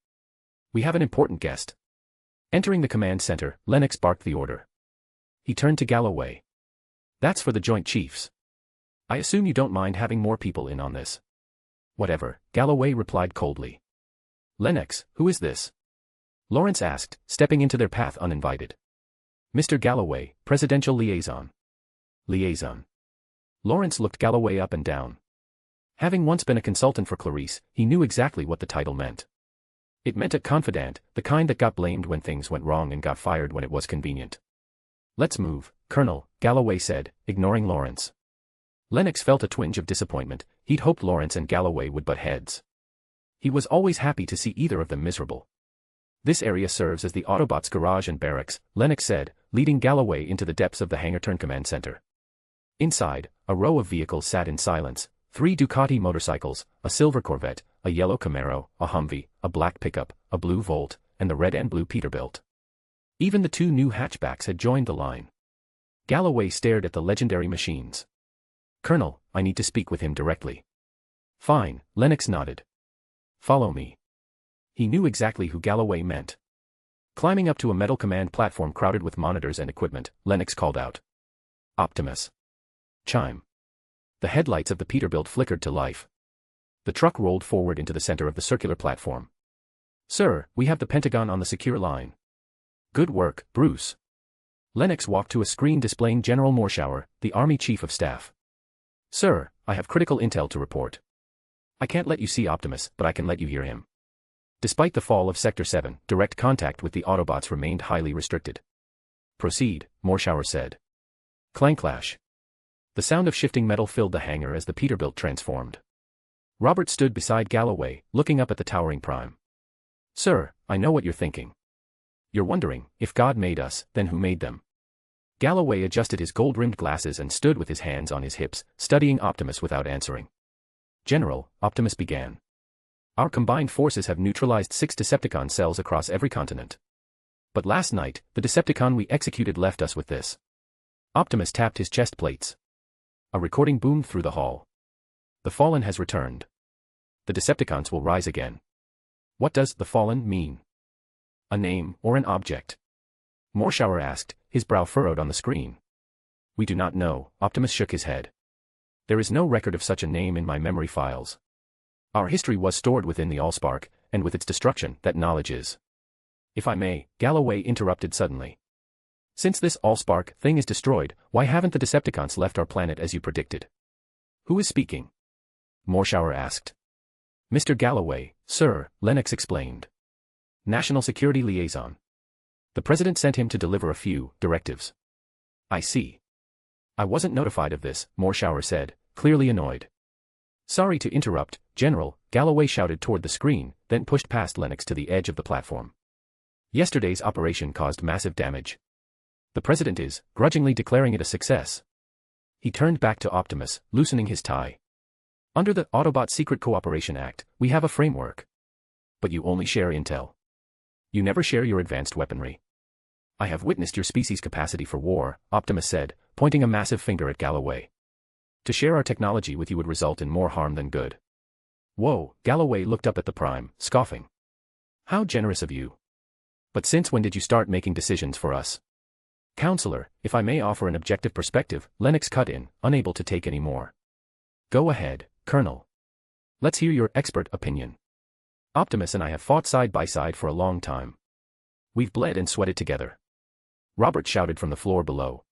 We have an important guest." Entering the command center, Lennox barked the order. He turned to Galloway. "That's for the Joint Chiefs. I assume you don't mind having more people in on this." "Whatever," Galloway replied coldly. "Lennox, who is this?" Lawrence asked, stepping into their path uninvited. "Mr. Galloway, Presidential Liaison." "Liaison." Lawrence looked Galloway up and down. Having once been a consultant for Clarice, he knew exactly what the title meant. It meant a confidant, the kind that got blamed when things went wrong and got fired when it was convenient. "Let's move, Colonel," Galloway said, ignoring Lawrence. Lennox felt a twinge of disappointment. He'd hoped Lawrence and Galloway would butt heads. He was always happy to see either of them miserable. This area serves as the Autobots' garage and barracks, Lennox said, leading Galloway into the depths of the hangar turn command center. Inside, a row of vehicles sat in silence, 3 Ducati motorcycles, a silver Corvette, a yellow Camaro, a Humvee, a black pickup, a blue Volt, and the red and blue Peterbilt. Even the 2 new hatchbacks had joined the line. Galloway stared at the legendary machines. "Colonel, I need to speak with him directly." "Fine," Lennox nodded. "Follow me." He knew exactly who Galloway meant. Climbing up to a metal command platform crowded with monitors and equipment, Lennox called out, "Optimus." Chime. The headlights of the Peterbilt flickered to life. The truck rolled forward into the center of the circular platform. "Sir, we have the Pentagon on the secure line." "Good work, Bruce." Lennox walked to a screen displaying General Morshower, the Army Chief of Staff. "Sir, I have critical intel to report. I can't let you see Optimus, but I can let you hear him." Despite the fall of Sector 7, direct contact with the Autobots remained highly restricted. "Proceed," Morshower said. Clang-clash. The sound of shifting metal filled the hangar as the Peterbilt transformed. Robert stood beside Galloway, looking up at the towering prime. "Sir, I know what you're thinking. You're wondering, if God made us, then who made them?" Galloway adjusted his gold-rimmed glasses and stood with his hands on his hips, studying Optimus without answering. "General," Optimus began. "Our combined forces have neutralized 6 Decepticon cells across every continent. But last night, the Decepticon we executed left us with this." Optimus tapped his chest plates. A recording boomed through the hall. "The Fallen has returned. The Decepticons will rise again." "What does the Fallen mean? A name or an object?" Morshower asked, his brow furrowed on the screen. "We do not know," Optimus shook his head. "There is no record of such a name in my memory files. Our history was stored within the Allspark, and with its destruction, that knowledge is." "If I may," Galloway interrupted suddenly. "Since this Allspark thing is destroyed, why haven't the Decepticons left our planet as you predicted?" "Who is speaking?" Morshower asked. "Mr. Galloway, sir," Lennox explained. "National Security Liaison. The President sent him to deliver a few directives." "I see. I wasn't notified of this," Morshower said, clearly annoyed. "Sorry to interrupt, General," Galloway shouted toward the screen, then pushed past Lennox to the edge of the platform. "Yesterday's operation caused massive damage. The President is, grudgingly declaring it a success." He turned back to Optimus, loosening his tie. "Under the Autobot Secret Cooperation Act, we have a framework. But you only share intel. You never share your advanced weaponry. I have witnessed your species' capacity for war," Optimus said, pointing a massive finger at Galloway. "To share our technology with you would result in more harm than good." "Whoa," Galloway looked up at the Prime, scoffing. "How generous of you. But since when did you start making decisions for us?" "Counselor, if I may offer an objective perspective," Lennox cut in, unable to take any more. "Go ahead, Colonel. Let's hear your expert opinion. Optimus and I have fought side by side for a long time. We've bled and sweated together." Robert shouted from the floor below.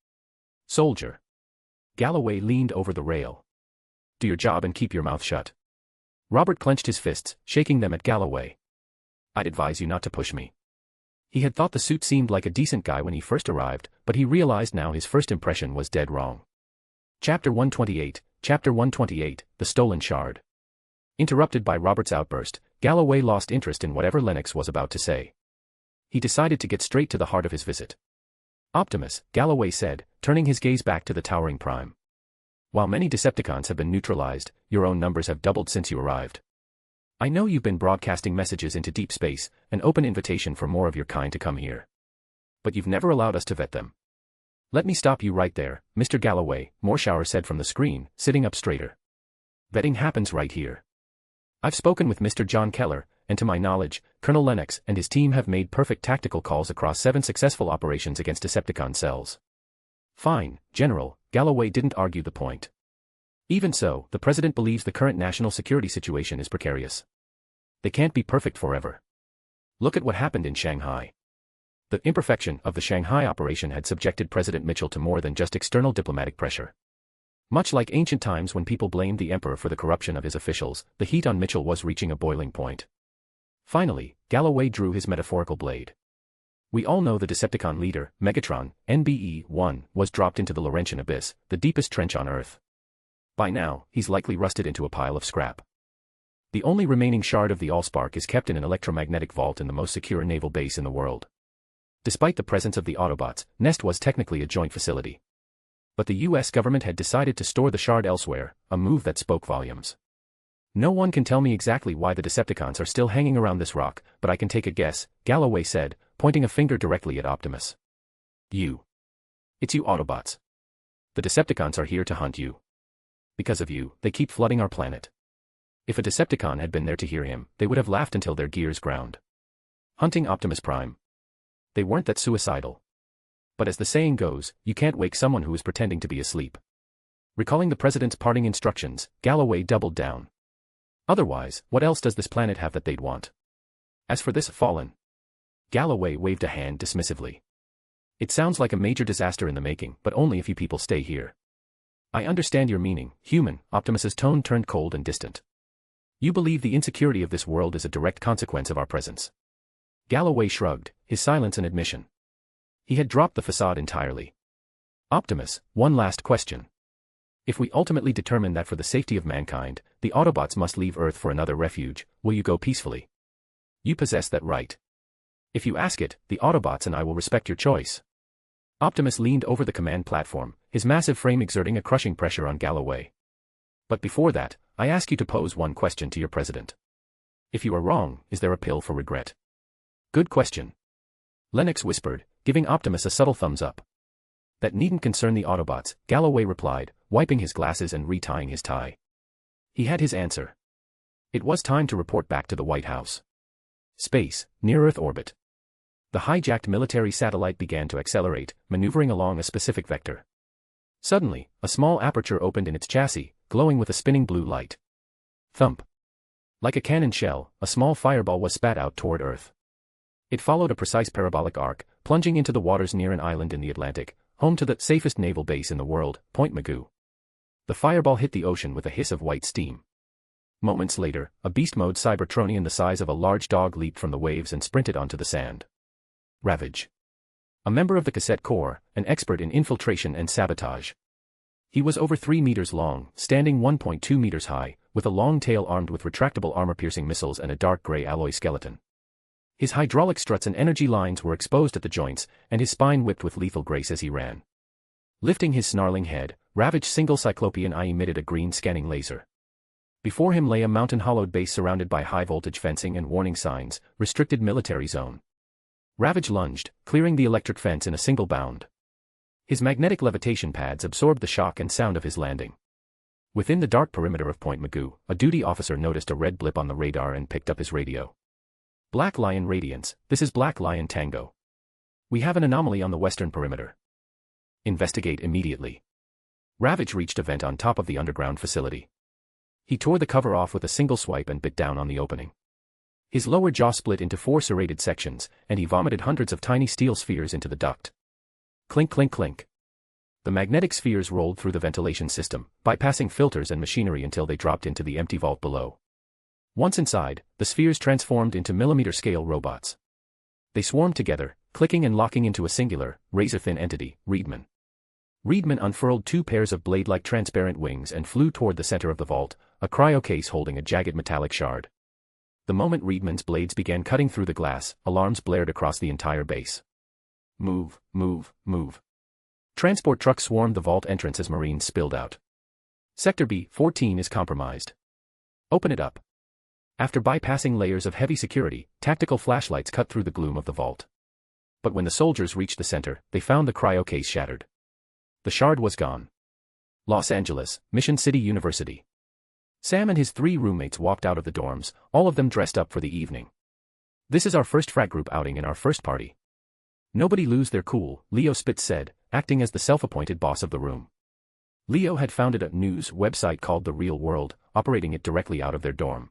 "Soldier." Galloway leaned over the rail. "Do your job and keep your mouth shut." Robert clenched his fists, shaking them at Galloway. "I'd advise you not to push me." He had thought the suit seemed like a decent guy when he first arrived, but he realized now his first impression was dead wrong. Chapter 128, The Stolen Shard. Interrupted by Robert's outburst, Galloway lost interest in whatever Lennox was about to say. He decided to get straight to the heart of his visit. "Optimus," Galloway said, turning his gaze back to the towering prime. "While many Decepticons have been neutralized, your own numbers have doubled since you arrived. I know you've been broadcasting messages into deep space, an open invitation for more of your kind to come here. But you've never allowed us to vet them." "Let me stop you right there, Mr. Galloway," Morshower said from the screen, sitting up straighter. "Vetting happens right here. I've spoken with Mr. John Keller, and to my knowledge, Colonel Lennox and his team have made perfect tactical calls across 7 successful operations against Decepticon cells." "Fine, General," Galloway didn't argue the point. "Even so, the President believes the current national security situation is precarious. They can't be perfect forever. Look at what happened in Shanghai. The imperfection of the Shanghai operation had subjected President Mitchell to more than just external diplomatic pressure. Much like ancient times when people blamed the Emperor for the corruption of his officials, the heat on Mitchell was reaching a boiling point. Finally, Galloway drew his metaphorical blade. "We all know the Decepticon leader, Megatron, NBE-1, was dropped into the Laurentian Abyss, the deepest trench on Earth. By now, he's likely rusted into a pile of scrap. The only remaining shard of the Allspark is kept in an electromagnetic vault in the most secure naval base in the world. Despite the presence of the Autobots, Nest was technically a joint facility. But the US government had decided to store the shard elsewhere, a move that spoke volumes. No one can tell me exactly why the Decepticons are still hanging around this rock, but I can take a guess, Galloway said, pointing a finger directly at Optimus. You. It's you Autobots. The Decepticons are here to hunt you. Because of you, they keep flooding our planet. If a Decepticon had been there to hear him, they would have laughed until their gears ground. Hunting Optimus Prime. They weren't that suicidal. But as the saying goes, you can't wake someone who is pretending to be asleep. Recalling the president's parting instructions, Galloway doubled down. Otherwise, what else does this planet have that they'd want? As for this fallen, Galloway waved a hand dismissively. It sounds like a major disaster in the making, but only if you people stay here. I understand your meaning, human. Optimus's tone turned cold and distant. You believe the insecurity of this world is a direct consequence of our presence. Galloway shrugged, his silence an admission. He had dropped the facade entirely. Optimus, one last question. If we ultimately determine that for the safety of mankind, the Autobots must leave Earth for another refuge, will you go peacefully? You possess that right. If you ask it, the Autobots and I will respect your choice. Optimus leaned over the command platform, his massive frame exerting a crushing pressure on Galloway. But before that, I ask you to pose one question to your president. If you are wrong, is there a pill for regret? Good question. Lennox whispered, giving Optimus a subtle thumbs up. That needn't concern the Autobots, Galloway replied, wiping his glasses and retying his tie. He had his answer. It was time to report back to the White House. Space, near-Earth orbit. The hijacked military satellite began to accelerate, maneuvering along a specific vector. Suddenly, a small aperture opened in its chassis, glowing with a spinning blue light. Thump. Like a cannon shell, a small fireball was spat out toward Earth. It followed a precise parabolic arc, plunging into the waters near an island in the Atlantic, home to the safest naval base in the world, Point Magoo. The fireball hit the ocean with a hiss of white steam. Moments later, a beast-mode Cybertronian the size of a large dog leaped from the waves and sprinted onto the sand. Ravage. A member of the Cassette Corps, an expert in infiltration and sabotage. He was over 3 meters long, standing 1.2 meters high, with a long tail armed with retractable armor-piercing missiles and a dark gray alloy skeleton. His hydraulic struts and energy lines were exposed at the joints, and his spine whipped with lethal grace as he ran. Lifting his snarling head, Ravage's single cyclopean eye emitted a green scanning laser. Before him lay a mountain-hollowed base surrounded by high-voltage fencing and warning signs, restricted military zone. Ravage lunged, clearing the electric fence in a single bound. His magnetic levitation pads absorbed the shock and sound of his landing. Within the dark perimeter of Point Magoo, a duty officer noticed a red blip on the radar and picked up his radio. Black Lion Radiance, this is Black Lion Tango. We have an anomaly on the western perimeter. Investigate immediately. Ravage reached a vent on top of the underground facility. He tore the cover off with a single swipe and bit down on the opening. His lower jaw split into 4 serrated sections, and he vomited hundreds of tiny steel spheres into the duct. Clink clink clink. The magnetic spheres rolled through the ventilation system, bypassing filters and machinery until they dropped into the empty vault below. Once inside, the spheres transformed into millimeter-scale robots. They swarmed together, clicking and locking into a singular, razor-thin entity, Reedman. Reedman unfurled 2 pairs of blade-like transparent wings and flew toward the center of the vault, a cryo case holding a jagged metallic shard. The moment Reedman's blades began cutting through the glass, alarms blared across the entire base. Move, move, move. Transport trucks swarmed the vault entrance as Marines spilled out. Sector B-14 is compromised. Open it up. After bypassing layers of heavy security, tactical flashlights cut through the gloom of the vault. But when the soldiers reached the center, they found the cryo case shattered. The shard was gone. Los Angeles, Mission City University. Sam and his 3 roommates walked out of the dorms, all of them dressed up for the evening. This is our first frat group outing and our first party. Nobody lose their cool, Leo Spitz said, acting as the self-appointed boss of the room. Leo had founded a news website called The Real World, operating it directly out of their dorm.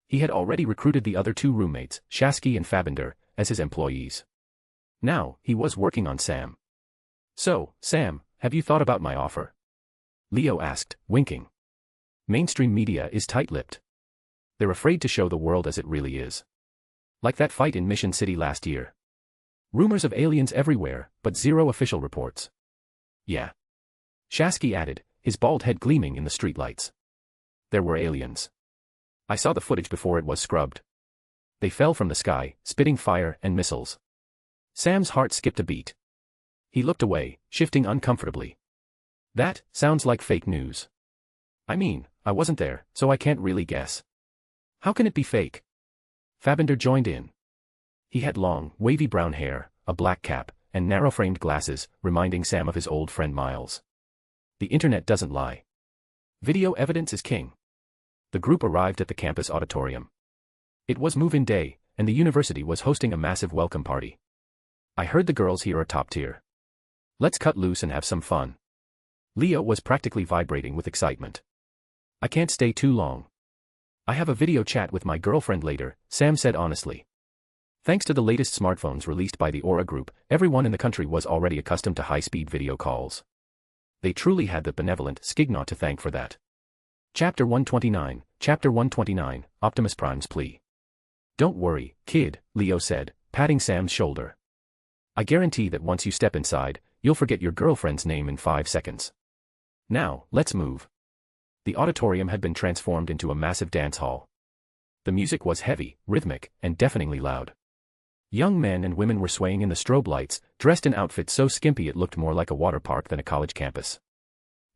He had already recruited the other 2 roommates, Shasky and Fabinder, as his employees. Now, he was working on Sam. So, Sam, have you thought about my offer? Leo asked, winking. Mainstream media is tight-lipped. They're afraid to show the world as it really is. Like that fight in Mission City last year. Rumors of aliens everywhere, but 0 official reports. Yeah. Shasky added, his bald head gleaming in the streetlights. There were aliens. I saw the footage before it was scrubbed. They fell from the sky, spitting fire and missiles. Sam's heart skipped a beat. He looked away, shifting uncomfortably. That sounds like fake news. I mean, I wasn't there, so I can't really guess. How can it be fake? Fabinder joined in. He had long, wavy brown hair, a black cap, and narrow-framed glasses, reminding Sam of his old friend Miles. The internet doesn't lie. Video evidence is king. The group arrived at the campus auditorium. It was move-in day, and the university was hosting a massive welcome party. I heard the girls here are top tier. Let's cut loose and have some fun. Leo was practically vibrating with excitement. I can't stay too long. I have a video chat with my girlfriend later, Sam said honestly. Thanks to the latest smartphones released by the Aura Group, everyone in the country was already accustomed to high-speed video calls. They truly had the benevolent Skignaw to thank for that. Chapter 129, Optimus Prime's plea. Don't worry, kid, Leo said, patting Sam's shoulder. I guarantee that once you step inside, you'll forget your girlfriend's name in 5 seconds. Now, let's move. The auditorium had been transformed into a massive dance hall. The music was heavy, rhythmic, and deafeningly loud. Young men and women were swaying in the strobe lights, dressed in outfits so skimpy it looked more like a water park than a college campus.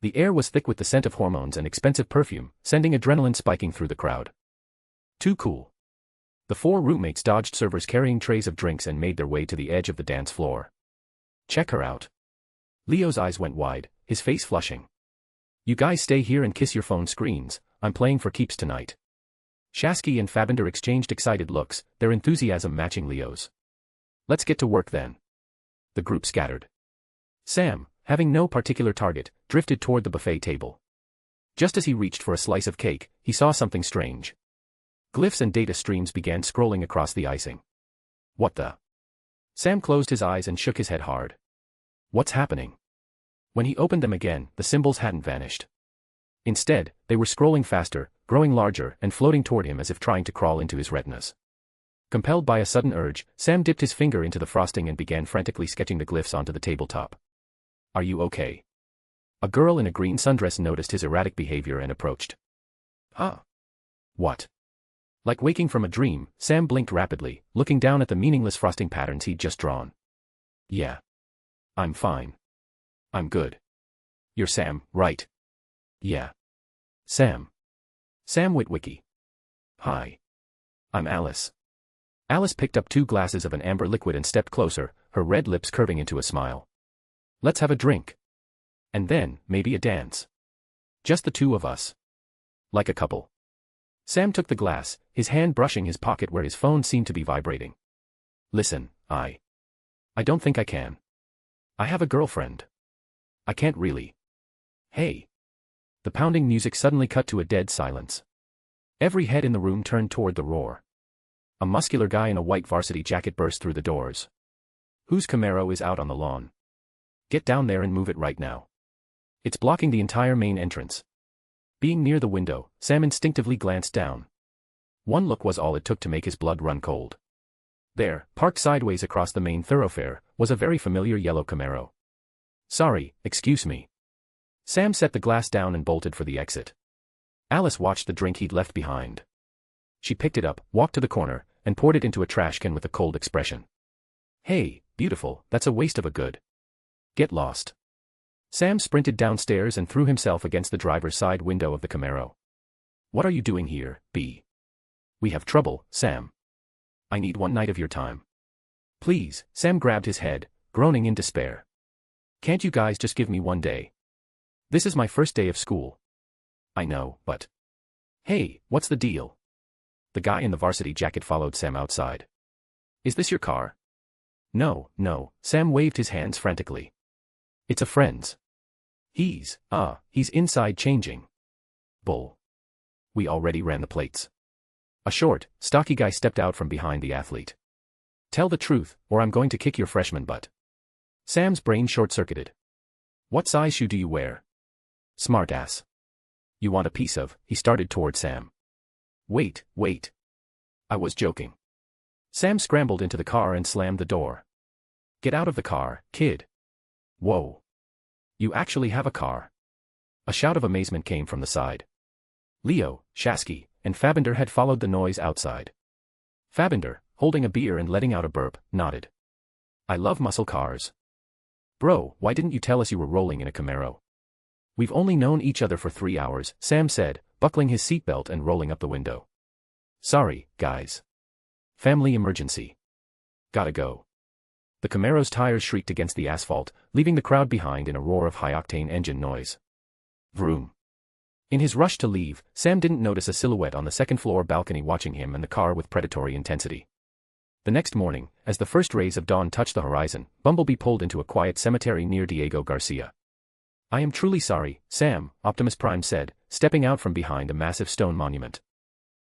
The air was thick with the scent of hormones and expensive perfume, sending adrenaline spiking through the crowd. Too cool. The 4 roommates dodged servers carrying trays of drinks and made their way to the edge of the dance floor. Check her out. Leo's eyes went wide, his face flushing. You guys stay here and kiss your phone screens, I'm playing for keeps tonight. Shasky and Fabinder exchanged excited looks, their enthusiasm matching Leo's. Let's get to work then. The group scattered. Sam, having no particular target, drifted toward the buffet table. Just as he reached for a slice of cake, he saw something strange. Glyphs and data streams began scrolling across the icing. What the? Sam closed his eyes and shook his head hard. What's happening? When he opened them again, the symbols hadn't vanished. Instead, they were scrolling faster, growing larger, and floating toward him as if trying to crawl into his retinas. Compelled by a sudden urge, Sam dipped his finger into the frosting and began frantically sketching the glyphs onto the tabletop. Are you okay? A girl in a green sundress noticed his erratic behavior and approached. Huh? What? Like waking from a dream, Sam blinked rapidly, looking down at the meaningless frosting patterns he'd just drawn. Yeah. I'm fine. I'm good. You're Sam, right? Yeah. Sam. Sam Witwicky. Hi. I'm Alice. Alice picked up 2 glasses of an amber liquid and stepped closer, her red lips curving into a smile. Let's have a drink. And then, maybe a dance. Just the 2 of us. Like a couple. Sam took the glass, his hand brushing his pocket where his phone seemed to be vibrating. Listen, I don't think I can. I have a girlfriend. I can't really. Hey. The pounding music suddenly cut to a dead silence. Every head in the room turned toward the roar. A muscular guy in a white varsity jacket burst through the doors. Whose Camaro is out on the lawn? Get down there and move it right now. It's blocking the entire main entrance. Being near the window, Sam instinctively glanced down. One look was all it took to make his blood run cold. There, parked sideways across the main thoroughfare, was a very familiar yellow Camaro. Sorry, excuse me. Sam set the glass down and bolted for the exit. Alice watched the drink he'd left behind. She picked it up, walked to the corner, and poured it into a trash can with a cold expression. Hey, beautiful, that's a waste of a good. Get lost. Sam sprinted downstairs and threw himself against the driver's side window of the Camaro. What are you doing here, B? We have trouble, Sam. I need one night of your time. Please, Sam grabbed his head, groaning in despair. Can't you guys just give me one day? This is my first day of school. I know, but... Hey, what's the deal? The guy in the varsity jacket followed Sam outside. Is this your car? No, Sam waved his hands frantically. It's a friend's. He's inside changing. Bull. We already ran the plates. A short, stocky guy stepped out from behind the athlete. Tell the truth, or I'm going to kick your freshman butt. Sam's brain short-circuited. What size shoe do you wear? Smart ass. You want a piece of, he started toward Sam. Wait. I was joking. Sam scrambled into the car and slammed the door. Get out of the car, kid. Whoa. You actually have a car. A shout of amazement came from the side. Leo, Shasky, and Fabinder had followed the noise outside. Fabinder, holding a beer and letting out a burp, nodded. I love muscle cars. Bro, why didn't you tell us you were rolling in a Camaro? We've only known each other for 3 hours, Sam said, buckling his seatbelt and rolling up the window. Sorry, guys. Family emergency. Gotta go. The Camaro's tires shrieked against the asphalt, leaving the crowd behind in a roar of high-octane engine noise. Vroom. In his rush to leave, Sam didn't notice a silhouette on the second-floor balcony watching him and the car with predatory intensity. The next morning, as the first rays of dawn touched the horizon, Bumblebee pulled into a quiet cemetery near Diego Garcia. I am truly sorry, Sam, Optimus Prime said, stepping out from behind a massive stone monument.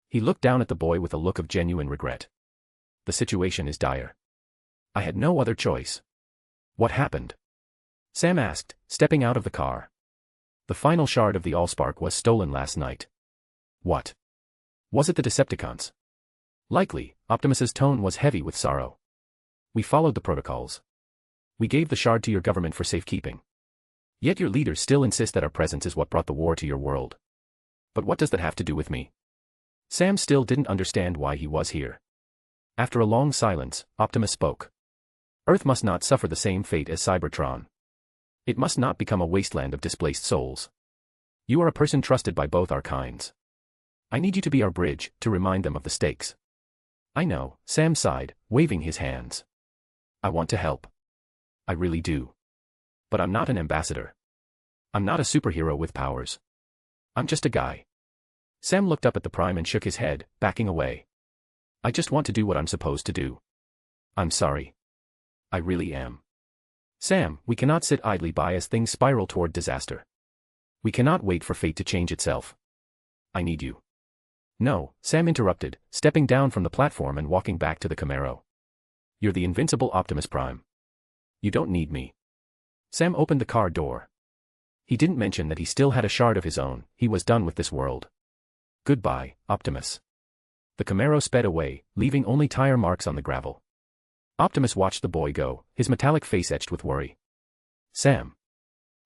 He looked down at the boy with a look of genuine regret. The situation is dire. I had no other choice. What happened? Sam asked, stepping out of the car. The final shard of the Allspark was stolen last night. What? Was it the Decepticons? Likely, Optimus's tone was heavy with sorrow. We followed the protocols. We gave the shard to your government for safekeeping. Yet your leaders still insist that our presence is what brought the war to your world. But what does that have to do with me? Sam still didn't understand why he was here. After a long silence, Optimus spoke. Earth must not suffer the same fate as Cybertron. It must not become a wasteland of displaced souls. You are a person trusted by both our kinds. I need you to be our bridge, to remind them of the stakes. I know, Sam sighed, waving his hands. I want to help. I really do. But I'm not an ambassador. I'm not a superhero with powers. I'm just a guy. Sam looked up at the Prime and shook his head, backing away. I just want to do what I'm supposed to do. I'm sorry. I really am. Sam, we cannot sit idly by as things spiral toward disaster. We cannot wait for fate to change itself. I need you. No, Sam interrupted, stepping down from the platform and walking back to the Camaro. You're the invincible Optimus Prime. You don't need me. Sam opened the car door. He didn't mention that he still had a shard of his own. He was done with this world. Goodbye, Optimus. The Camaro sped away, leaving only tire marks on the gravel. Optimus watched the boy go, his metallic face etched with worry. Sam.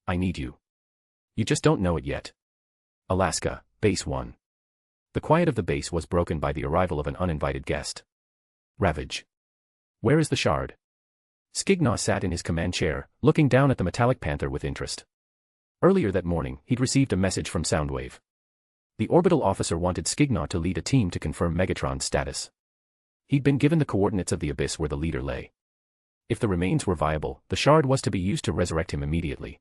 I need you. You just don't know it yet. Alaska, Base 1. The quiet of the base was broken by the arrival of an uninvited guest. Ravage. Where is the shard? Skignaw sat in his command chair, looking down at the metallic panther with interest. Earlier that morning, he'd received a message from Soundwave. The orbital officer wanted Skignaw to lead a team to confirm Megatron's status. He'd been given the coordinates of the abyss where the leader lay. If the remains were viable, the shard was to be used to resurrect him immediately.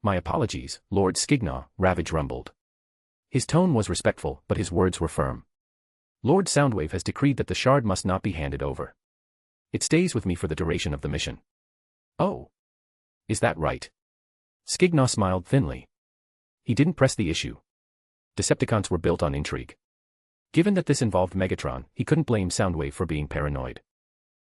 My apologies, Lord Skignaw, Ravage rumbled. His tone was respectful, but his words were firm. Lord Soundwave has decreed that the shard must not be handed over. It stays with me for the duration of the mission. Oh. Is that right? Skignaw smiled thinly. He didn't press the issue. Decepticons were built on intrigue. Given that this involved Megatron, he couldn't blame Soundwave for being paranoid.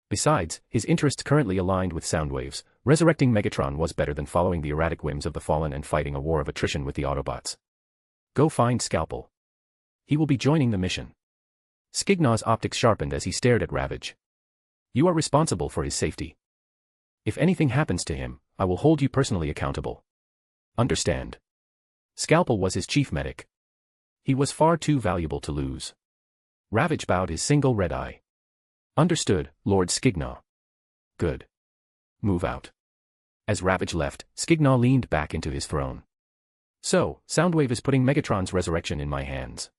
Besides, his interests currently aligned with Soundwave's. Resurrecting Megatron was better than following the erratic whims of the Fallen and fighting a war of attrition with the Autobots. Go find Scalpel. He will be joining the mission. Skignaw's optics sharpened as he stared at Ravage. You are responsible for his safety. If anything happens to him, I will hold you personally accountable. Understand? Scalpel was his chief medic. He was far too valuable to lose. Ravage bowed his single red eye. Understood, Lord Skignaw. Good. Move out. As Ravage left, Skignaw leaned back into his throne. So, Soundwave is putting Megatron's resurrection in my hands.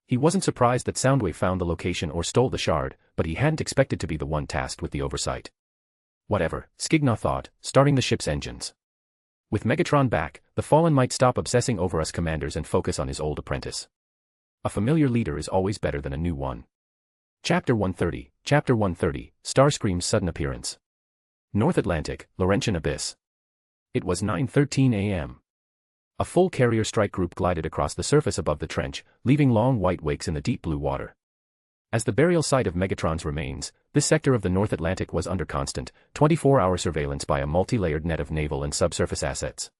He wasn't surprised that Soundwave found the location or stole the shard, but he hadn't expected to be the one tasked with the oversight. Whatever, Skignaw thought, starting the ship's engines. With Megatron back, the Fallen might stop obsessing over us commanders and focus on his old apprentice. A familiar leader is always better than a new one. Chapter 130, Starscream's sudden appearance. North Atlantic, Laurentian Abyss. It was 9:13 a.m. A full carrier strike group glided across the surface above the trench, leaving long white wakes in the deep blue water. As the burial site of Megatron's remains, this sector of the North Atlantic was under constant, 24-hour surveillance by a multi-layered net of naval and subsurface assets.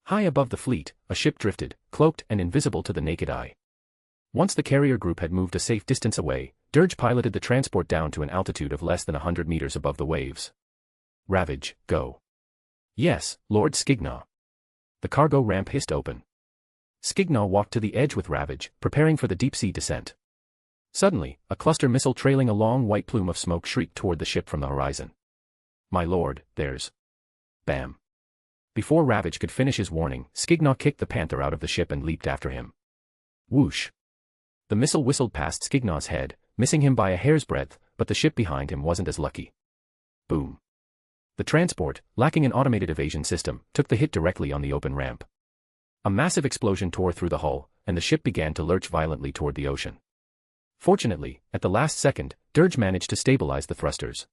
High above the fleet, a ship drifted, cloaked and invisible to the naked eye. Once the carrier group had moved a safe distance away, Dirge piloted the transport down to an altitude of less than 100 meters above the waves. Ravage, go. Yes, Lord Skignaw. The cargo ramp hissed open. Skignaw walked to the edge with Ravage, preparing for the deep-sea descent. Suddenly, a cluster missile trailing a long white plume of smoke shrieked toward the ship from the horizon. My lord, there's... Bam. Before Ravage could finish his warning, Skignaw kicked the panther out of the ship and leaped after him. Whoosh. The missile whistled past Skignaw's head, missing him by a hair's breadth, but the ship behind him wasn't as lucky. Boom. The transport, lacking an automated evasion system, took the hit directly on the open ramp. A massive explosion tore through the hull, and the ship began to lurch violently toward the ocean. Fortunately, at the last second, Dirge managed to stabilize the thrusters.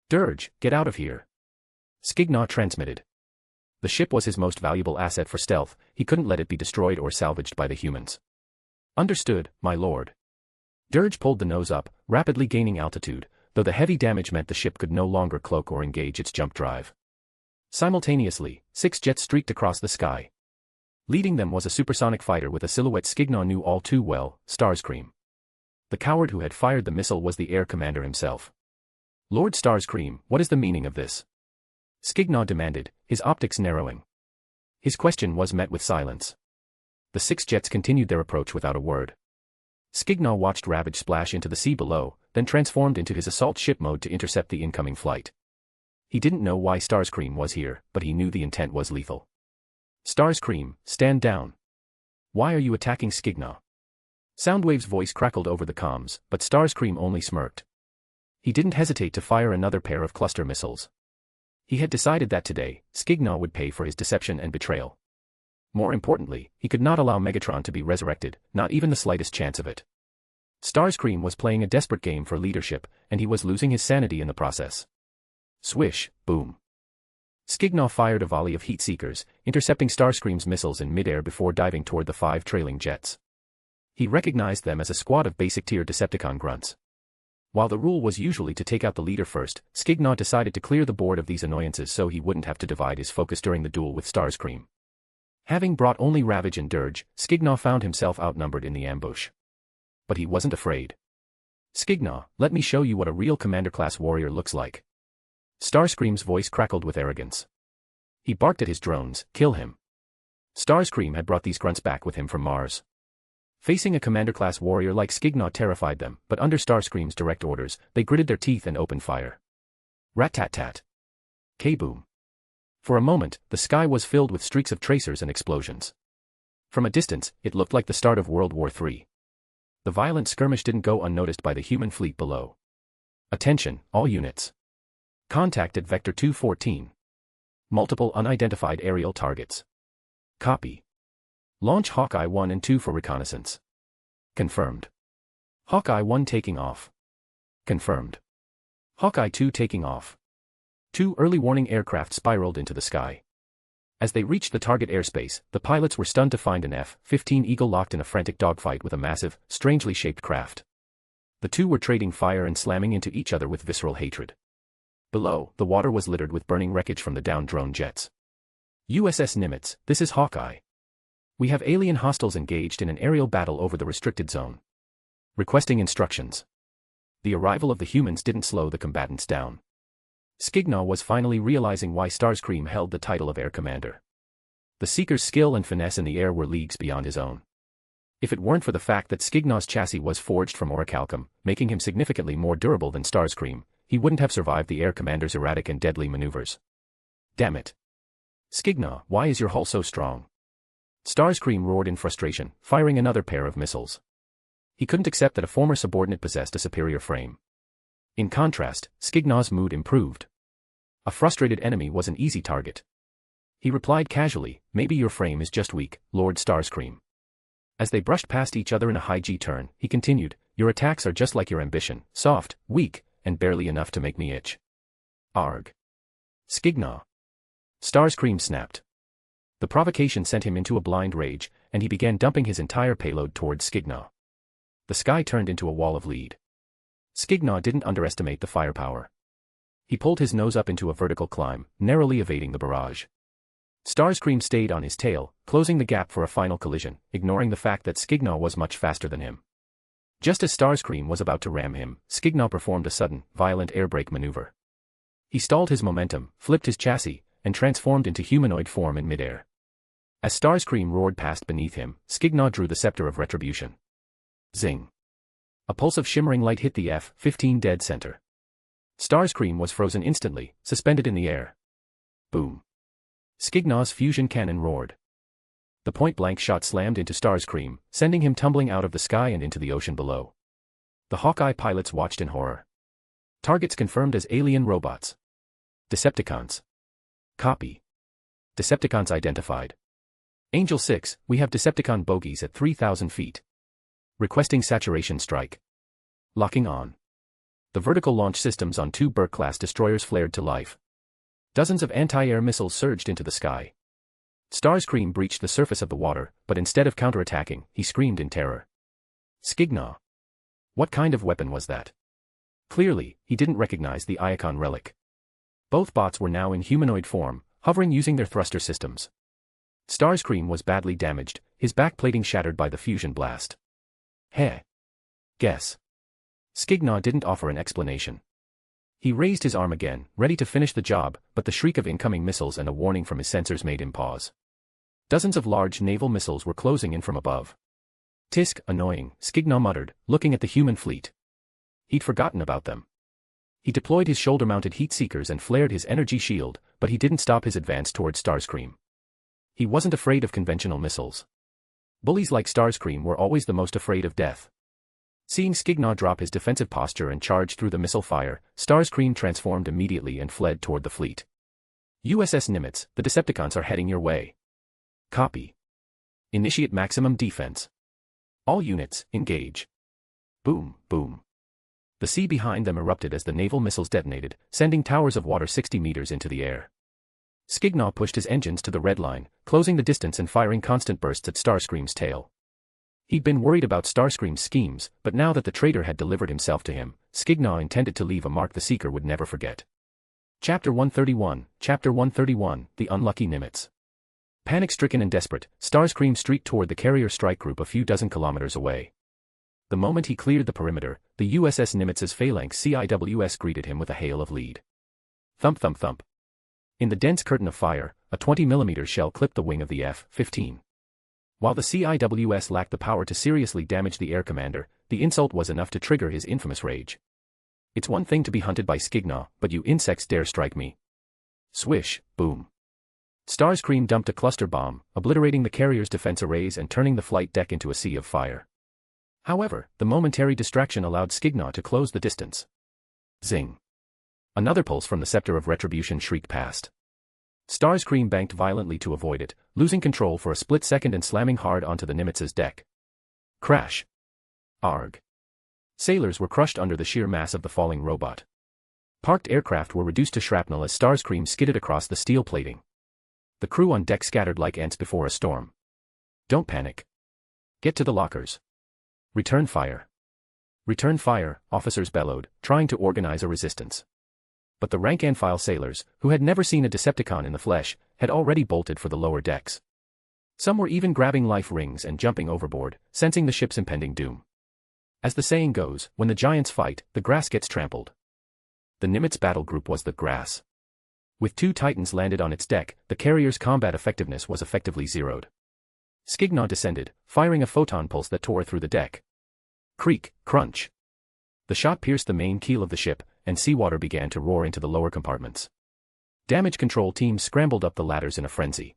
Dirge, get out of here. Skignaw transmitted. The ship was his most valuable asset for stealth, he couldn't let it be destroyed or salvaged by the humans. Understood, my lord. Dirge pulled the nose up, rapidly gaining altitude, though the heavy damage meant the ship could no longer cloak or engage its jump drive. Simultaneously, 6 jets streaked across the sky. Leading them was a supersonic fighter with a silhouette Skignaw knew all too well, Starscream. The coward who had fired the missile was the air commander himself. Lord Starscream, what is the meaning of this? Skignaw demanded, his optics narrowing. His question was met with silence. The 6 jets continued their approach without a word. Skignaw watched Ravage splash into the sea below, then transformed into his assault ship mode to intercept the incoming flight. He didn't know why Starscream was here, but he knew the intent was lethal. Starscream, stand down. Why are you attacking Skignaw? Soundwave's voice crackled over the comms, but Starscream only smirked. He didn't hesitate to fire another pair of cluster missiles. He had decided that today, Skignaw would pay for his deception and betrayal. More importantly, he could not allow Megatron to be resurrected, not even the slightest chance of it. Starscream was playing a desperate game for leadership, and he was losing his sanity in the process. Swish, boom. Skignaw fired a volley of heat seekers, intercepting Starscream's missiles in midair before diving toward the 5 trailing jets. He recognized them as a squad of basic-tier Decepticon grunts. While the rule was usually to take out the leader first, Skignaw decided to clear the board of these annoyances so he wouldn't have to divide his focus during the duel with Starscream. Having brought only Ravage and Dirge, Skignaw found himself outnumbered in the ambush. But he wasn't afraid. Skignaw, let me show you what a real commander-class warrior looks like. Starscream's voice crackled with arrogance. He barked at his drones, kill him. Starscream had brought these grunts back with him from Mars. Facing a commander-class warrior like Skignaw terrified them, but under Starscream's direct orders, they gritted their teeth and opened fire. Rat-tat-tat. K-boom. For a moment, the sky was filled with streaks of tracers and explosions. From a distance, it looked like the start of World War III. The violent skirmish didn't go unnoticed by the human fleet below. Attention, all units. Contact at Vector 214. Multiple unidentified aerial targets. Copy. Launch Hawkeye 1 and 2 for reconnaissance. Confirmed. Hawkeye 1 taking off. Confirmed. Hawkeye 2 taking off. 2 early warning aircraft spiraled into the sky. As they reached the target airspace, the pilots were stunned to find an F-15 Eagle locked in a frantic dogfight with a massive, strangely shaped craft. The 2 were trading fire and slamming into each other with visceral hatred. Below, the water was littered with burning wreckage from the downed drone jets. USS Nimitz, this is Hawkeye. We have alien hostiles engaged in an aerial battle over the restricted zone. Requesting instructions. The arrival of the humans didn't slow the combatants down. Skignaw was finally realizing why Starscream held the title of Air Commander. The Seeker's skill and finesse in the air were leagues beyond his own. If it weren't for the fact that Skignaw's chassis was forged from orichalcum, making him significantly more durable than Starscream, he wouldn't have survived the Air Commander's erratic and deadly maneuvers. Damn it. Skignaw, why is your hull so strong? Starscream roared in frustration, firing another pair of missiles. He couldn't accept that a former subordinate possessed a superior frame. In contrast, Skignaw's mood improved. A frustrated enemy was an easy target. He replied casually, maybe your frame is just weak, Lord Starscream. As they brushed past each other in a high G turn, he continued, your attacks are just like your ambition, soft, weak, and barely enough to make me itch. Arg. Skignaw. Starscream snapped. The provocation sent him into a blind rage, and he began dumping his entire payload towards Skignaw. The sky turned into a wall of lead. Skignaw didn't underestimate the firepower. He pulled his nose up into a vertical climb, narrowly evading the barrage. Starscream stayed on his tail, closing the gap for a final collision, ignoring the fact that Skignaw was much faster than him. Just as Starscream was about to ram him, Skignaw performed a sudden, violent air brake maneuver. He stalled his momentum, flipped his chassis, and transformed into humanoid form in midair. As Starscream roared past beneath him, Skignaw drew the scepter of retribution. Zing. A pulse of shimmering light hit the F-15 dead center. Starscream was frozen instantly, suspended in the air. Boom. Skignaw's fusion cannon roared. The point-blank shot slammed into Starscream, sending him tumbling out of the sky and into the ocean below. The Hawkeye pilots watched in horror. Targets confirmed as alien robots. Decepticons. Copy. Decepticons identified. Angel 6, we have Decepticon bogies at 3,000 feet. Requesting saturation strike. Locking on. The vertical launch systems on 2 Burke-class destroyers flared to life. Dozens of anti-air missiles surged into the sky. Starscream breached the surface of the water, but instead of counterattacking, he screamed in terror. Skignaw. What kind of weapon was that? Clearly, he didn't recognize the Iacon relic. Both bots were now in humanoid form, hovering using their thruster systems. Starscream was badly damaged, his backplating shattered by the fusion blast. Heh. Guess. Skignaw didn't offer an explanation. He raised his arm again, ready to finish the job, but the shriek of incoming missiles and a warning from his sensors made him pause. Dozens of large naval missiles were closing in from above. Tisk, annoying, Skignaw muttered, looking at the human fleet. He'd forgotten about them. He deployed his shoulder-mounted heat seekers and flared his energy shield, but he didn't stop his advance towards Starscream. He wasn't afraid of conventional missiles. Bullies like Starscream were always the most afraid of death. Seeing Skignaw drop his defensive posture and charge through the missile fire, Starscream transformed immediately and fled toward the fleet. USS Nimitz, the Decepticons are heading your way. Copy. Initiate maximum defense. All units, engage. Boom, boom. The sea behind them erupted as the naval missiles detonated, sending towers of water 60 meters into the air. Skignaw pushed his engines to the red line, closing the distance and firing constant bursts at Starscream's tail. He'd been worried about Starscream's schemes, but now that the traitor had delivered himself to him, Skignaw intended to leave a mark the Seeker would never forget. Chapter 131, The Unlucky Nimitz. Panic-stricken and desperate, Starscream streaked toward the carrier strike group a few dozen kilometers away. The moment he cleared the perimeter, the USS Nimitz's phalanx CIWS greeted him with a hail of lead. Thump thump thump. In the dense curtain of fire, a 20mm shell clipped the wing of the F-15. While the CIWS lacked the power to seriously damage the air commander, the insult was enough to trigger his infamous rage. It's one thing to be hunted by Skignaw, but you insects dare strike me. Swish, boom. Starscream dumped a cluster bomb, obliterating the carrier's defense arrays and turning the flight deck into a sea of fire. However, the momentary distraction allowed Skignaw to close the distance. Zing. Another pulse from the scepter of retribution shrieked past. Starscream banked violently to avoid it, losing control for a split second and slamming hard onto the Nimitz's deck. Crash. Arg. Sailors were crushed under the sheer mass of the falling robot. Parked aircraft were reduced to shrapnel as Starscream skidded across the steel plating. The crew on deck scattered like ants before a storm. Don't panic. Get to the lockers. Return fire. Return fire, officers bellowed, trying to organize a resistance. But the rank-and-file sailors, who had never seen a Decepticon in the flesh, had already bolted for the lower decks. Some were even grabbing life rings and jumping overboard, sensing the ship's impending doom. As the saying goes, when the giants fight, the grass gets trampled. The Nimitz battle group was the grass. With 2 Titans landed on its deck, the carrier's combat effectiveness was effectively zeroed. Skignaw descended, firing a photon pulse that tore through the deck. Creak, crunch. The shot pierced the main keel of the ship, and seawater began to roar into the lower compartments. Damage control teams scrambled up the ladders in a frenzy.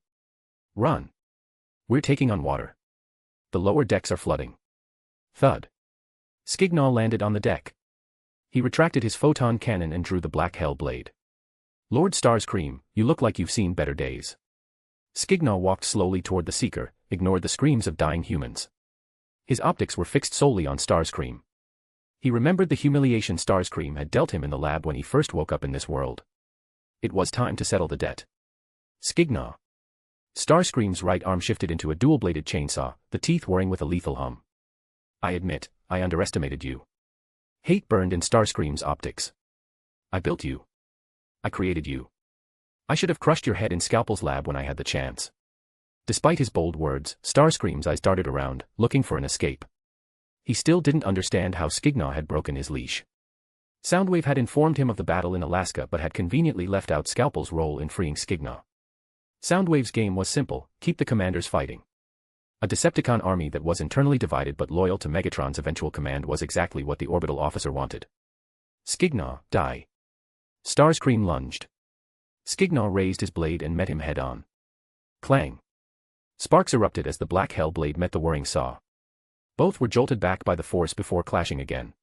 Run. We're taking on water. The lower decks are flooding. Thud. Skignaw landed on the deck. He retracted his photon cannon and drew the black hell blade. Lord Starscream, you look like you've seen better days. Skignaw walked slowly toward the Seeker, ignored the screams of dying humans. His optics were fixed solely on Starscream. He remembered the humiliation Starscream had dealt him in the lab when he first woke up in this world. It was time to settle the debt. Skignaw. Starscream's right arm shifted into a dual-bladed chainsaw, the teeth whirring with a lethal hum. I admit, I underestimated you. Hate burned in Starscream's optics. I built you. I created you. I should have crushed your head in Scalpel's lab when I had the chance. Despite his bold words, Starscream's eyes darted around, looking for an escape. He still didn't understand how Skignaw had broken his leash. Soundwave had informed him of the battle in Alaska but had conveniently left out Scalpel's role in freeing Skignaw. Soundwave's game was simple: keep the commanders fighting. A Decepticon army that was internally divided but loyal to Megatron's eventual command was exactly what the orbital officer wanted. Skignaw, die. Starscream lunged. Skignaw raised his blade and met him head-on. Clang. Sparks erupted as the black hell blade met the whirring saw. Both were jolted back by the force before clashing again.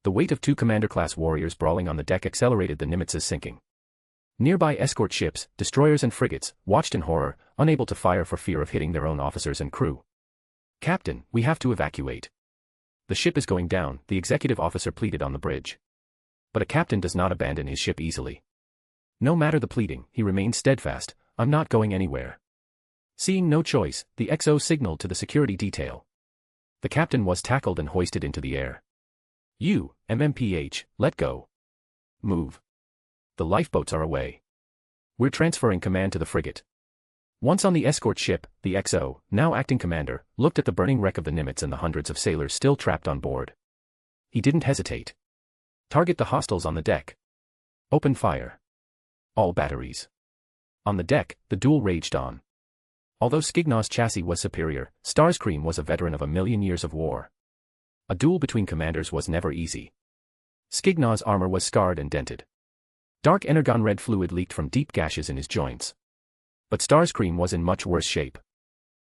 The weight of two commander-class warriors brawling on the deck accelerated the Nimitz's sinking. Nearby escort ships, destroyers and frigates, watched in horror, unable to fire for fear of hitting their own officers and crew. "Captain, we have to evacuate. The ship is going down," the executive officer pleaded on the bridge. But a captain does not abandon his ship easily. No matter the pleading, he remained steadfast. "I'm not going anywhere." Seeing no choice, the XO signaled to the security detail. The captain was tackled and hoisted into the air. "You, MMPH, let go. Move. The lifeboats are away. We're transferring command to the frigate." Once on the escort ship, the XO, now acting commander, looked at the burning wreck of the Nimitz and the hundreds of sailors still trapped on board. He didn't hesitate. "Target the hostiles on the deck. Open fire. All batteries." On the deck, the duel raged on. Although Skignaw's chassis was superior, Starscream was a veteran of a million years of war. A duel between commanders was never easy. Skignaw's armor was scarred and dented. Dark energon red fluid leaked from deep gashes in his joints. But Starscream was in much worse shape.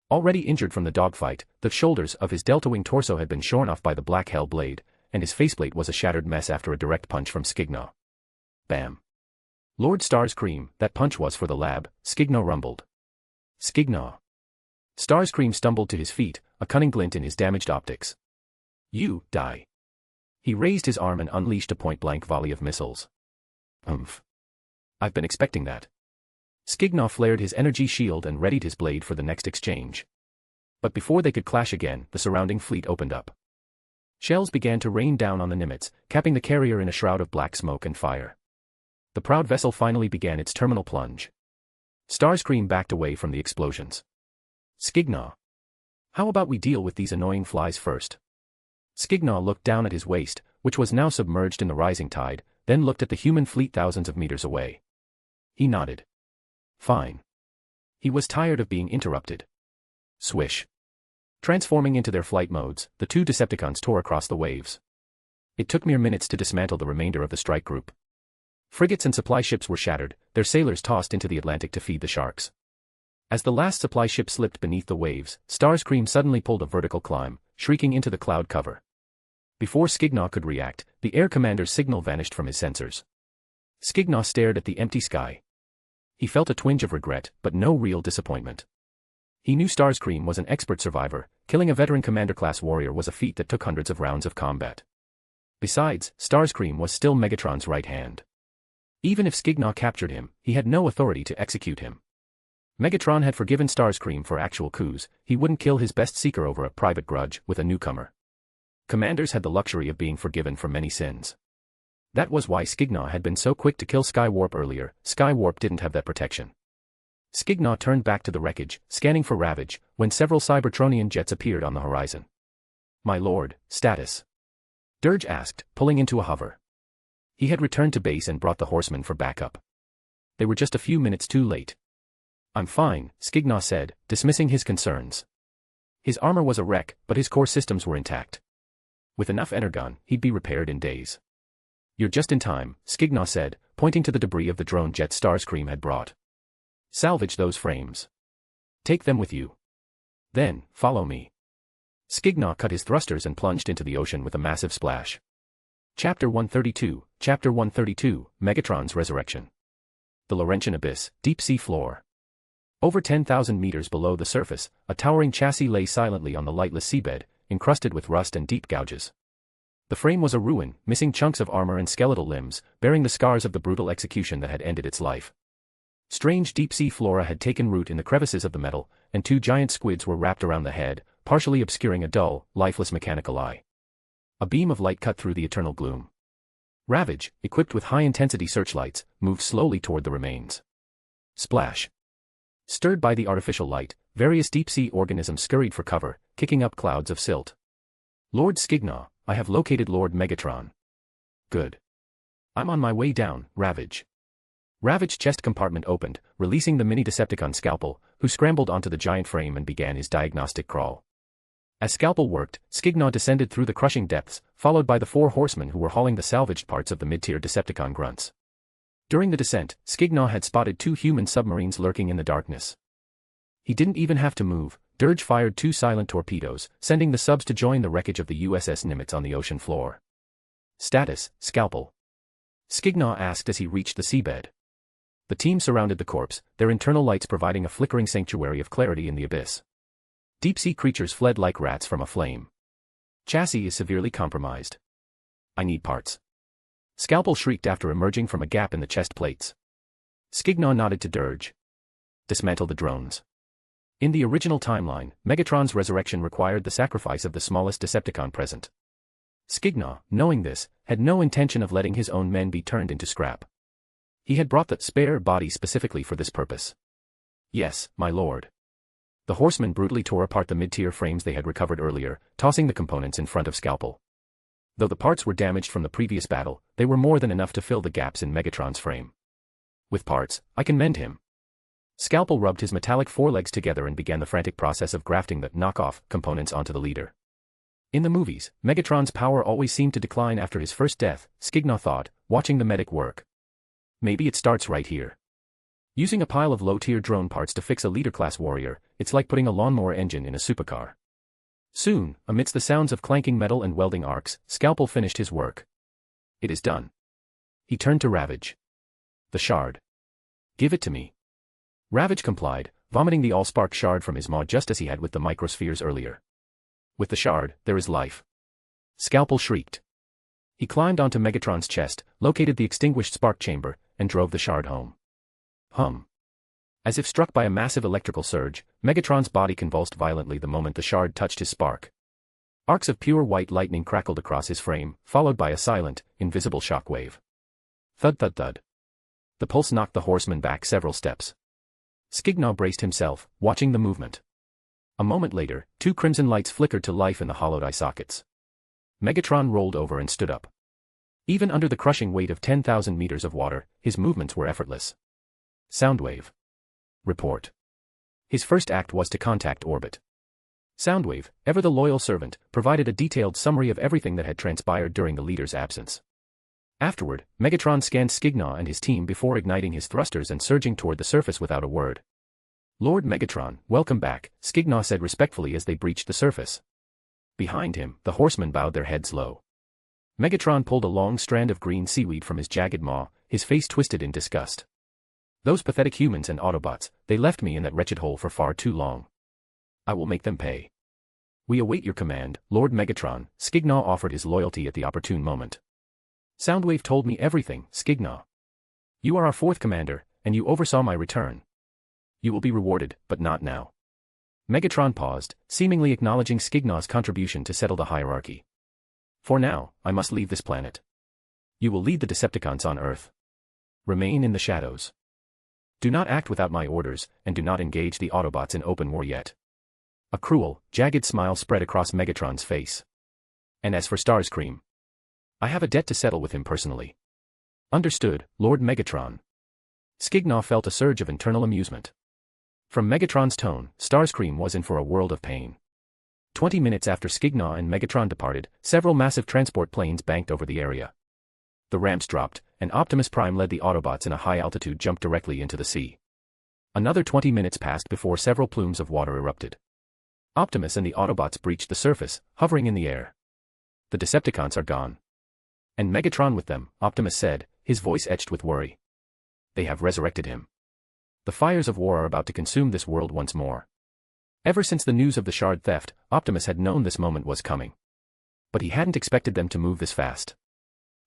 Already injured from the dogfight, the shoulders of his delta-wing torso had been shorn off by the black hell blade, and his faceplate was a shattered mess after a direct punch from Skignaw. Bam. "Lord Starscream, that punch was for the lab," Skignaw rumbled. "Skignaw." Starscream stumbled to his feet, a cunning glint in his damaged optics. "You, die." He raised his arm and unleashed a point-blank volley of missiles. I've been expecting that." Skignaw flared his energy shield and readied his blade for the next exchange. But before they could clash again, the surrounding fleet opened up. Shells began to rain down on the Nimitz, capping the carrier in a shroud of black smoke and fire. The proud vessel finally began its terminal plunge. Starscream backed away from the explosions. "Skignaw. How about we deal with these annoying flies first?" Skignaw looked down at his waist, which was now submerged in the rising tide, then looked at the human fleet thousands of meters away. He nodded. Fine. He was tired of being interrupted. Swish. Transforming into their flight modes, the two Decepticons tore across the waves. It took mere minutes to dismantle the remainder of the strike group. Frigates and supply ships were shattered, their sailors tossed into the Atlantic to feed the sharks. As the last supply ship slipped beneath the waves, Starscream suddenly pulled a vertical climb, shrieking into the cloud cover. Before Skignaw could react, the air commander's signal vanished from his sensors. Skignaw stared at the empty sky. He felt a twinge of regret, but no real disappointment. He knew Starscream was an expert survivor. Killing a veteran commander-class warrior was a feat that took hundreds of rounds of combat. Besides, Starscream was still Megatron's right hand. Even if Skignaw captured him, he had no authority to execute him. Megatron had forgiven Starscream for actual coups. He wouldn't kill his best seeker over a private grudge with a newcomer. Commanders had the luxury of being forgiven for many sins. That was why Skignaw had been so quick to kill Skywarp earlier. Skywarp didn't have that protection. Skignaw turned back to the wreckage, scanning for ravage, when several Cybertronian jets appeared on the horizon. "My lord, status?" Dirge asked, pulling into a hover. He had returned to base and brought the horsemen for backup. They were just a few minutes too late. "I'm fine," Skignaw said, dismissing his concerns. His armor was a wreck, but his core systems were intact. With enough energon, he'd be repaired in days. "You're just in time," Skignaw said, pointing to the debris of the drone jet Starscream had brought. "Salvage those frames. Take them with you. Then, follow me." Skignaw cut his thrusters and plunged into the ocean with a massive splash. Chapter 132, Chapter 132, Megatron's Resurrection. The Laurentian Abyss, Deep Sea Floor. Over 10,000 meters below the surface, a towering chassis lay silently on the lightless seabed, encrusted with rust and deep gouges. The frame was a ruin, missing chunks of armor and skeletal limbs, bearing the scars of the brutal execution that had ended its life. Strange deep-sea flora had taken root in the crevices of the metal, and two giant squids were wrapped around the head, partially obscuring a dull, lifeless mechanical eye. A beam of light cut through the eternal gloom. Ravage, equipped with high-intensity searchlights, moved slowly toward the remains. Splash. Stirred by the artificial light, various deep-sea organisms scurried for cover, kicking up clouds of silt. "Lord Skignaw, I have located Lord Megatron." "Good. I'm on my way down, Ravage." Ravage's chest compartment opened, releasing the mini Decepticon Scalpel, who scrambled onto the giant frame and began his diagnostic crawl. As Scalpel worked, Skignaw descended through the crushing depths, followed by the 4 horsemen who were hauling the salvaged parts of the mid-tier Decepticon grunts. During the descent, Skignaw had spotted 2 human submarines lurking in the darkness. He didn't even have to move. Dirge fired 2 silent torpedoes, sending the subs to join the wreckage of the USS Nimitz on the ocean floor. Status, Scalpel. Skignaw asked as he reached the seabed. The team surrounded the corpse, their internal lights providing a flickering sanctuary of clarity in the abyss. Deep-sea creatures fled like rats from a flame. Chassis is severely compromised. I need parts. Scalpel shrieked after emerging from a gap in the chest plates. Skignaw nodded to Dirge. Dismantle the drones. In the original timeline, Megatron's resurrection required the sacrifice of the smallest Decepticon present. Skignaw, knowing this, had no intention of letting his own men be turned into scrap. He had brought the spare body specifically for this purpose. Yes, my lord. The horsemen brutally tore apart the mid-tier frames they had recovered earlier, tossing the components in front of Scalpel. Though the parts were damaged from the previous battle, they were more than enough to fill the gaps in Megatron's frame. With parts, I can mend him. Scalpel rubbed his metallic forelegs together and began the frantic process of grafting the knockoff components onto the leader. In the movies, Megatron's power always seemed to decline after his first death, Skignaw thought, watching the medic work. Maybe it starts right here. Using a pile of low-tier drone parts to fix a leader-class warrior, it's like putting a lawnmower engine in a supercar. Soon, amidst the sounds of clanking metal and welding arcs, Scalpel finished his work. It is done. He turned to Ravage. The shard. Give it to me. Ravage complied, vomiting the Allspark shard from his maw just as he had with the microspheres earlier. With the shard, there is life. Scalpel shrieked. He climbed onto Megatron's chest, located the extinguished spark chamber, and drove the shard home. Hum. As if struck by a massive electrical surge, Megatron's body convulsed violently the moment the shard touched his spark. Arcs of pure white lightning crackled across his frame, followed by a silent, invisible shockwave. Thud thud thud. The pulse knocked the horseman back several steps. Skignaw braced himself, watching the movement. A moment later, 2 crimson lights flickered to life in the hollowed eye sockets. Megatron rolled over and stood up. Even under the crushing weight of 10,000 meters of water, his movements were effortless. Soundwave. Report. His first act was to contact orbit. Soundwave, ever the loyal servant, provided a detailed summary of everything that had transpired during the leader's absence. Afterward, Megatron scanned Skignaw and his team before igniting his thrusters and surging toward the surface without a word. Lord Megatron, welcome back, Skignaw said respectfully as they breached the surface. Behind him, the horsemen bowed their heads low. Megatron pulled a long strand of green seaweed from his jagged maw, his face twisted in disgust. Those pathetic humans and Autobots, they left me in that wretched hole for far too long. I will make them pay. We await your command, Lord Megatron, Skignaw offered his loyalty at the opportune moment. Soundwave told me everything, Skignaw. You are our 4th commander, and you oversaw my return. You will be rewarded, but not now. Megatron paused, seemingly acknowledging Skignaw's contribution to settle the hierarchy. For now, I must leave this planet. You will lead the Decepticons on Earth. Remain in the shadows. Do not act without my orders, and do not engage the Autobots in open war yet. A cruel, jagged smile spread across Megatron's face. And as for Starscream, I have a debt to settle with him personally. Understood, Lord Megatron. Skignaw felt a surge of internal amusement. From Megatron's tone, Starscream was in for a world of pain. 20 minutes after Skignaw and Megatron departed, several massive transport planes banked over the area. The ramps dropped, and Optimus Prime led the Autobots in a high-altitude jump directly into the sea. Another 20 minutes passed before several plumes of water erupted. Optimus and the Autobots breached the surface, hovering in the air. The Decepticons are gone. And Megatron with them, Optimus said, his voice etched with worry. They have resurrected him. The fires of war are about to consume this world once more. Ever since the news of the shard theft, Optimus had known this moment was coming. But he hadn't expected them to move this fast.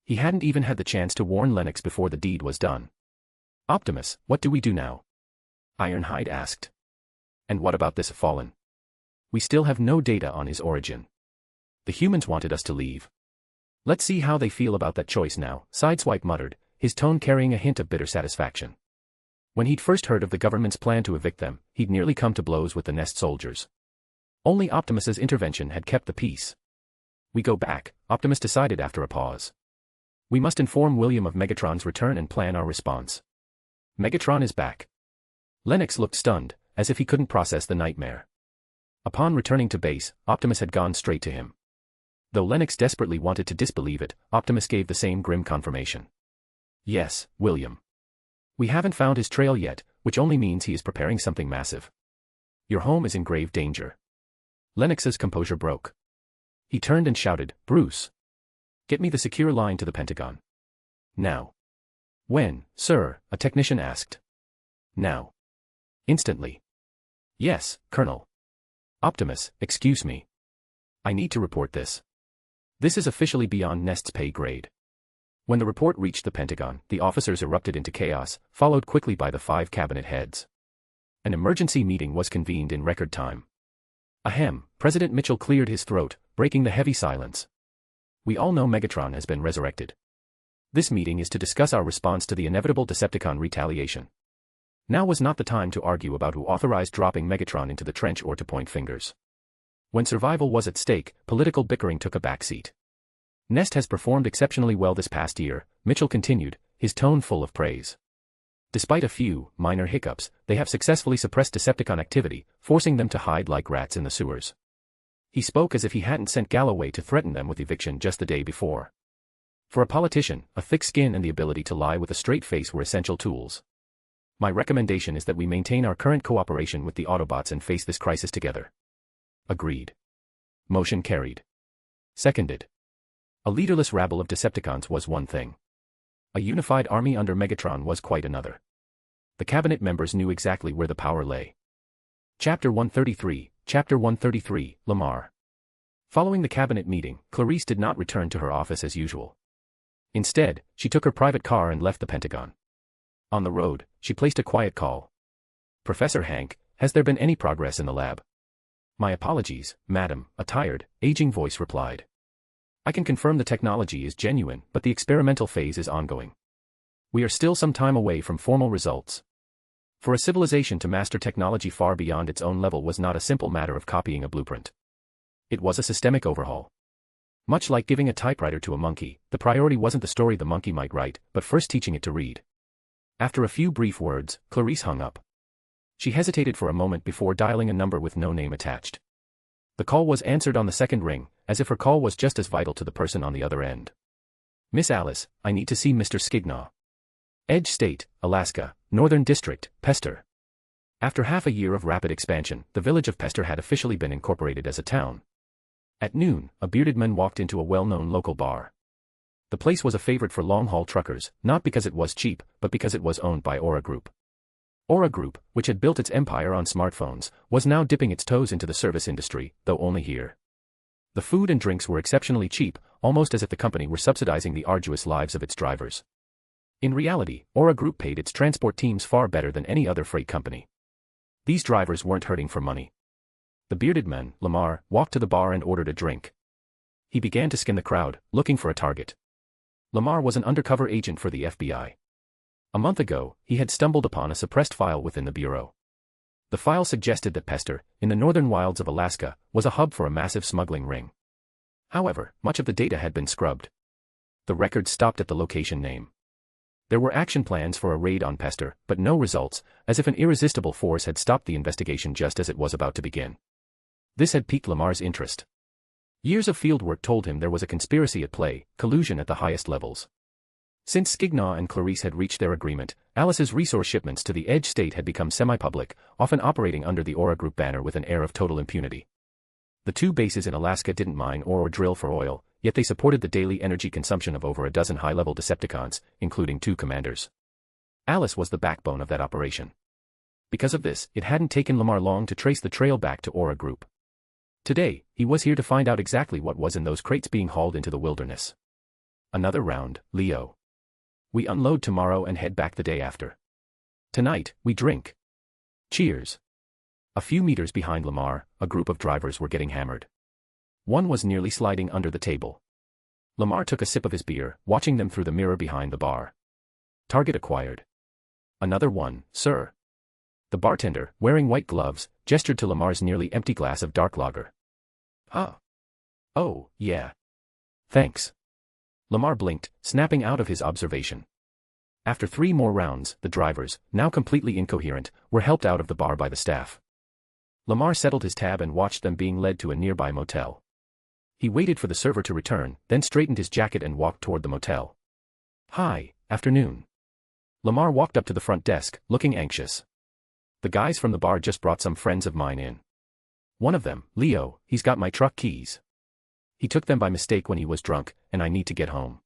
He hadn't even had the chance to warn Lennox before the deed was done. Optimus, what do we do now? Ironhide asked. And what about this Fallen? We still have no data on his origin. The humans wanted us to leave. Let's see how they feel about that choice now, Sideswipe muttered, his tone carrying a hint of bitter satisfaction. When he'd first heard of the government's plan to evict them, he'd nearly come to blows with the Nest soldiers. Only Optimus's intervention had kept the peace. We go back, Optimus decided after a pause. We must inform William of Megatron's return and plan our response. Megatron is back. Lennox looked stunned, as if he couldn't process the nightmare. Upon returning to base, Optimus had gone straight to him. Though Lennox desperately wanted to disbelieve it, Optimus gave the same grim confirmation. Yes, William. We haven't found his trail yet, which only means he is preparing something massive. Your home is in grave danger. Lennox's composure broke. He turned and shouted, Bruce. Get me the secure line to the Pentagon. Now. When, sir? A technician asked. Now. Instantly. Yes, Colonel. Optimus, excuse me. I need to report this. This is officially beyond Nest's pay grade. When the report reached the Pentagon, the officers erupted into chaos, followed quickly by the 5 cabinet heads. An emergency meeting was convened in record time. Ahem, President Mitchell cleared his throat, breaking the heavy silence. We all know Megatron has been resurrected. This meeting is to discuss our response to the inevitable Decepticon retaliation. Now was not the time to argue about who authorized dropping Megatron into the trench or to point fingers. When survival was at stake, political bickering took a backseat. Nest has performed exceptionally well this past year, Mitchell continued, his tone full of praise. Despite a few minor hiccups, they have successfully suppressed Decepticon activity, forcing them to hide like rats in the sewers. He spoke as if he hadn't sent Galloway to threaten them with eviction just the day before. For a politician, a thick skin and the ability to lie with a straight face were essential tools. My recommendation is that we maintain our current cooperation with the Autobots and face this crisis together. Agreed. Motion carried. Seconded. A leaderless rabble of Decepticons was one thing. A unified army under Megatron was quite another. The cabinet members knew exactly where the power lay. Chapter 133, Lamar. Following the cabinet meeting, Clarice did not return to her office as usual. Instead, she took her private car and left the Pentagon. On the road, she placed a quiet call. Professor Hank, has there been any progress in the lab? My apologies, madam, a tired, aging voice replied. I can confirm the technology is genuine, but the experimental phase is ongoing. We are still some time away from formal results. For a civilization to master technology far beyond its own level was not a simple matter of copying a blueprint. It was a systemic overhaul. Much like giving a typewriter to a monkey, the priority wasn't the story the monkey might write, but first teaching it to read. After a few brief words, Clarice hung up. She hesitated for a moment before dialing a number with no name attached. The call was answered on the second ring, as if her call was just as vital to the person on the other end. Miss Alice, I need to see Mr. Skignaw. Edge State, Alaska, Northern District, Pester. After half a year of rapid expansion, the village of Pester had officially been incorporated as a town. At noon, a bearded man walked into a well-known local bar. The place was a favorite for long-haul truckers, not because it was cheap, but because it was owned by Aura Group. Aura Group, which had built its empire on smartphones, was now dipping its toes into the service industry, though only here. The food and drinks were exceptionally cheap, almost as if the company were subsidizing the arduous lives of its drivers. In reality, Aura Group paid its transport teams far better than any other freight company. These drivers weren't hurting for money. The bearded man, Lamar, walked to the bar and ordered a drink. He began to scan the crowd, looking for a target. Lamar was an undercover agent for the FBI. A month ago, he had stumbled upon a suppressed file within the bureau. The file suggested that Pester, in the northern wilds of Alaska, was a hub for a massive smuggling ring. However, much of the data had been scrubbed. The record stopped at the location name. There were action plans for a raid on Pester, but no results, as if an irresistible force had stopped the investigation just as it was about to begin. This had piqued Lamar's interest. Years of fieldwork told him there was a conspiracy at play, collusion at the highest levels. Since Skignaw and Clarice had reached their agreement, Alice's resource shipments to the Edge State had become semi-public, often operating under the Aura Group banner with an air of total impunity. The two bases in Alaska didn't mine or drill for oil, yet they supported the daily energy consumption of over a dozen high-level Decepticons, including 2 commanders. Alice was the backbone of that operation. Because of this, it hadn't taken Lamar long to trace the trail back to Aura Group. Today, he was here to find out exactly what was in those crates being hauled into the wilderness. Another round, Leo. We unload tomorrow and head back the day after. Tonight, we drink. Cheers. A few meters behind Lamar, a group of drivers were getting hammered. One was nearly sliding under the table. Lamar took a sip of his beer, watching them through the mirror behind the bar. Target acquired. Another one, sir. The bartender, wearing white gloves, gestured to Lamar's nearly empty glass of dark lager. Huh. Oh, yeah. Thanks. Lamar blinked, snapping out of his observation. After 3 more rounds, the drivers, now completely incoherent, were helped out of the bar by the staff. Lamar settled his tab and watched them being led to a nearby motel. He waited for the server to return, then straightened his jacket and walked toward the motel. "Hi, afternoon." Lamar walked up to the front desk, looking anxious. "The guys from the bar just brought some friends of mine in. One of them, Leo, he's got my truck keys. He took them by mistake when he was drunk, and I need to get home."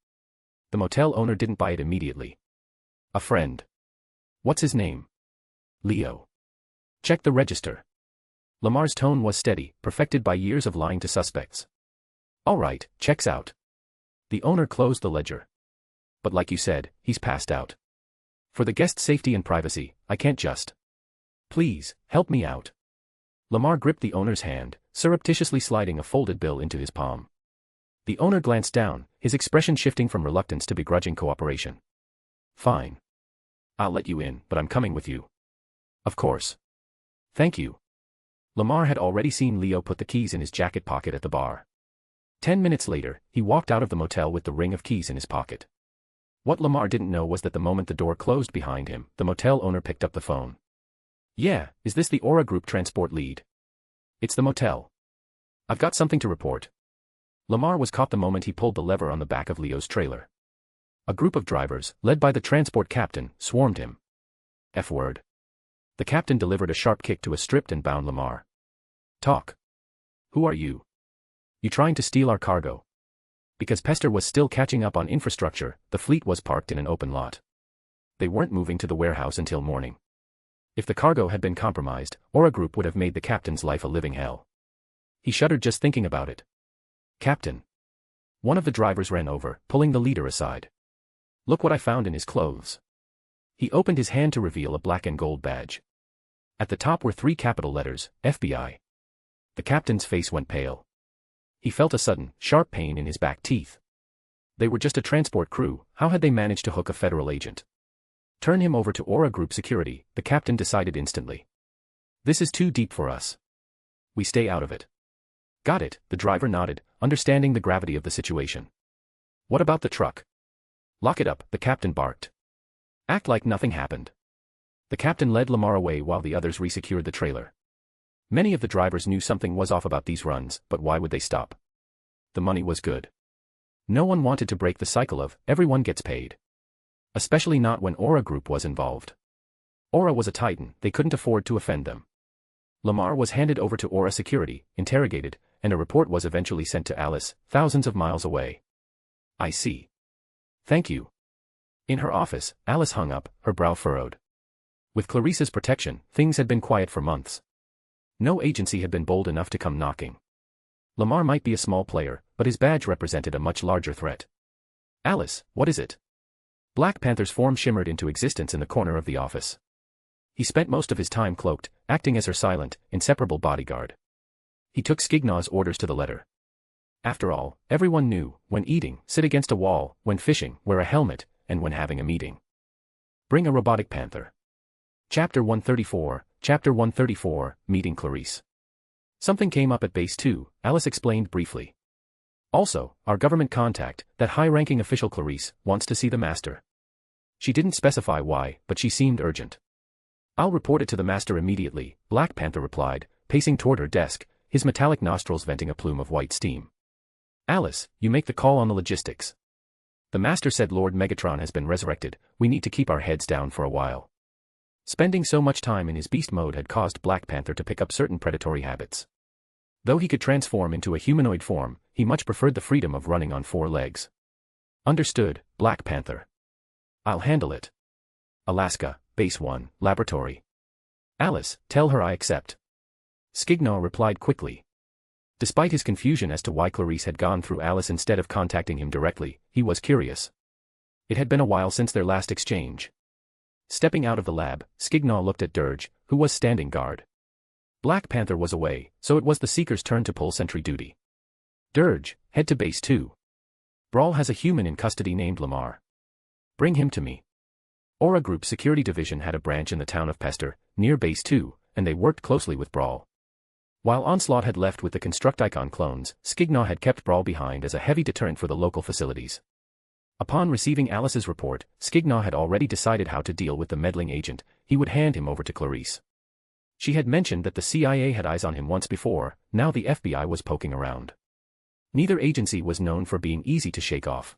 The motel owner didn't buy it immediately. "A friend. What's his name?" "Leo." "Check the register." Lamar's tone was steady, perfected by years of lying to suspects. "All right, checks out." The owner closed the ledger. "But like you said, he's passed out. For the guest's safety and privacy, I can't just. Please, help me out." Lamar gripped the owner's hand, surreptitiously sliding a folded bill into his palm. The owner glanced down, his expression shifting from reluctance to begrudging cooperation. "Fine. I'll let you in, but I'm coming with you." "Of course. Thank you." Lamar had already seen Leo put the keys in his jacket pocket at the bar. 10 minutes later, he walked out of the motel with the ring of keys in his pocket. What Lamar didn't know was that the moment the door closed behind him, the motel owner picked up the phone. "Yeah, is this the Aura Group transport lead?" "It's the motel. I've got something to report." Lamar was caught the moment he pulled the lever on the back of Leo's trailer. A group of drivers, led by the transport captain, swarmed him. F-word. The captain delivered a sharp kick to a stripped and bound Lamar. "Talk. Who are you? You trying to steal our cargo?" Because Pester was still catching up on infrastructure, the fleet was parked in an open lot. They weren't moving to the warehouse until morning. If the cargo had been compromised, Aura Group would have made the captain's life a living hell. He shuddered just thinking about it. "Captain." One of the drivers ran over, pulling the leader aside. "Look what I found in his clothes." He opened his hand to reveal a black and gold badge. At the top were 3 capital letters, FBI. The captain's face went pale. He felt a sudden, sharp pain in his back teeth. They were just a transport crew, how had they managed to hook a federal agent? Turn him over to Aura Group security, the captain decided instantly. This is too deep for us. We stay out of it. Got it, the driver nodded, understanding the gravity of the situation. What about the truck? Lock it up, the captain barked. Act like nothing happened. The captain led Lamar away while the others resecured the trailer. Many of the drivers knew something was off about these runs, but why would they stop? The money was good. No one wanted to break the cycle of, everyone gets paid. Especially not when Aura Group was involved. Aura was a titan, they couldn't afford to offend them. Lamar was handed over to Aura security, interrogated, and a report was eventually sent to Alice, thousands of miles away. "I see. Thank you." In her office, Alice hung up, her brow furrowed. With Clarice's protection, things had been quiet for months. No agency had been bold enough to come knocking. Lamar might be a small player, but his badge represented a much larger threat. "Alice, what is it?" Black Panther's form shimmered into existence in the corner of the office. He spent most of his time cloaked, acting as her silent, inseparable bodyguard. He took Skignaw's orders to the letter. After all, everyone knew, when eating, sit against a wall, when fishing, wear a helmet, and when having a meeting. Bring a robotic panther. Chapter 134, Meeting Clarice. Something came up at Base 2, Alice explained briefly. Also, our government contact, that high-ranking official Clarice, wants to see the master. She didn't specify why, but she seemed urgent. "I'll report it to the master immediately," Black Panther replied, pacing toward her desk, his metallic nostrils venting a plume of white steam. "Alice, you make the call on the logistics. The master said Lord Megatron has been resurrected, we need to keep our heads down for a while." Spending so much time in his beast mode had caused Black Panther to pick up certain predatory habits. Though he could transform into a humanoid form, he much preferred the freedom of running on 4 legs. "Understood, Black Panther. I'll handle it. Alaska, Base 1, Laboratory." "Alice, tell her I accept." Skignaw replied quickly. Despite his confusion as to why Clarice had gone through Alice instead of contacting him directly, he was curious. It had been a while since their last exchange. Stepping out of the lab, Skignaw looked at Dirge, who was standing guard. Black Panther was away, so it was the Seeker's turn to pull sentry duty. "Dirge, head to Base 2. Brawl has a human in custody named Lamar. Bring him to me." Aura Group Security Division had a branch in the town of Pester, near Base 2, and they worked closely with Brawl. While Onslaught had left with the Constructicon clones, Skignaw had kept Brawl behind as a heavy deterrent for the local facilities. Upon receiving Alice's report, Skignaw had already decided how to deal with the meddling agent. He would hand him over to Clarice. She had mentioned that the CIA had eyes on him once before, now the FBI was poking around. Neither agency was known for being easy to shake off.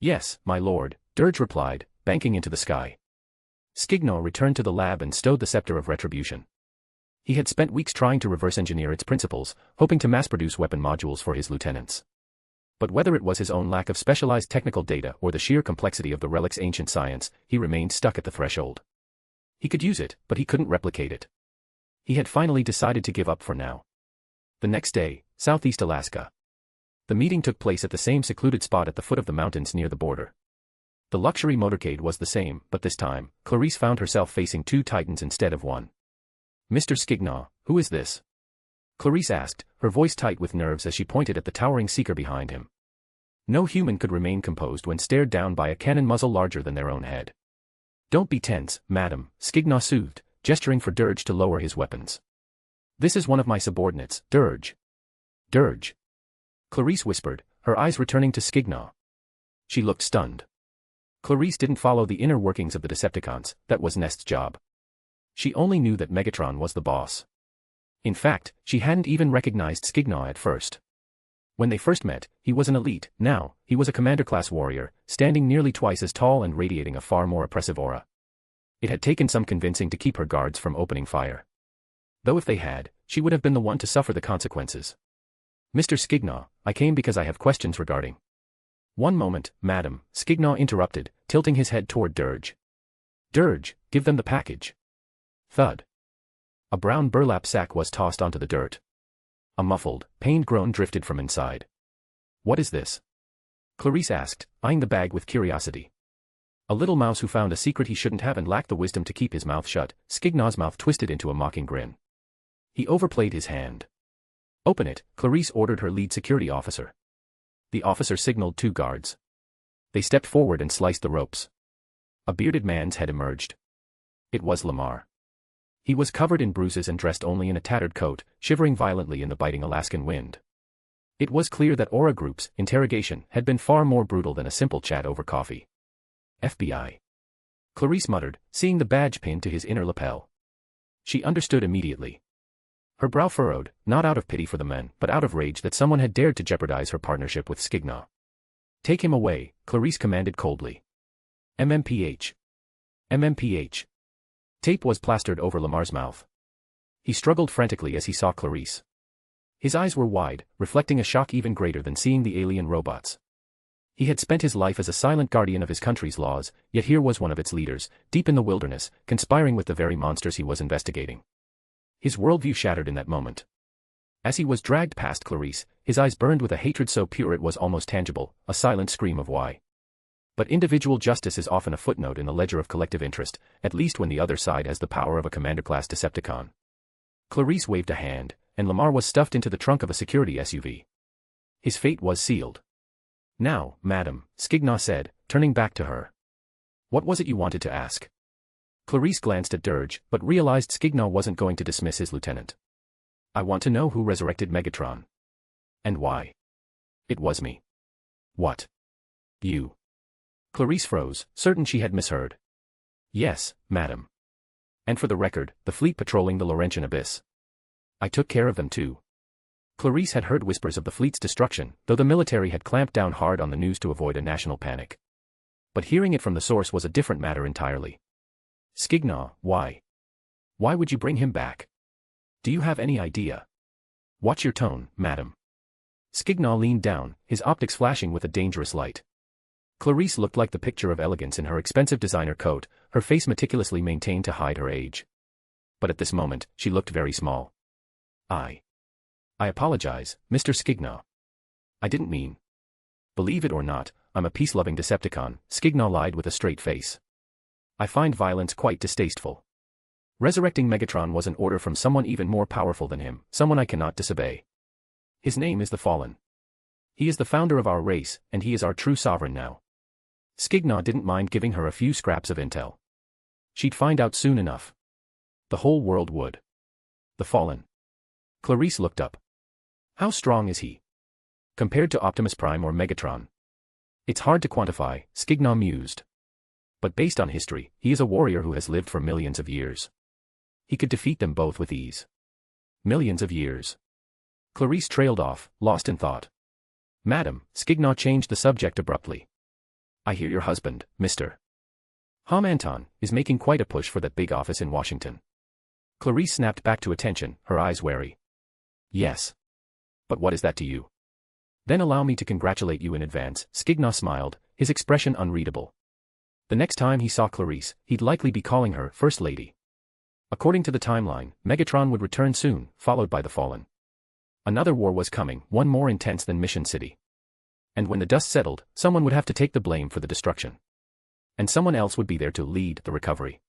"Yes, my lord," Dirge replied, banking into the sky. Skignaw returned to the lab and stowed the scepter of retribution. He had spent weeks trying to reverse engineer its principles, hoping to mass-produce weapon modules for his lieutenants. But whether it was his own lack of specialized technical data or the sheer complexity of the relic's ancient science, he remained stuck at the threshold. He could use it, but he couldn't replicate it. He had finally decided to give up for now. The next day, Southeast Alaska. The meeting took place at the same secluded spot at the foot of the mountains near the border. The luxury motorcade was the same, but this time, Clarice found herself facing two titans instead of one. "Mr. Skignaw, who is this?" Clarice asked, her voice tight with nerves as she pointed at the towering seeker behind him. No human could remain composed when stared down by a cannon muzzle larger than their own head. "Don't be tense, madam," Skignaw soothed, gesturing for Dirge to lower his weapons. "This is one of my subordinates, Dirge." "Dirge?" Clarice whispered, her eyes returning to Skignaw. She looked stunned. Clarice didn't follow the inner workings of the Decepticons, that was Nest's job. She only knew that Megatron was the boss. In fact, she hadn't even recognized Skignaw at first. When they first met, he was an elite. Now, he was a commander-class warrior, standing nearly twice as tall and radiating a far more oppressive aura. It had taken some convincing to keep her guards from opening fire. Though if they had, she would have been the one to suffer the consequences. "Mr. Skignaw, I came because I have questions regarding—" "One moment, madam," Skignaw interrupted, tilting his head toward Dirge. "Dirge, give them the package." Thud. A brown burlap sack was tossed onto the dirt. A muffled, pained groan drifted from inside. "What is this?" Clarice asked, eyeing the bag with curiosity. A little mouse who found a secret he shouldn't have and lacked the wisdom to keep his mouth shut. Skignaw's mouth twisted into a mocking grin. He overplayed his hand. "Open it," Clarice ordered her lead security officer. The officer signaled two guards. They stepped forward and sliced the ropes. A bearded man's head emerged. It was Lamar. He was covered in bruises and dressed only in a tattered coat, shivering violently in the biting Alaskan wind. It was clear that Aura Group's interrogation had been far more brutal than a simple chat over coffee. "FBI." Clarice muttered, seeing the badge pinned to his inner lapel. She understood immediately. Her brow furrowed, not out of pity for the men, but out of rage that someone had dared to jeopardize her partnership with Skignaw. "Take him away," Clarice commanded coldly. "MMPH. MMPH." Tape was plastered over Lamar's mouth. He struggled frantically as he saw Clarice. His eyes were wide, reflecting a shock even greater than seeing the alien robots. He had spent his life as a silent guardian of his country's laws, yet here was one of its leaders, deep in the wilderness, conspiring with the very monsters he was investigating. His worldview shattered in that moment. As he was dragged past Clarice, his eyes burned with a hatred so pure it was almost tangible, a silent scream of why. But individual justice is often a footnote in the ledger of collective interest, at least when the other side has the power of a commander-class Decepticon. Clarice waved a hand, and Lamar was stuffed into the trunk of a security SUV. His fate was sealed. "Now, madam," Skignaw said, turning back to her. "What was it you wanted to ask?" Clarice glanced at Dirge, but realized Skignaw wasn't going to dismiss his lieutenant. "I want to know who resurrected Megatron. And why." "It was me." "What? You?" Clarice froze, certain she had misheard. "Yes, madam. And for the record, the fleet patrolling the Laurentian Abyss. I took care of them too." Clarice had heard whispers of the fleet's destruction, though the military had clamped down hard on the news to avoid a national panic. But hearing it from the source was a different matter entirely. "Skignaw, why? Why would you bring him back? Do you have any idea?" "Watch your tone, madam." Skignaw leaned down, his optics flashing with a dangerous light. Clarice looked like the picture of elegance in her expensive designer coat, her face meticulously maintained to hide her age. But at this moment, she looked very small. I apologize, Mr. Skignaw. I didn't mean. Believe it or not, I'm a peace-loving Decepticon, Skignaw lied with a straight face. I find violence quite distasteful. Resurrecting Megatron was an order from someone even more powerful than him, someone I cannot disobey. His name is the Fallen. He is the founder of our race, and he is our true sovereign now. Skignaw didn't mind giving her a few scraps of intel. She'd find out soon enough. The whole world would. The Fallen. Clarice looked up. How strong is he? Compared to Optimus Prime or Megatron? It's hard to quantify, Skignaw mused. But based on history, he is a warrior who has lived for millions of years. He could defeat them both with ease. Millions of years. Clarice trailed off, lost in thought. Madam, Skignaw changed the subject abruptly. I hear your husband, Mr. Anton, is making quite a push for that big office in Washington. Clarice snapped back to attention, her eyes wary. Yes. But what is that to you? Then allow me to congratulate you in advance, Skignaw smiled, his expression unreadable. The next time he saw Clarice, he'd likely be calling her First Lady. According to the timeline, Megatron would return soon, followed by the Fallen. Another war was coming, one more intense than Mission City. And when the dust settled, someone would have to take the blame for the destruction. And someone else would be there to lead the recovery.